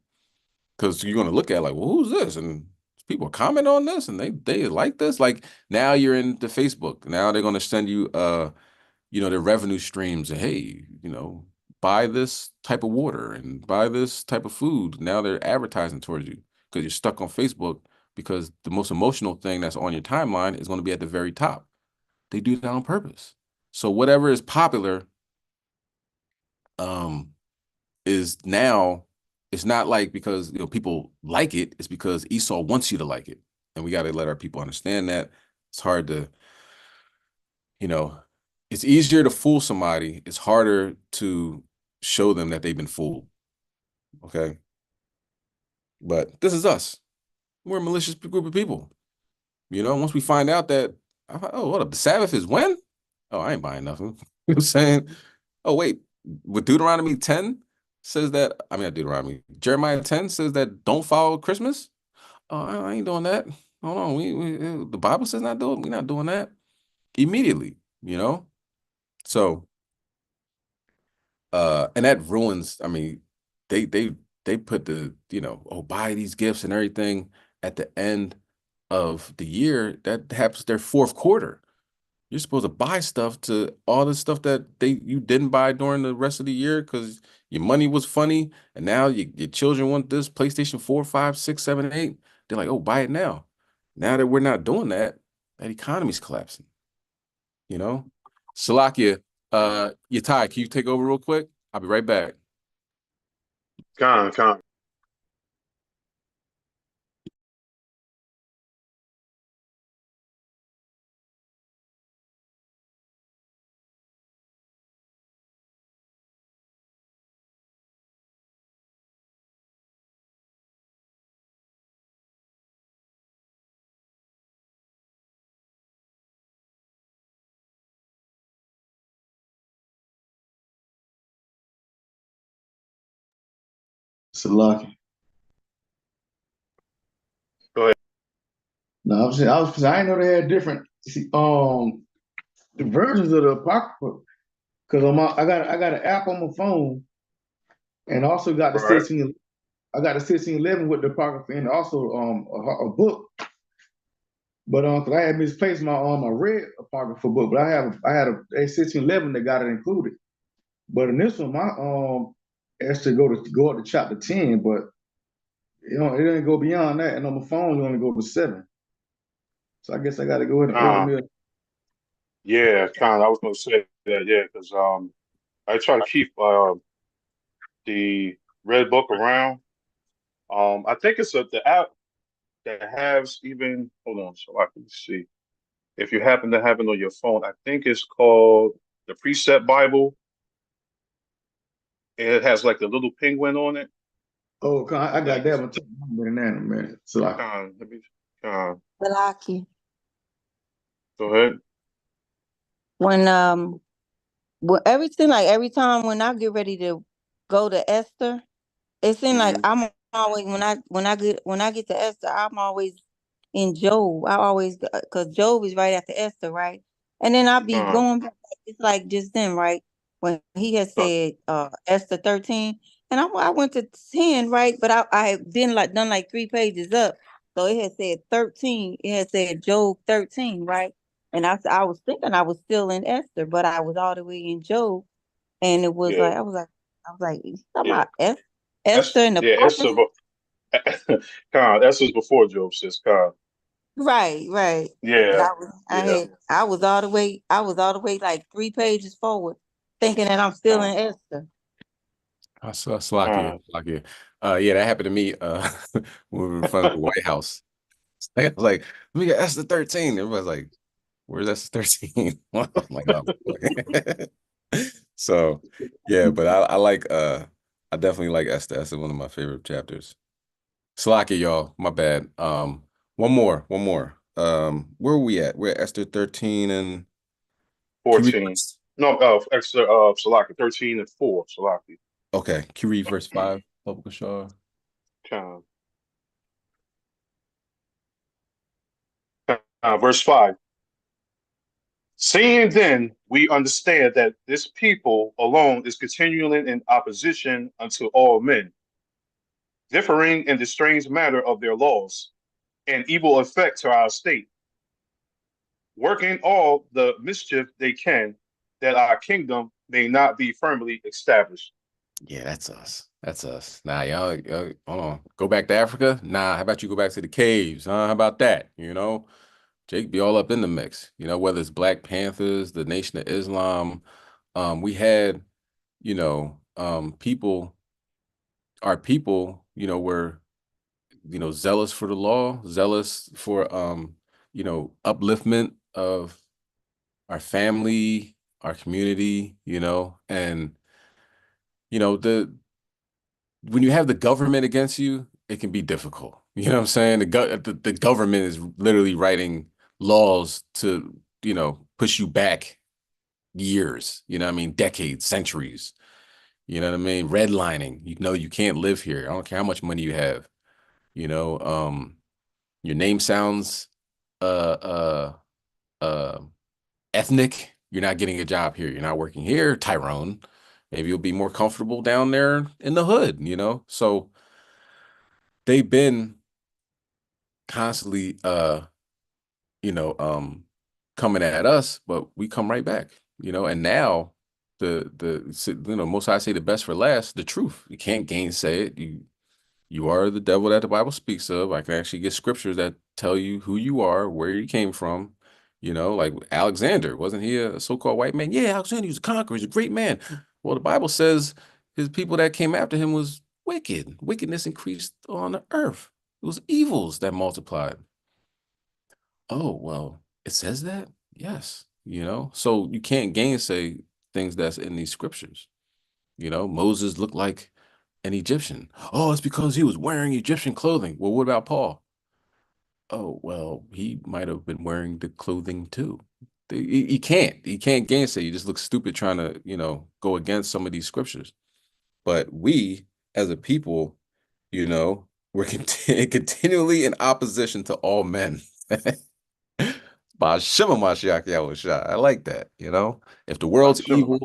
Because you're going to look at like, well, who's this? And people comment on this and they like this. Like now you're into Facebook. Now they're going to send you, their revenue streams. And, hey, buy this type of water and buy this type of food. Now they're advertising towards you because you're stuck on Facebook because the most emotional thing that's on your timeline is going to be at the very top. They do that on purpose. So whatever is popular is now, it's not like because people like it, it's because Esau wants you to like it. And we got to let our people understand that. It's hard to, it's easier to fool somebody. It's harder to show them that they've been fooled. Okay. But this is us. We're a malicious group of people. Once we find out that, oh, what up? The Sabbath is when? Oh, I ain't buying nothing. You know what I'm saying? Oh, wait, with Deuteronomy 10 says that, not Deuteronomy, Jeremiah 10 says that don't follow Christmas. Oh, I ain't doing that. Hold on. The Bible says not do it. We're not doing that immediately, So, and that ruins, they put the, buy these gifts and everything at the end of the year. That happens their fourth quarter. You're supposed to buy stuff to all the stuff that you didn't buy during the rest of the year because your money was funny, and now your children want this PlayStation 4, 5, 6, 7, 8. They're like, oh, buy it now. Now that we're not doing that, that economy's collapsing. Salakia, Yatai, can you take over real quick? I'll be right back. Con. Salaki. Go ahead. No, I didn't know they had different the versions of the Apocrypha. Because I got an app on my phone, and also got the All right. 16. I got the 1611 with the Apocrypha, and also a book. But because I had misplaced my my red Apocrypha book, but I had a 1611 that got it included. But in this one, my asked to go up to chapter 10, but it didn't go beyond that, and on my phone you only go to 7. So I guess I got to go in the early middle. Yeah, Con. I was going to say that, yeah, because I try to keep the red book around. I think it's the app that has even, hold on, so I can see. If you happen to have it on your phone, I think it's called the Precept Bible. And it has like the little penguin on it. Oh, I got that one too. In a minute. So Con, let me, Con, Malaki. go ahead. When every time when I get ready to go to Esther, it seems like I'm always when I get to Esther, I'm always in Job. I always because Job is right after Esther, right? And then I'll be going back. It's like just then, right? When he had said Esther 13, and I went to 10, right? But I had been done 3 pages up, so it had said 13. It had said Job 13, right? And I was thinking I was still in Esther, but I was all the way in Job, and it was Yeah, I was like, you talking yeah. about Esther and the Esther, Con, Esther's before Job, says Con. Right. But Yeah, yeah. I was all the way 3 pages forward, thinking that I'm still in Esther. Salakia. Yeah, that happened to me when we were in front of the White House. I was like, let me get Esther 13. Everybody's like, where's Esther 13? I'm like, oh. So yeah, but I definitely like Esther. Esther, one of my favorite chapters. Salakia, y'all. My bad. One more. Where are we at? We're at Esther 13 and 14. No, Esther, Salaki, 13 and 4, Salaki. okay. Can you read verse 5, Public Shaw? Con. Verse 5. Seeing then, we understand that this people alone is continually in opposition unto all men, differing in the strange matter of their laws, and evil effect to our state, working all the mischief they can, that our kingdom may not be firmly established. Yeah, that's us. That's us. Nah, y'all, hold on. Go back to Africa? Nah, how about you go back to the caves? Huh? How about that? You know, Jake be all up in the mix. You know, whether it's Black Panthers, the Nation of Islam, we had, you know, our people, you know, were, you know, zealous for the law, zealous for, you know, upliftment of our family, our community, you know, and, you know, when you have the government against you, it can be difficult. You know what I'm saying? The government is literally writing laws to, you know, push you back years, you know what I mean? Decades, centuries. You know what I mean? Redlining. You know, you can't live here. I don't care how much money you have. You know, your name sounds uh uh ethnic. You're not getting a job here. You're not working here, Tyrone. Maybe you'll be more comfortable down there in the hood, you know? So they've been constantly you know, coming at us, but we come right back, you know, and now you know, most I say the best for last, the truth. You can't gainsay it. You are the devil that the Bible speaks of. I can actually get scriptures that tell you who you are, where you came from. You know, like Alexander, wasn't he a so-called white man? Yeah, Alexander, he was a conqueror, he's a great man. Well, the Bible says his people that came after him was wicked. Wickedness increased on the earth. It was evils that multiplied. Oh, well, it says that? Yes, you know. So you can't gainsay things that's in these scriptures. You know, Moses looked like an Egyptian. Oh, it's because he was wearing Egyptian clothing. Well, what about Paul? Oh, well, he might have been wearing the clothing too. You can't gainsay. You just look stupid trying to, you know, go against some of these scriptures. But we, as a people, you know, we're continually in opposition to all men. By Shema Mashiach Yahushua. I like that, you know? If the world's evil,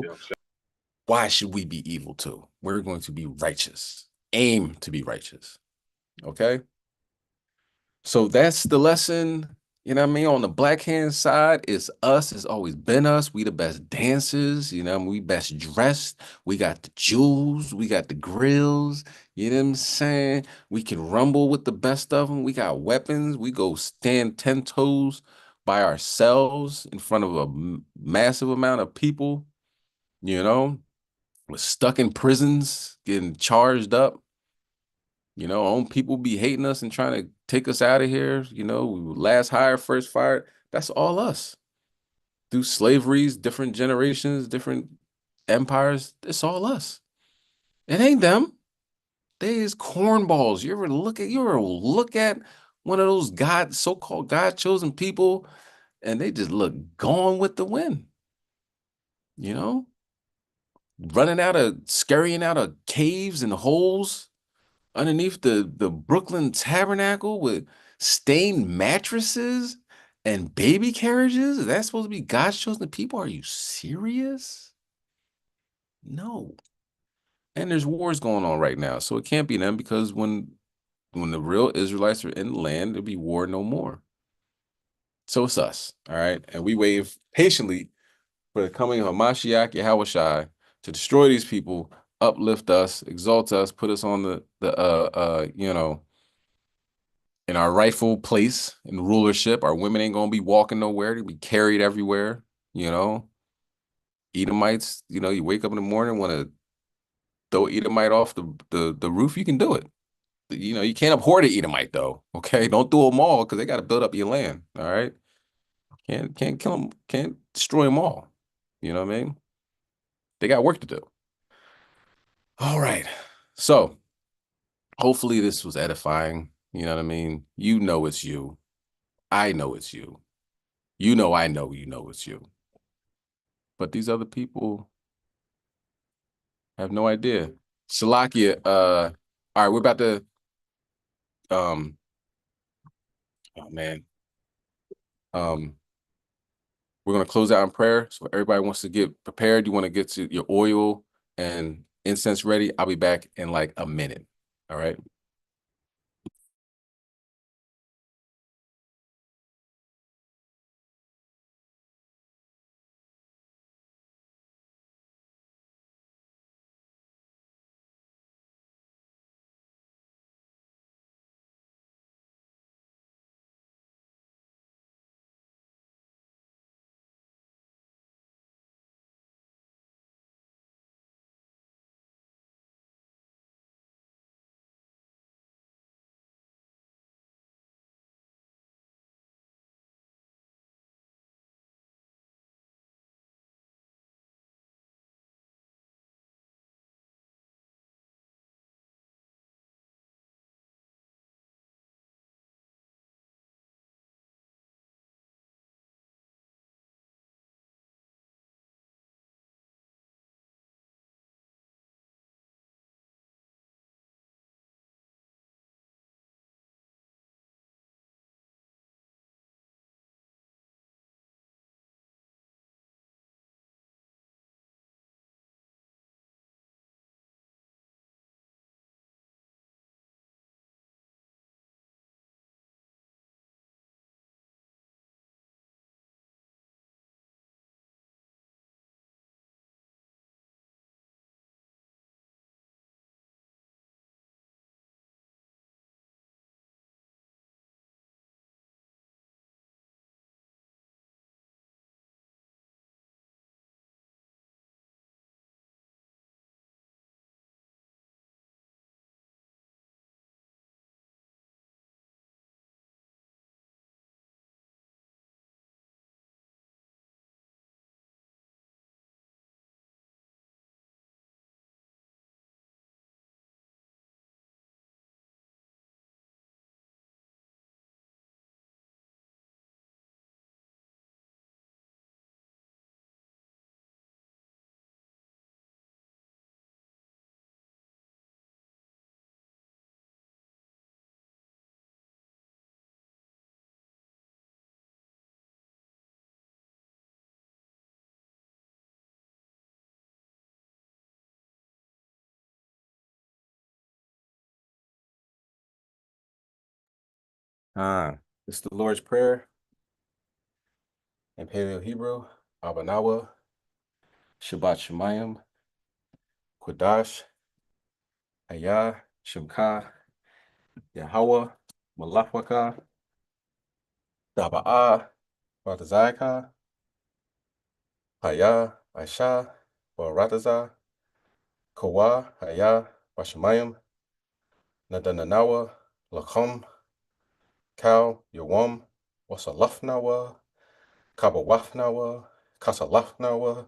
why should we be evil too? We're going to be righteous. Aim to be righteous. Okay? So that's the lesson. You know what I mean? On the black hand side, it's us. It's always been us. We the best dancers. You know, we best dressed. We got the jewels. We got the grills. You know what I'm saying? We can rumble with the best of them. We got weapons. We go stand 10 toes by ourselves in front of a massive amount of people. You know, we're stuck in prisons, getting charged up. You know, our own people be hating us and trying to take us out of here. You know, we were last hired, first fired. That's all us. Through slaveries, different generations, different empires, it's all us. It ain't them. They is cornballs. You ever look at one of those so-called God chosen people, and they just look gone with the wind, you know, scurrying out of caves and holes underneath the Brooklyn Tabernacle with stained mattresses and baby carriages? Is that supposed to be God's chosen people? Are you serious? No. And there's wars going on right now, so it can't be them, because when the real Israelites are in the land, there'll be war no more. So it's us, all right? And we wait patiently for the coming of Hamashiach Yahushai to destroy these people, uplift us, exalt us, put us on you know, in our rightful place in rulership. Our women ain't gonna be walking nowhere. They'll be carried everywhere, you know. Edomites, you know, you wake up in the morning, want to throw Edomite off the roof, you can do it. You know, you can't abhor the Edomite though. Okay, don't do them all, because they got to build up your land. All right, can't kill them, can't destroy them all. You know what I mean? They got work to do. All right, so hopefully this was edifying. You know what I mean? You know it's you. I know it's you. You know I know you know it's you. But these other people have no idea. Shalakia, all right, we're about to oh man. We're gonna close out in prayer. So everybody wants to get prepared. You want to get to your oil and incense ready. I'll be back in like a minute. All right. This is the Lord's Prayer in Paleo Hebrew, Abanawa, Shabbat Shemayim, Kodash, Ayah, Shemka, Yahweh, Malachwaka, Daba'ah, Ratazaka, Hayah, Aisha, Barataza, Kawa, Hayah, Bashemayim, Nadananawa, Lachum, Kal, Yawam, Wasalafnawa, Kabawafnawa, Kasalafnawa,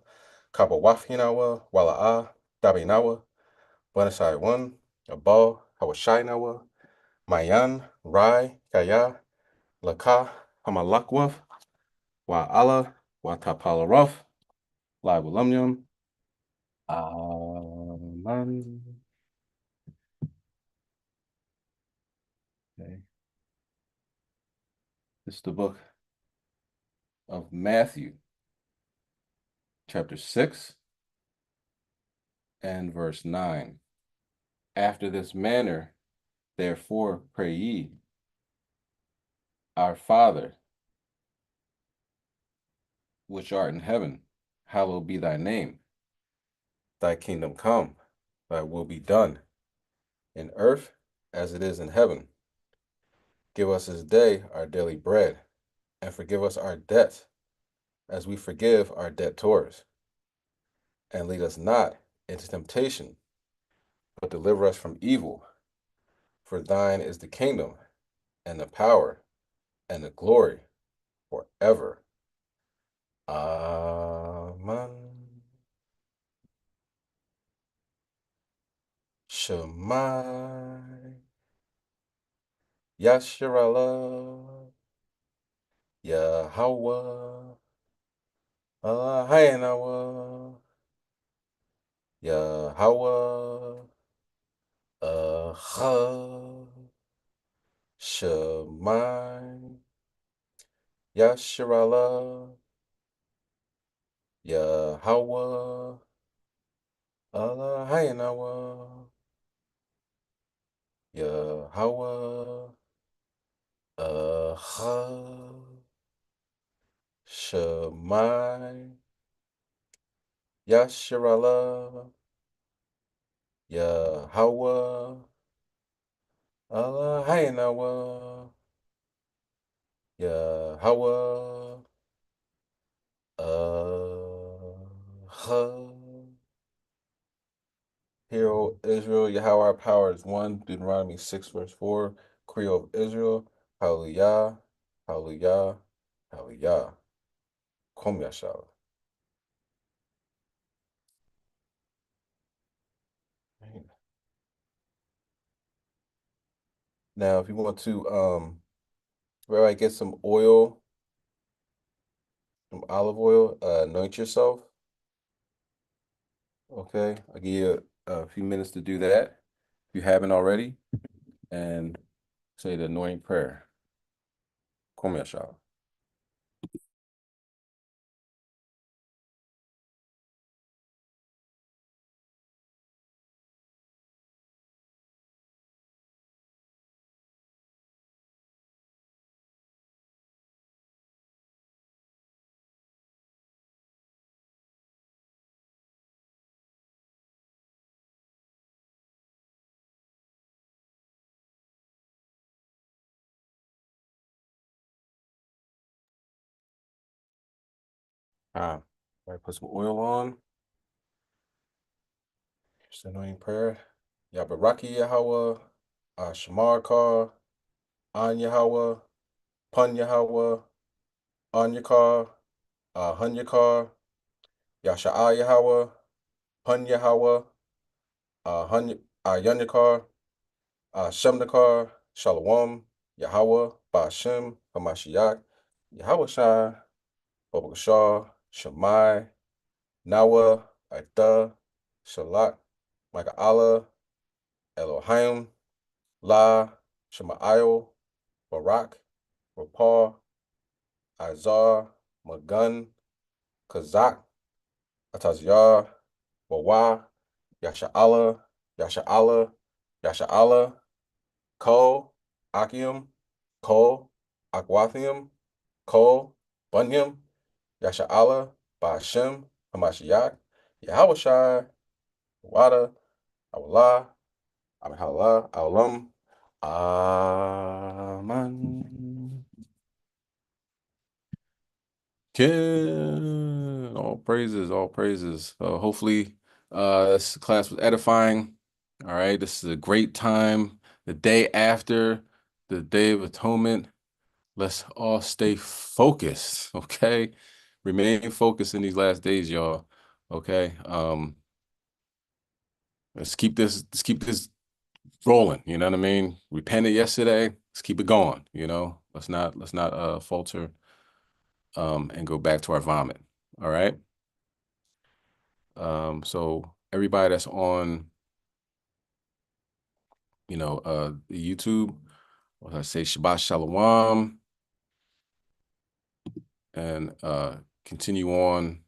Kabawafhinawa, Wala'ah, Dabinawa, Banasai 1, Abal, Hawashainawa, Mayan, Rai, Kaya, Laka, Hamalakwaf, Wa'ala, Watapalaraf, Live Aman. Okay. This is the book of Matthew, chapter 6 and verse 9. After this manner, therefore, pray ye, Our Father, which art in heaven, hallowed be thy name. Thy kingdom come, thy will be done, in earth as it is in heaven. Give us this day our daily bread, and forgive us our debts, as we forgive our debtors. And lead us not into temptation, but deliver us from evil. For thine is the kingdom, and the power, and the glory, forever. Amen. Shemai Yasharallah Yahweh Eloheinu Yahweh Echad Shemai Yasharallah Yahweh Eloheinu Yahweh Echad Shemai Yasharallah Yahweh Eloheinu Yahweh Echad. Hear, O Israel, Yahweh our power is one. Deuteronomy 6, verse 4. Creole of Israel, Hallelujah, Hallelujah, Hallelujah. Kom Yashal. Now, if you want to, where I get some oil, some olive oil, anoint yourself. Okay, I'll give you a few minutes to do that if you haven't already, and say the anointing prayer. Kom Yashal. All right, put some oil on. Just anointing prayer. Yabaraki Yahweh, Shamar Kar, An Yahweh, Pun Yahweh, An Yakar, Hun Yakar, Yasha'al Yahweh, Pun Yahweh, Hun Yun Yakar, Shem Yakar, Shalom, Yahweh, Ba'ashem, Hamashiach, Yahweh Shai, Babakashah, Shemai, Nawa, Aitha, Shalak, Micah Allah, Elohim, La, Shemaiah, Barak, Rapar, Izar, Magun, Kazak, Atazyar, Wawa, Yasha'Allah, Yasha'Allah, Yasha'Allah, Ko, Akim, Kol, Akwathium, Kol, Bunyam, Yasha'Allah, Ba'ashem, Hamashiach, Yahushai, Wada, Awallah, Amahallah, Awlam, Amen. Ken, all praises, all praises. Hopefully, this class was edifying. All right, this is a great time. The day after the Day of Atonement, let's all stay focused. Okay, remain focused in these last days, y'all. Okay, let's keep this rolling. You know what I mean? Repented yesterday. Let's keep it going. You know, let's not falter and go back to our vomit. All right. So everybody that's on, the YouTube, I say Shabbat Shalom, and continue on